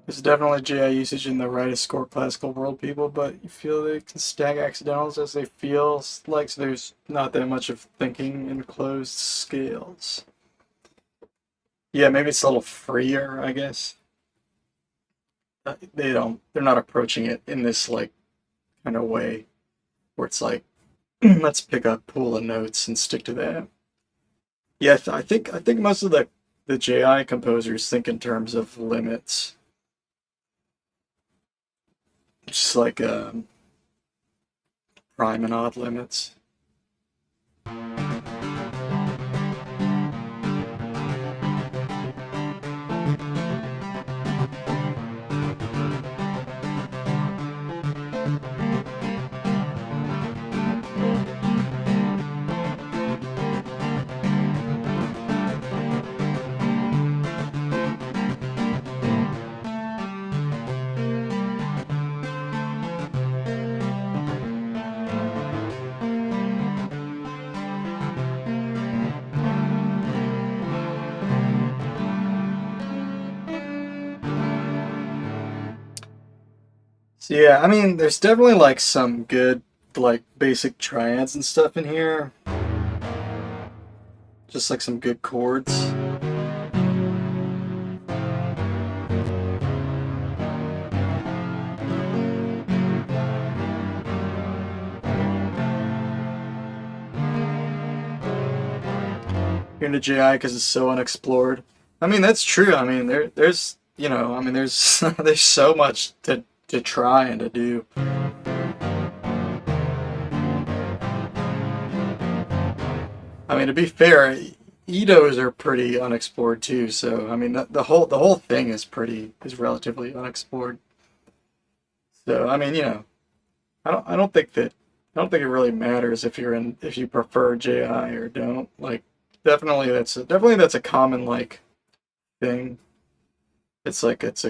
There's definitely JI usage in the right of score classical world people, but you feel they can stack accidentals as they feel like, so there's not that much of thinking in closed scales. Yeah, maybe it's a little freer, I guess. They're not approaching it in this like kind of way where it's like, let's pick a pool of notes and stick to that. Yeah, I think most of the JI composers think in terms of limits. Just like prime and odd limits. So yeah, I mean, there's definitely like some good like basic triads and stuff in here. Just like some good chords. You're into JI because it's so unexplored. I mean, that's true. I mean, there's there's so much to try and to do. I mean, to be fair, Edos are pretty unexplored too. So I mean, the whole thing is relatively unexplored. So I mean, I don't think it really matters if you prefer JI or don't. Like, definitely that's a common like thing. It's like it's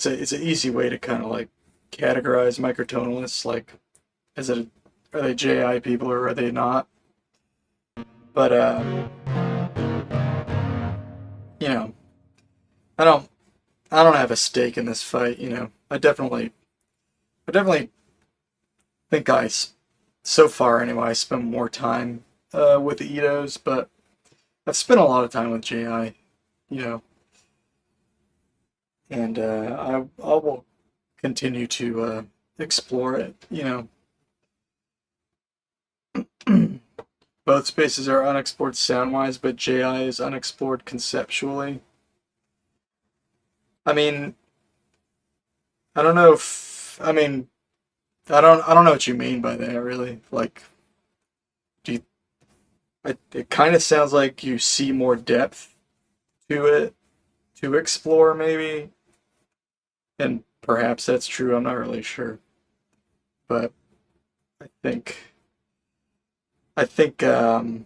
an easy way to kind of like categorize microtonalists. Like, are they JI people or are they not? But I don't have a stake in this fight. I definitely think so far anyway, I spend more time with the Edos, but I've spent a lot of time with JI, and I will continue to explore it. Both spaces are unexplored sound-wise, but JI is unexplored conceptually. I mean, I don't know if I mean I don't know what you mean by that really. Like, it kind of sounds like you see more depth to it to explore maybe. And perhaps that's true, I'm not really sure. But I think the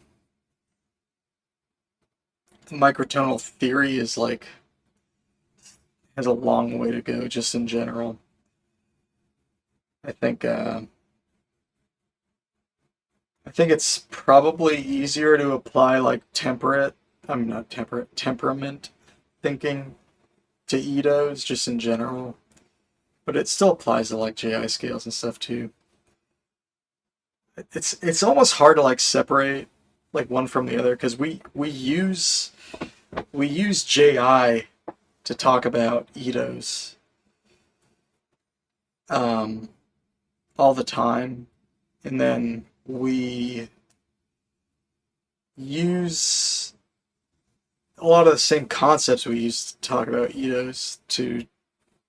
microtonal theory is like has a long way to go just in general. I think it's probably easier to apply like temperament thinking to Edos just in general, but it still applies to like JI scales and stuff too. It's almost hard to like separate like one from the other because we use JI to talk about Edos all the time, and then we use a lot of the same concepts we use to talk about Edos to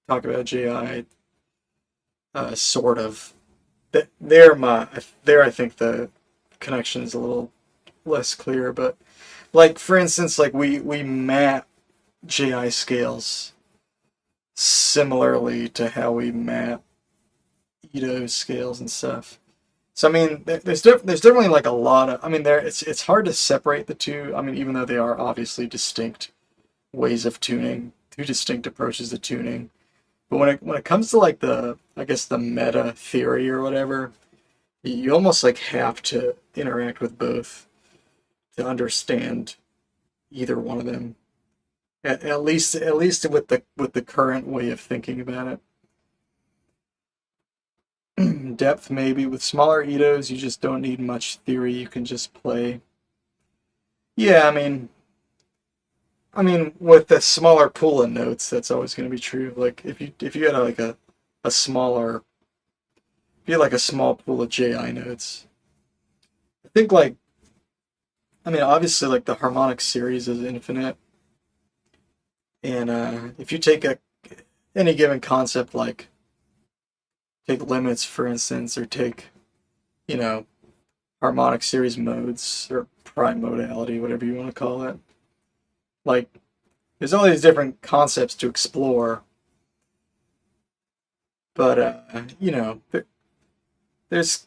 talk about JI, sort of. There I think the connection is a little less clear, but like for instance, like we map JI scales similarly to how we map Edo scales and stuff. So I mean, there's definitely like a lot of. I mean, it's hard to separate the two. I mean, even though they are obviously distinct ways of tuning, two distinct approaches to tuning. But when it comes to like the meta theory or whatever, you almost like have to interact with both to understand either one of them. At least with the current way of thinking about it. Depth maybe. With smaller Itos, you just don't need much theory. You can just play. Yeah, I mean, with a smaller pool of notes, that's always going to be true. Like if you had like a smaller, if you had like a small pool of JI notes, I think like, I mean, obviously like the harmonic series is infinite, and if you take any given concept, like take limits for instance, or take, you know, harmonic series modes or prime modality, whatever you want to call it, like there's all these different concepts to explore, but you know, there's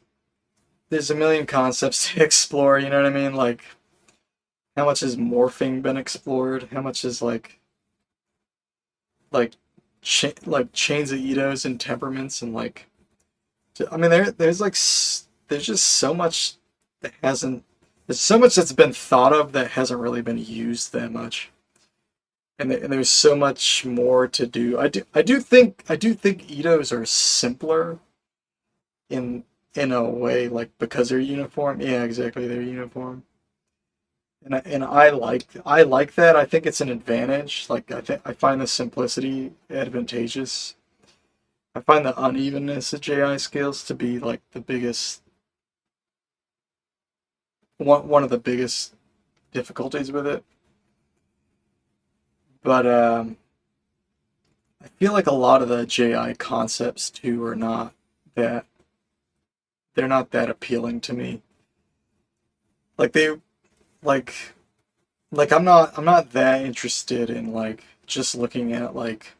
there's a million concepts to explore. You know what I mean? Like how much has morphing been explored? How much is like like chains of Itos and temperaments and like, I mean there's just so much that hasn't, there's so much that's been thought of that hasn't really been used that much. And there's so much more to do. I do think Itos are simpler in a way, like because they're uniform. Yeah, exactly, they're uniform. And I like that. I think it's an advantage. Like I find the simplicity advantageous. I find the unevenness of JI scales to be like the biggest one of the biggest difficulties with it. But I feel like a lot of the JI concepts too are not that, they're not that appealing to me. Like they like I'm not that interested in like just looking at like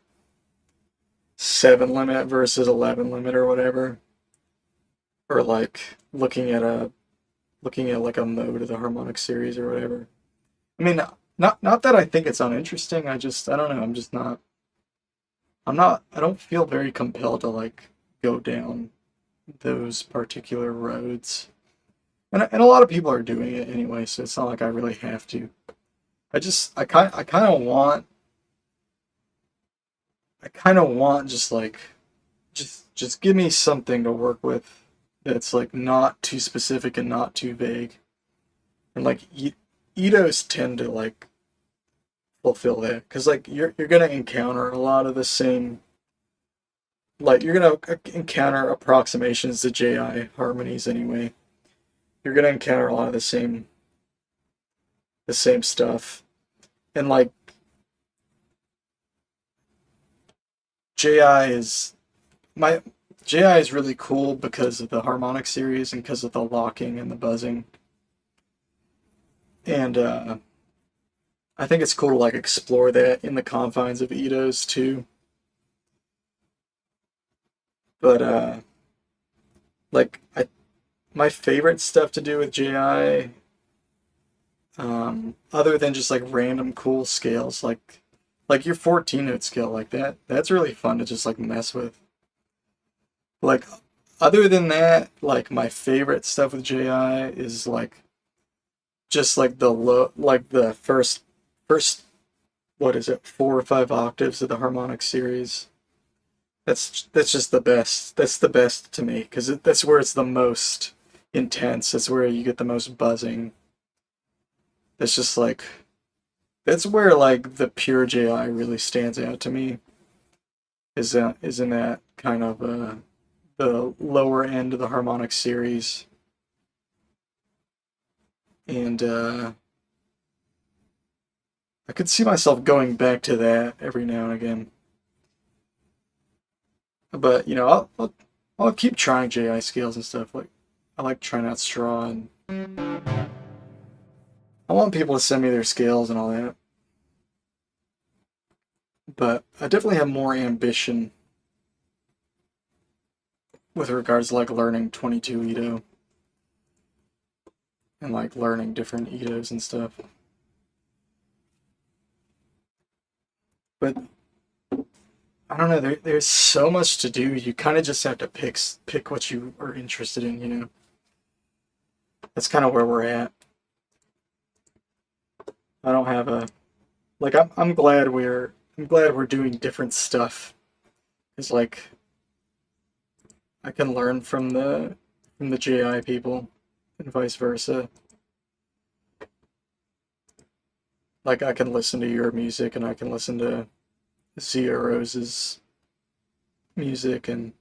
7 limit versus 11 limit or whatever, or like looking at like a mode of the harmonic series or whatever. I mean, not that I think it's uninteresting. I don't know. I don't feel very compelled to like go down those particular roads. And a lot of people are doing it anyway, so it's not like I really have to. I kind of want, just like, just give me something to work with that's like not too specific and not too vague. And like Itos tend to like fulfill that, because like you're gonna encounter a lot of the same, like you're gonna encounter approximations to JI harmonies anyway. You're gonna encounter a lot of the same stuff, and like JI is my JI is really cool because of the harmonic series and because of the locking and the buzzing, and I think it's cool to like explore that in the confines of Itos too. But like my favorite stuff to do with JI, other than just like random cool scales, like your 14 note scale, like that's really fun to just like mess with. Like other than that, like my favorite stuff with JI is like just like the first what is it, 4 or 5 octaves of the harmonic series. That's just the best. That's the best to me because that's where it's the most intense. That's where you get the most buzzing. That's just like, that's where like the pure JI really stands out to me. Is in that kind of the lower end of the harmonic series, and I could see myself going back to that every now and again. But you know, I'll keep trying JI scales and stuff. Like I like trying out straw, and I want people to send me their scales and all that. But I definitely have more ambition with regards to like learning 22 Ito and like learning different Itos and stuff. But I don't know. There's so much to do. You kind of just have to pick what you are interested in. You know, that's kind of where we're at. I don't have like I'm glad we're doing different stuff. It's like I can learn from the JI people and vice versa. Like I can listen to your music and I can listen to Zia Rose's music, and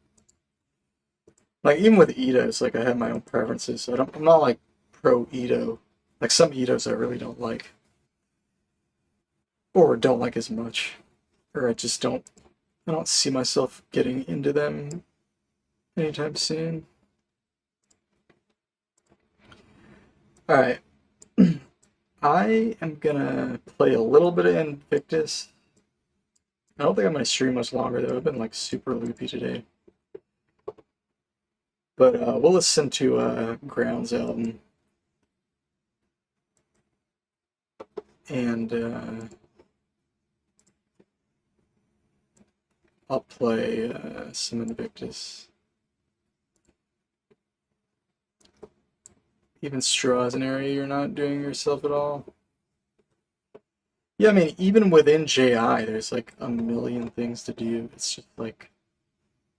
like even with Itos, like I have my own preferences. So I'm not like pro Ito. Like some Itos I really don't like, or don't like as much, or I don't see myself getting into them anytime soon. All right, I am gonna play a little bit of Invictus. I don't think I'm gonna stream much longer though. I've been like super loopy today. But we'll listen to Ground's album, and I'll play some Invictus. Even Straw's an area you're not doing yourself at all. Yeah, I mean, even within JI, there's like a million things to do. It's just like,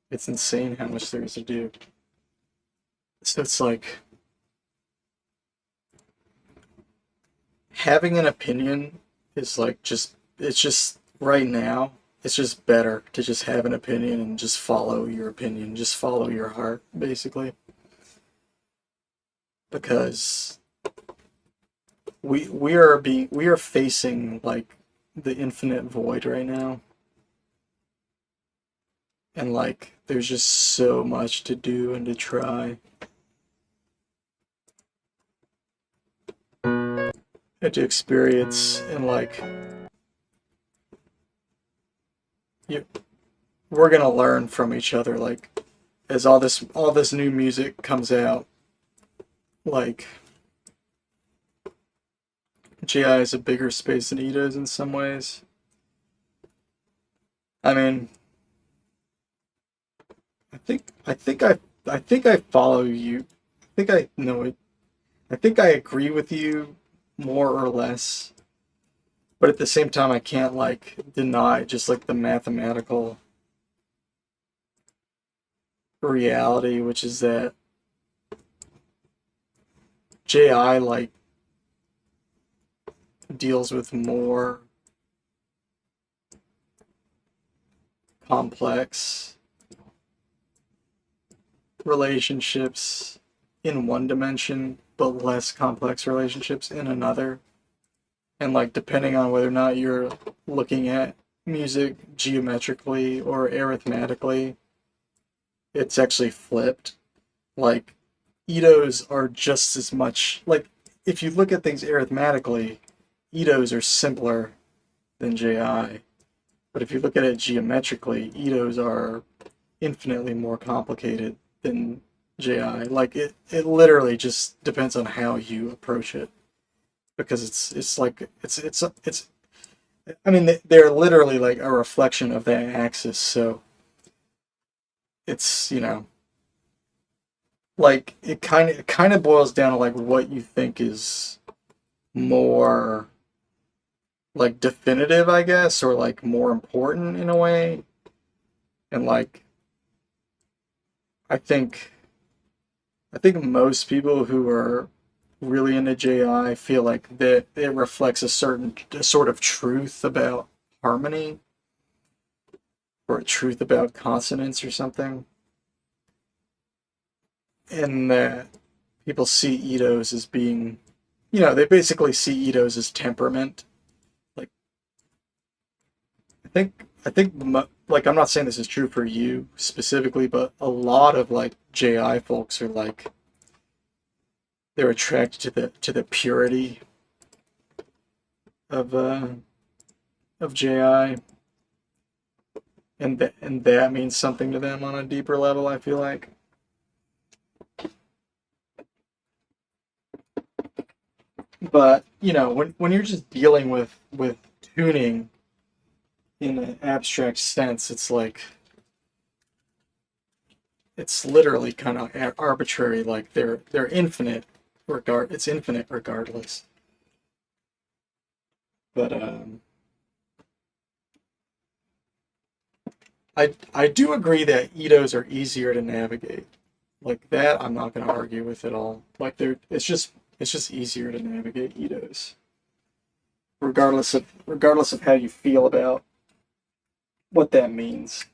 it's insane how much there is to do. So it's like, having an opinion is like it's just right now, it's just better to just have an opinion and just follow your opinion, just follow your heart, basically. Because we are facing like the infinite void right now. And like there's just so much to do and to try. And to experience, and like we're gonna learn from each other, like as all this new music comes out. Like JI is a bigger space than Ida's in some ways. I mean, I think I follow you. I think I know it. I think I agree with you more or less. But at the same time I can't like deny just like the mathematical reality, which is that JI like deals with more complex relationships in one dimension, but less complex relationships in another. And like depending on whether or not you're looking at music geometrically or arithmetically, it's actually flipped. Like Itos are just as much like, if you look at things arithmetically, Itos are simpler than JI. But if you look at it geometrically, Itos are infinitely more complicated than JI. Like it literally just depends on how you approach it. Because it's like it's I mean they're literally like a reflection of that axis, so it's, like it kind of boils down to like what you think is more like definitive, I guess, or like more important in a way. And like I think most people who are really into JI feel like that it reflects a sort of truth about harmony, or a truth about consonance or something. And that people see Itos as being, they basically see Itos as temperament. Like, like, I'm not saying this is true for you specifically, but a lot of like JI folks are like, they're attracted to the purity of JI, and that means something to them on a deeper level, I feel like. But when you're just dealing with tuning in an abstract sense, it's like it's literally kind of arbitrary. Like they're infinite. It's infinite regardless. But I do agree that Itos are easier to navigate. Like that, I'm not going to argue with at all. Like it's just easier to navigate Itos, regardless of how you feel about what that means.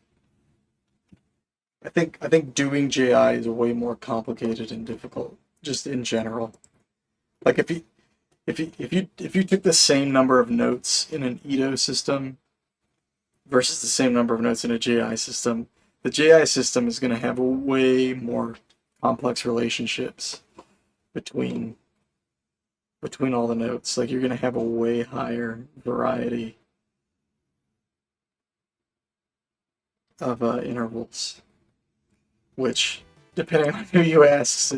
I think doing JI is way more complicated and difficult, just in general. Like if you took the same number of notes in an Ito system versus the same number of notes in a JI system, the JI system is going to have way more complex relationships between all the notes. Like you're going to have a way higher variety of intervals, which, depending on who you ask,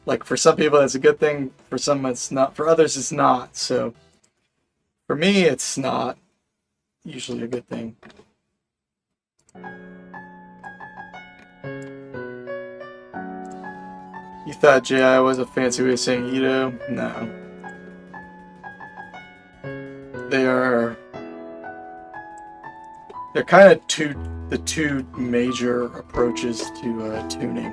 like for some people it's a good thing, for some it's not, for others it's not. So for me, it's not usually a good thing. You thought JI was a fancy way of saying Ito? No. They're kind of the two major approaches to tuning.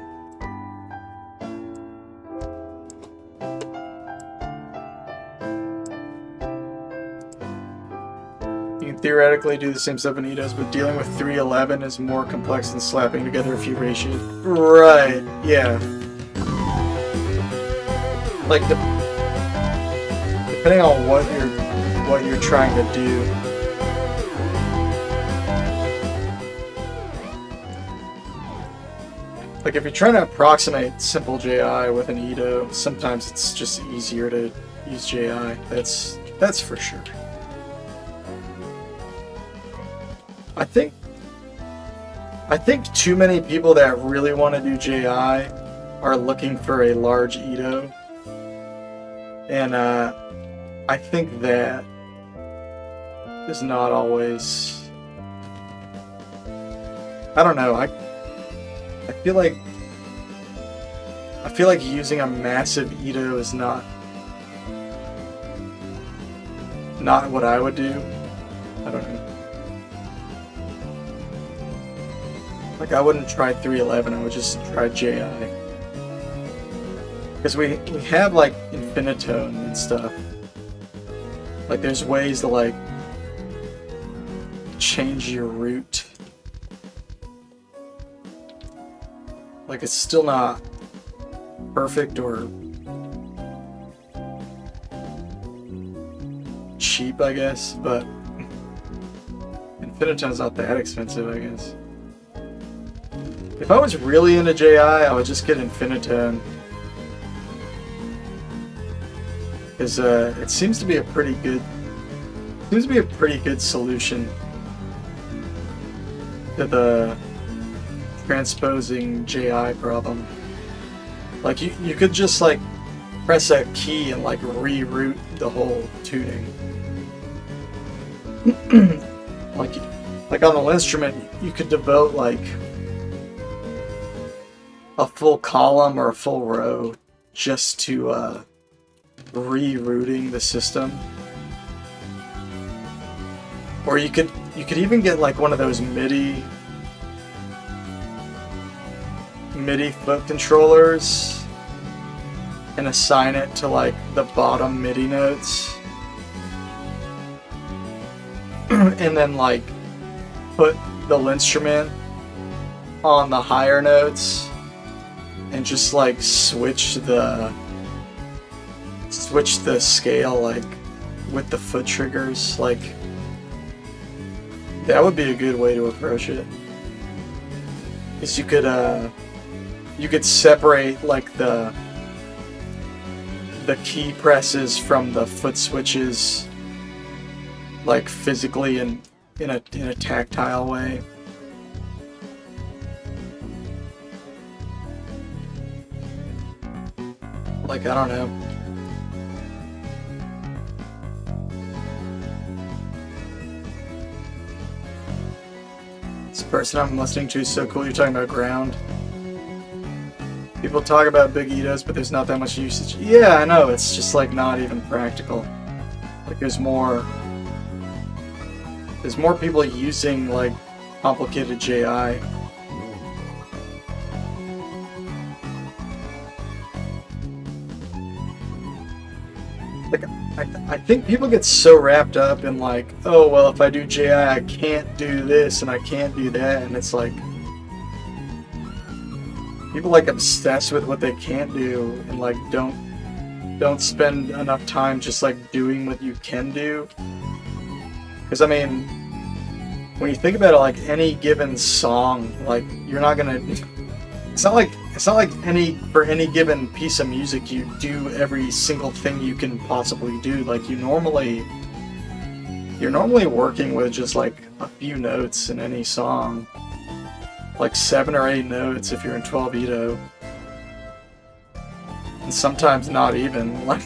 You can theoretically do the same stuff in Itos, but dealing with 311 is more complex than slapping together a few ratios. Right, yeah. Like depending on what you're trying to do. Like if you're trying to approximate simple JI with an Ito, sometimes it's just easier to use JI. That's for sure. I think too many people that really want to do JI are looking for a large Ito. And I think that is not always... I don't know, I feel like using a massive Ito is not what I would do. I don't know. Like I wouldn't try 311, I would just try JI. Because we have like infinitone and stuff. Like there's ways to like change your root. Like it's still not perfect or cheap, I guess, but infinitone's not that expensive, I guess. If I was really into JI, I would just get infinitone. Because it seems to be a pretty good solution to the transposing JI problem. Like you could just like press a key and like reroute the whole tuning. like on the instrument, you could devote like a full column or a full row just to rerouting the system. Or you could even get like one of those MIDI foot controllers and assign it to like the bottom MIDI notes. And then like put the instrument on the higher notes and just like switch the scale like with the foot triggers. Like that would be a good way to approach it. Is you could separate like the key presses from the foot switches, like physically and in a tactile way. Like I don't know. This person I'm listening to is so cool. You're talking about ground. People talk about big Itos, but there's not that much usage. Yeah, I know. It's just like not even practical. Like there's more people using like complicated JI. Like, I think people get so wrapped up in like, oh, well, if I do JI, I can't do this and I can't do that, and it's like, people like obsess with what they can't do and like don't spend enough time just like doing what you can do. Because I mean, when you think about it, like any given song, like you're not gonna. It's not like for any given piece of music you do every single thing you can possibly do. Like you're normally working with just like a few notes in any song, like 7 or 8 notes if you're in 12-8, and sometimes not even. Like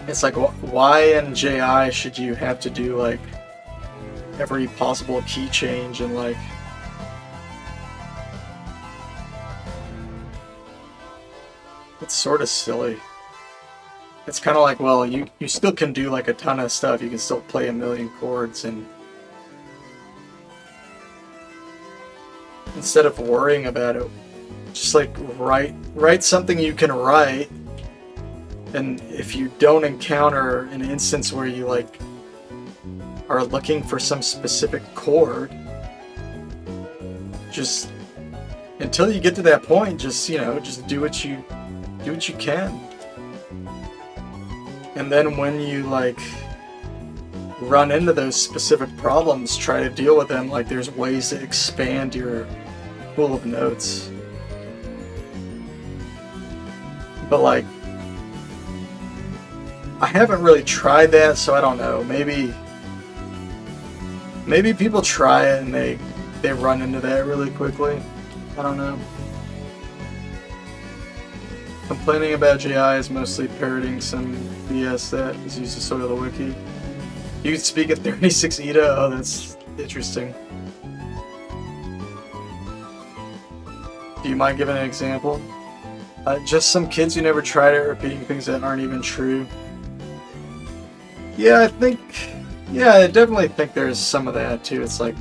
it's like, why in JI should you have to do like every possible key change and like. It's sort of silly. It's kind of like, well, you still can do like a ton of stuff. You can still play a million chords, and instead of worrying about it, just like write something you can write. And if you don't encounter an instance where you like are looking for some specific chord, just until you get to that point, just just do what you can. And then when you like run into those specific problems, try to deal with them. Like there's ways to expand your pool of notes. But like, I haven't really tried that, so I don't know. Maybe people try it and they run into that really quickly. I don't know. Complaining about JI is mostly parroting some BS that is used to soil the wiki. You can speak at 36 ETA? Oh, that's interesting. Do you mind giving an example? Just some kids who never tried it repeating things that aren't even true. Yeah, I definitely think there's some of that too. It's like,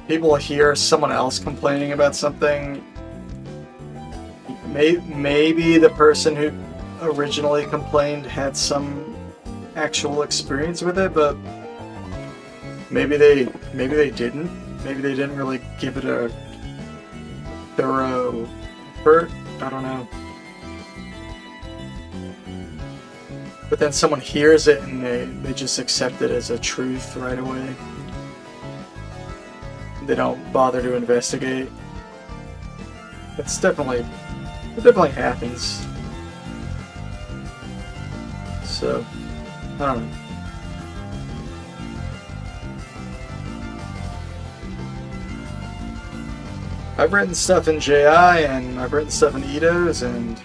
people hear someone else complaining about something. Maybe the person who originally complained had some actual experience with it, but maybe they didn't. Maybe they didn't really give it a thorough effort. I don't know. But then someone hears it and they just accept it as a truth right away. They don't bother to investigate. It definitely happens. So, I don't know. I've written stuff in JI and I've written stuff in EDOs, and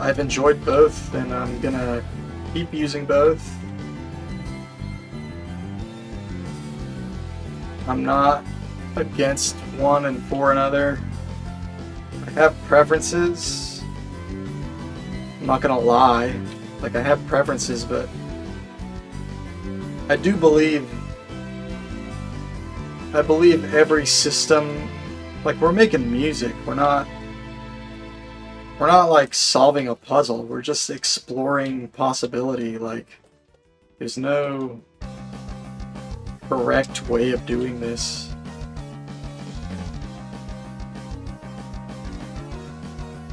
I've enjoyed both, and I'm gonna keep using both. I'm not against one and for another. I have preferences. I'm not gonna lie. Like, I have preferences, but I believe every system, like, we're making music. We're not like solving a puzzle. We're just exploring possibility. Like, there's no correct way of doing this.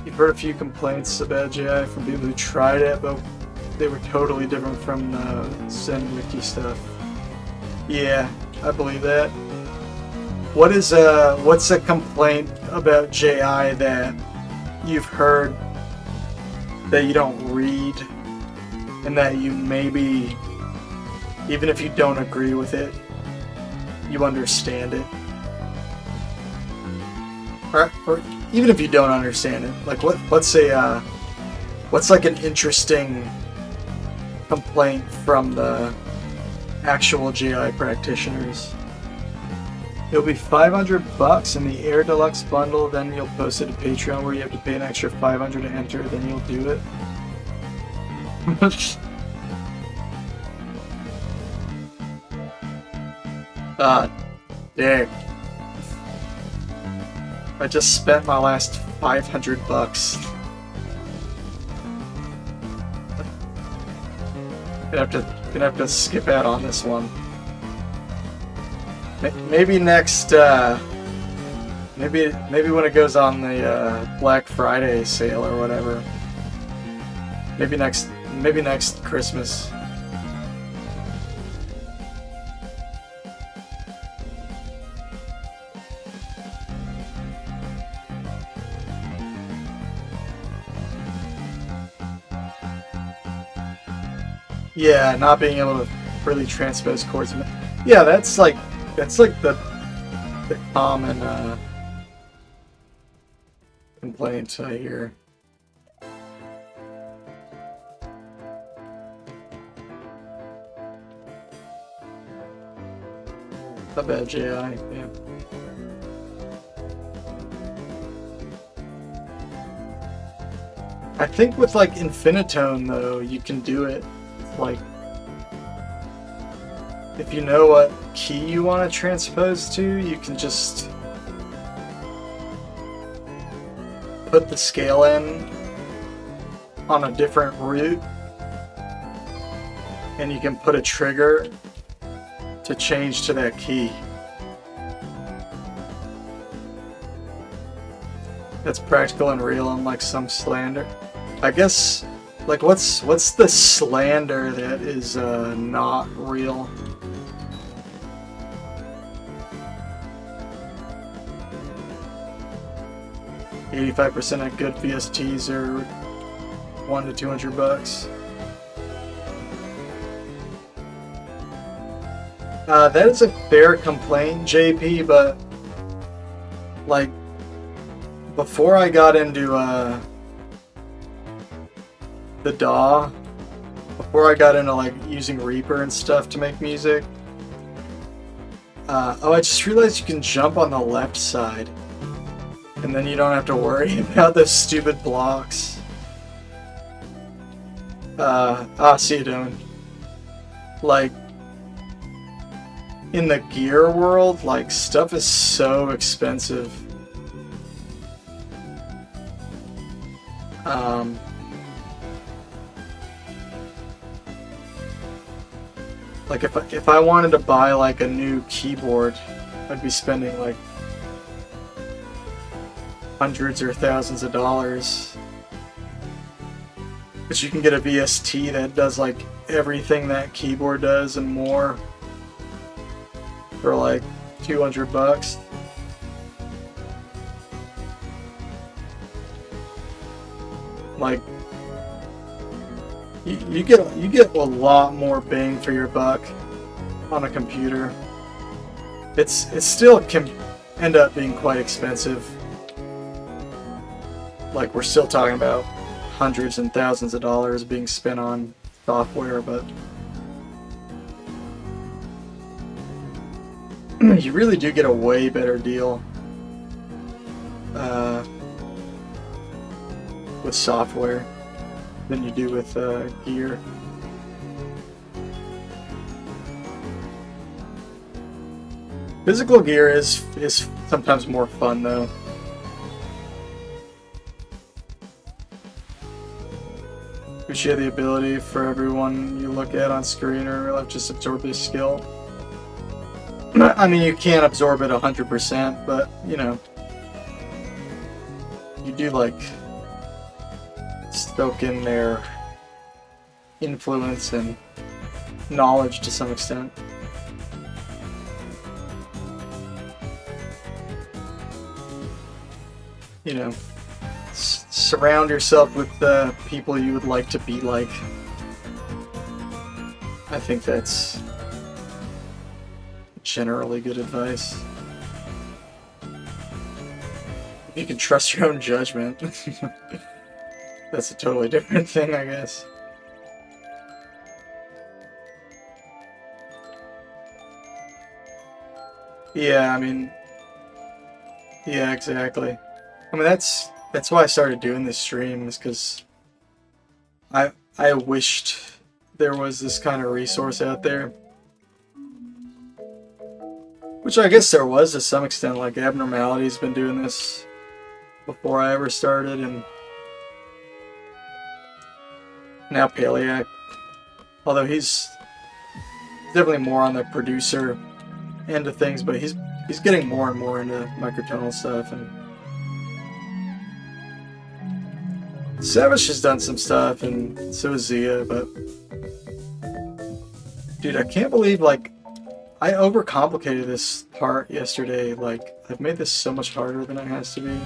You've heard a few complaints about JI from people who tried it, but they were totally different from the ZenWiki stuff. Yeah, I believe that. What's a complaint about JI that you've heard that you don't read, and that you maybe, even if you don't agree with it, you understand it? Or even if you don't understand it, like what's like an interesting complaint from the actual JI practitioners? It'll be $500 in the Air Deluxe bundle, then you'll post it to Patreon where you have to pay an extra $500 to enter, then you'll do it. Ah, dang. I just spent my last 500 bucks. Gonna have to skip out on this one. Maybe next, maybe when it goes on the Black Friday sale or whatever. Maybe next Christmas. Yeah, not being able to really transpose chords. Yeah, that's like the common complaint I hear. About JI, yeah. I think with like Infinitone though, you can do it. Like, if you know what key you want to transpose to, you can just put the scale in on a different root, and you can put a trigger to change to that key. That's practical and real, unlike some slander. I guess, like, what's the slander that is not real? $85% of good VSTs are $100 to $200. That is a fair complaint, JP, but like before I got into the DAW, before I got into like using Reaper and stuff to make music, oh, I just realized you can jump on the left side, and then you don't have to worry about those stupid blocks. See you doing. Like, in the gear world, like, stuff is so expensive. Like, if I wanted to buy, like, a new keyboard, I'd be spending, like, hundreds or thousands of dollars. But you can get a VST that does, like, everything that keyboard does and more for, like, 200 bucks. Like, you get a lot more bang for your buck on a computer. It still can end up being quite expensive. Like, we're still talking about hundreds and thousands of dollars being spent on software, but you really do get a way better deal with software than you do with gear. Physical gear is sometimes more fun though. We share the ability for everyone you look at on screen or like just absorb this skill. I mean, you can't absorb it 100%, but you know, you do like stoke in their influence and knowledge to some extent. You know, surround yourself with the people you would like to be like. I think that's generally good advice. You can trust your own judgment. That's a totally different thing, I guess. Yeah, I mean, yeah, exactly. I mean, that's why I started doing this stream, is because I wished there was this kind of resource out there. Which I guess there was to some extent. Like Abnormality's been doing this before I ever started, and now Paleac. Although he's definitely more on the producer end of things, but he's getting more and more into microtonal stuff. And Savage has done some stuff, and so has Zia, but dude, I can't believe, like, I overcomplicated this part yesterday. Like, I've made this so much harder than it has to be.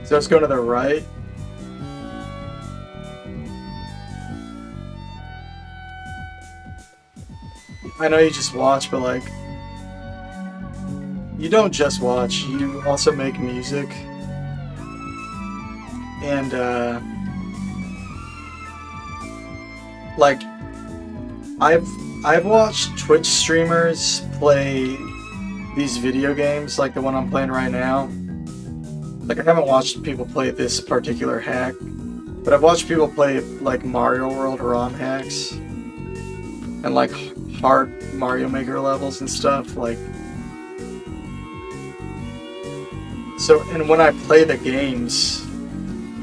So I was going to the right. I know you just watch, but like, you don't just watch, you also make music. And, like, I've watched Twitch streamers play these video games, like the one I'm playing right now. Like, I haven't watched people play this particular hack, but I've watched people play, like, Mario World ROM hacks. And, like, hard Mario Maker levels and stuff, like... So, and when I play the games,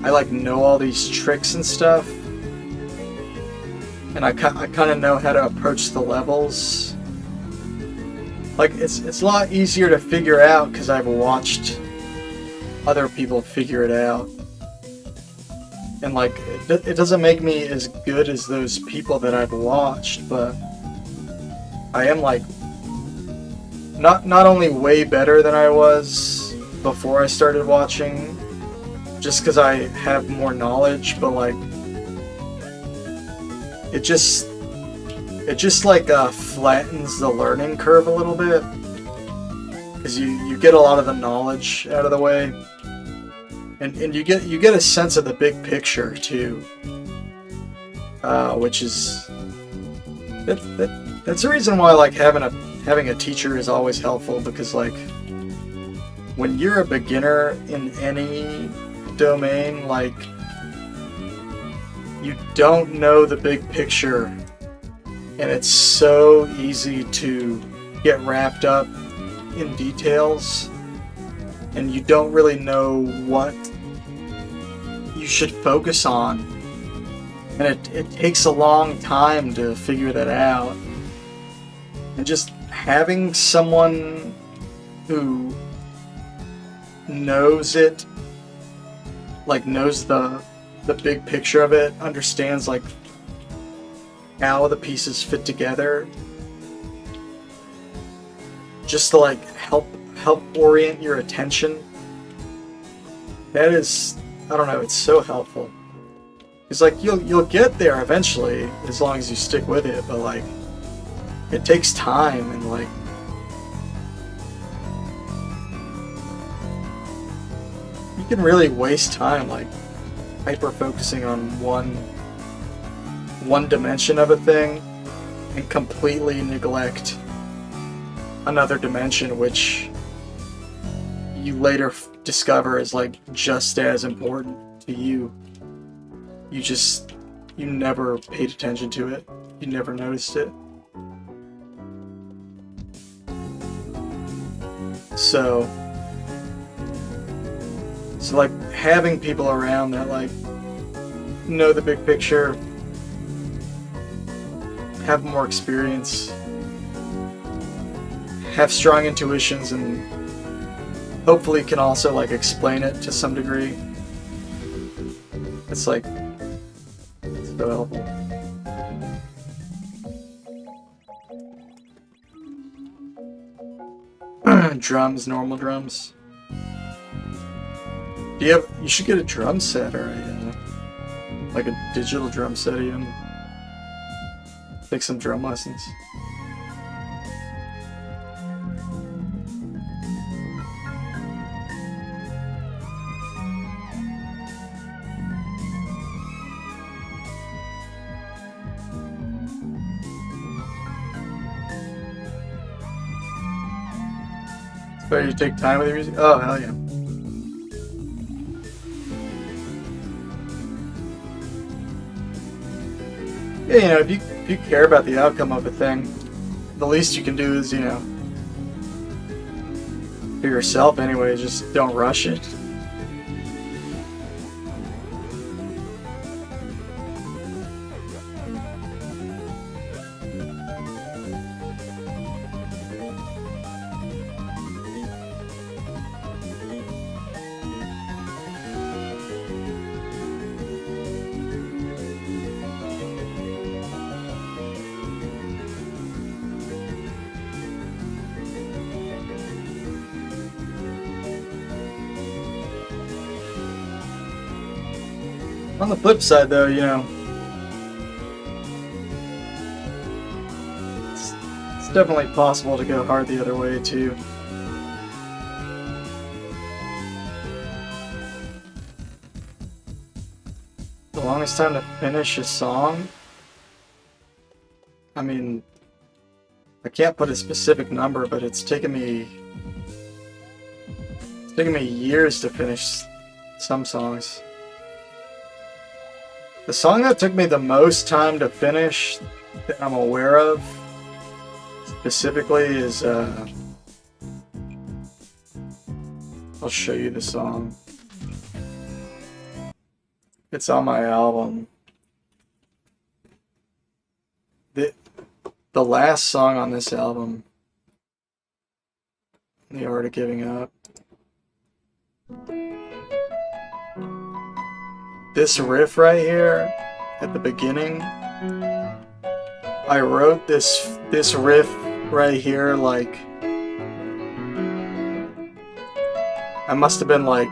I, like, know all these tricks and stuff. And I kind of know how to approach the levels. Like, it's a lot easier to figure out because I've watched other people figure it out. And, like, it doesn't make me as good as those people that I've watched, but I am, like, not only way better than I was before I started watching, just because I have more knowledge, but, like, it just like flattens the learning curve a little bit, because you get a lot of the knowledge out of the way, and you get a sense of the big picture too, which is that's the reason why, like, having a teacher is always helpful, because, like, when you're a beginner in any domain, like, you don't know the big picture, and it's so easy to get wrapped up in details, and you don't really know what you should focus on, and it takes a long time to figure that out. And just having someone who knows it, like, knows the big picture of it, understands, like, how the pieces fit together, just to, like, help orient your attention. That is, I don't know, it's so helpful. It's like you'll get there eventually as long as you stick with it, but, like, it takes time, and, like, you can really waste time, like, hyper focusing on one dimension of a thing and completely neglect another dimension, which you later discover is, like, just as important to you. You never paid attention to it. You never noticed it. So like, having people around that, like, know the big picture, have more experience, have strong intuitions, and hopefully can also, like, explain it to some degree. It's, like, it's so helpful. Drums, normal drums. You should get a drum set, or like a digital drum set even. Take some drum lessons. So you take time with your music? Oh, hell yeah. Yeah, you know, if you care about the outcome of a thing, the least you can do is, you know, For yourself anyway, just don't rush it. On the flip side, though, you know, it's definitely possible to go hard the other way, too. The longest time to finish a song? I mean, I can't put a specific number, but it's taken me years to finish some songs. The song that took me the most time to finish that I'm aware of specifically is I'll show you the song. It's on my album. The last song on this album, The Art of Giving Up. This riff right here at the beginning, I wrote this riff right here like I must have been like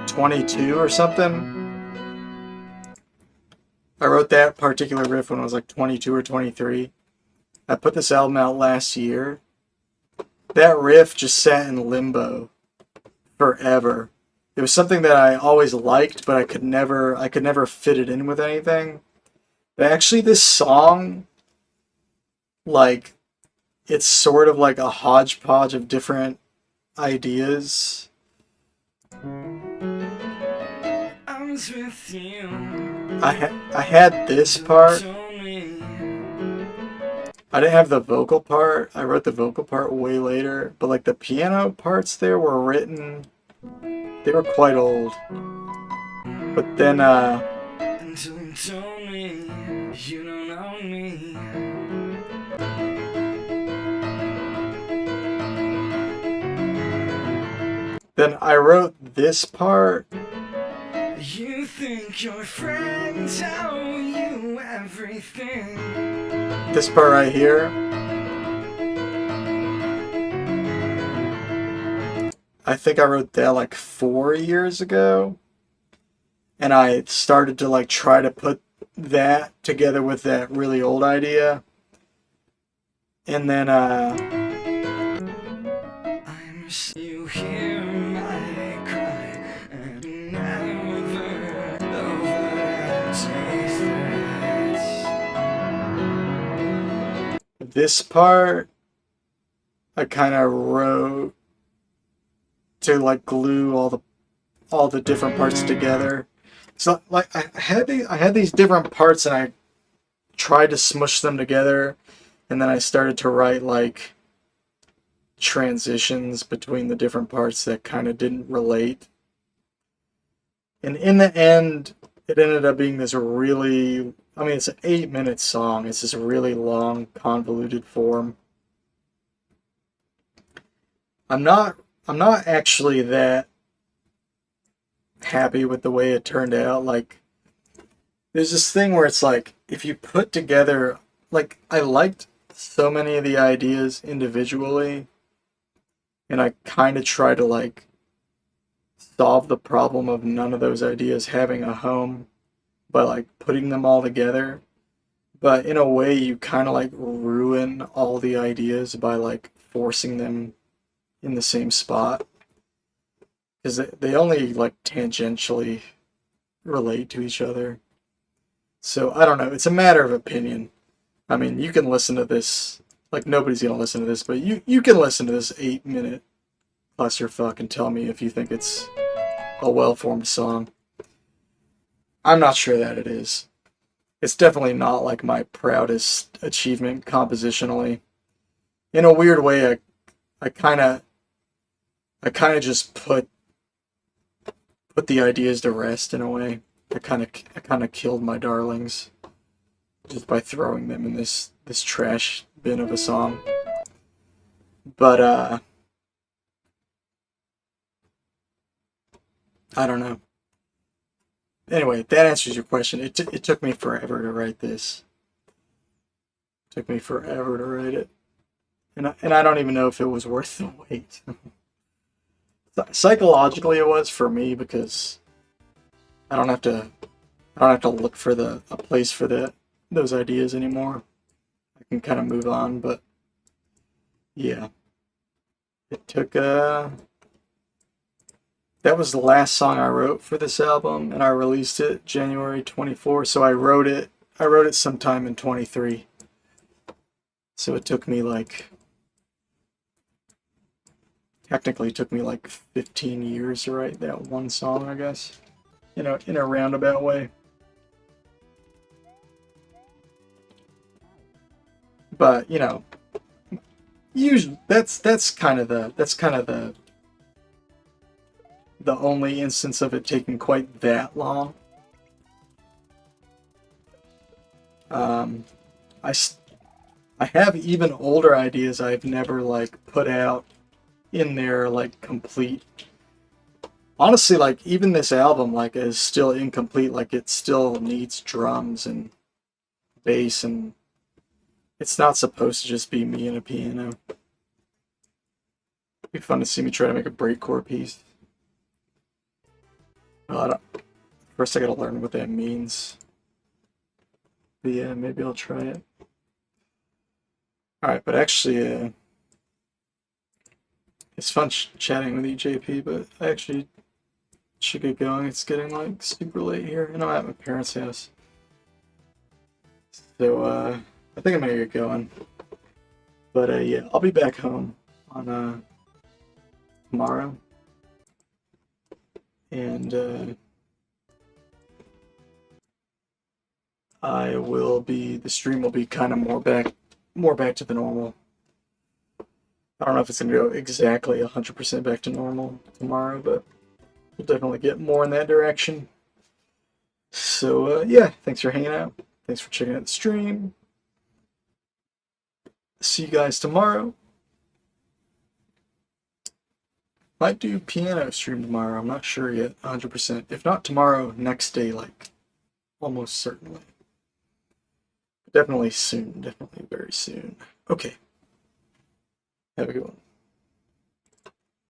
22 or something. I wrote that particular riff when I was like 22 or 23. I put this album out last year. That riff just sat in limbo forever. It was something that I always liked, but I could never fit it in with anything. But actually this song, like, it's sort of like a hodgepodge of different ideas. I had this part. I didn't have the vocal part. I wrote the vocal part way later, but like the piano parts there were written, they were quite old. But then until you told me you don't know me. Then I wrote this part. You think your friends tell you everything. This part right here. I think I wrote that like 4 years ago. And I started to like try to put that together with that really old idea. And then you hear my cry and never this part I kind of wrote to like glue all the different parts together. So like I had these different parts and I tried to smush them together, and then I started to write like transitions between the different parts that kind of didn't relate. And in the end, it ended up being this really, I mean, it's an 8-minute song. It's this really long, convoluted form. I'm not actually that happy with the way it turned out. Like, there's this thing where it's like, if you put together, like, I liked so many of the ideas individually, and I kind of try to like solve the problem of none of those ideas having a home by like putting them all together. But in a way, you kind of like ruin all the ideas by like forcing them in the same spot, because they only like tangentially relate to each other. So I don't know. It's a matter of opinion. I mean, you can listen to this. Like, nobody's gonna listen to this, but you can listen to this 8-minute clusterfuck and tell me if you think it's a well-formed song. I'm not sure that it is. it's definitely not like my proudest achievement compositionally. In a weird way, I kind of just put the ideas to rest in a way. I kind of killed my darlings just by throwing them in this trash bin of a song. But I don't know. Anyway, that answers your question. It took me forever to write this. It took me forever to write it. And I don't even know if it was worth the wait. Psychologically it was for me, because I don't have to look for a place for those ideas anymore. I can kind of move on, but yeah. It took that was the last song I wrote for this album, and I released it January 24. So I wrote it sometime in 23. So it took me technically took me 15 years to write that one song, I guess. In a roundabout way. But, usually that's kind of the only instance of it taking quite that long. I have even older ideas I've never put out in there complete. Honestly, even this album is still incomplete. It still needs drums and bass, and it's not supposed to just be me and a piano. It'd be fun to see me try to make a breakcore piece. First I gotta learn what that means. But yeah, maybe I'll try it. Alright, but actually, it's fun chatting with you, JP, but I actually should get going. It's getting super late here, and I'm at my parents' house. So, I think I'm gonna get going. But yeah, I'll be back home on tomorrow. And the stream will be kind of more back to the normal. I don't know if it's gonna go exactly 100% back to normal tomorrow, but we'll definitely get more in that direction. So yeah, thanks for hanging out. Thanks for checking out the stream. See you guys tomorrow. Might do piano stream tomorrow. I'm not sure yet, 100%. If not tomorrow, next day, almost certainly. Definitely soon. Definitely very soon. Okay. Have a good one.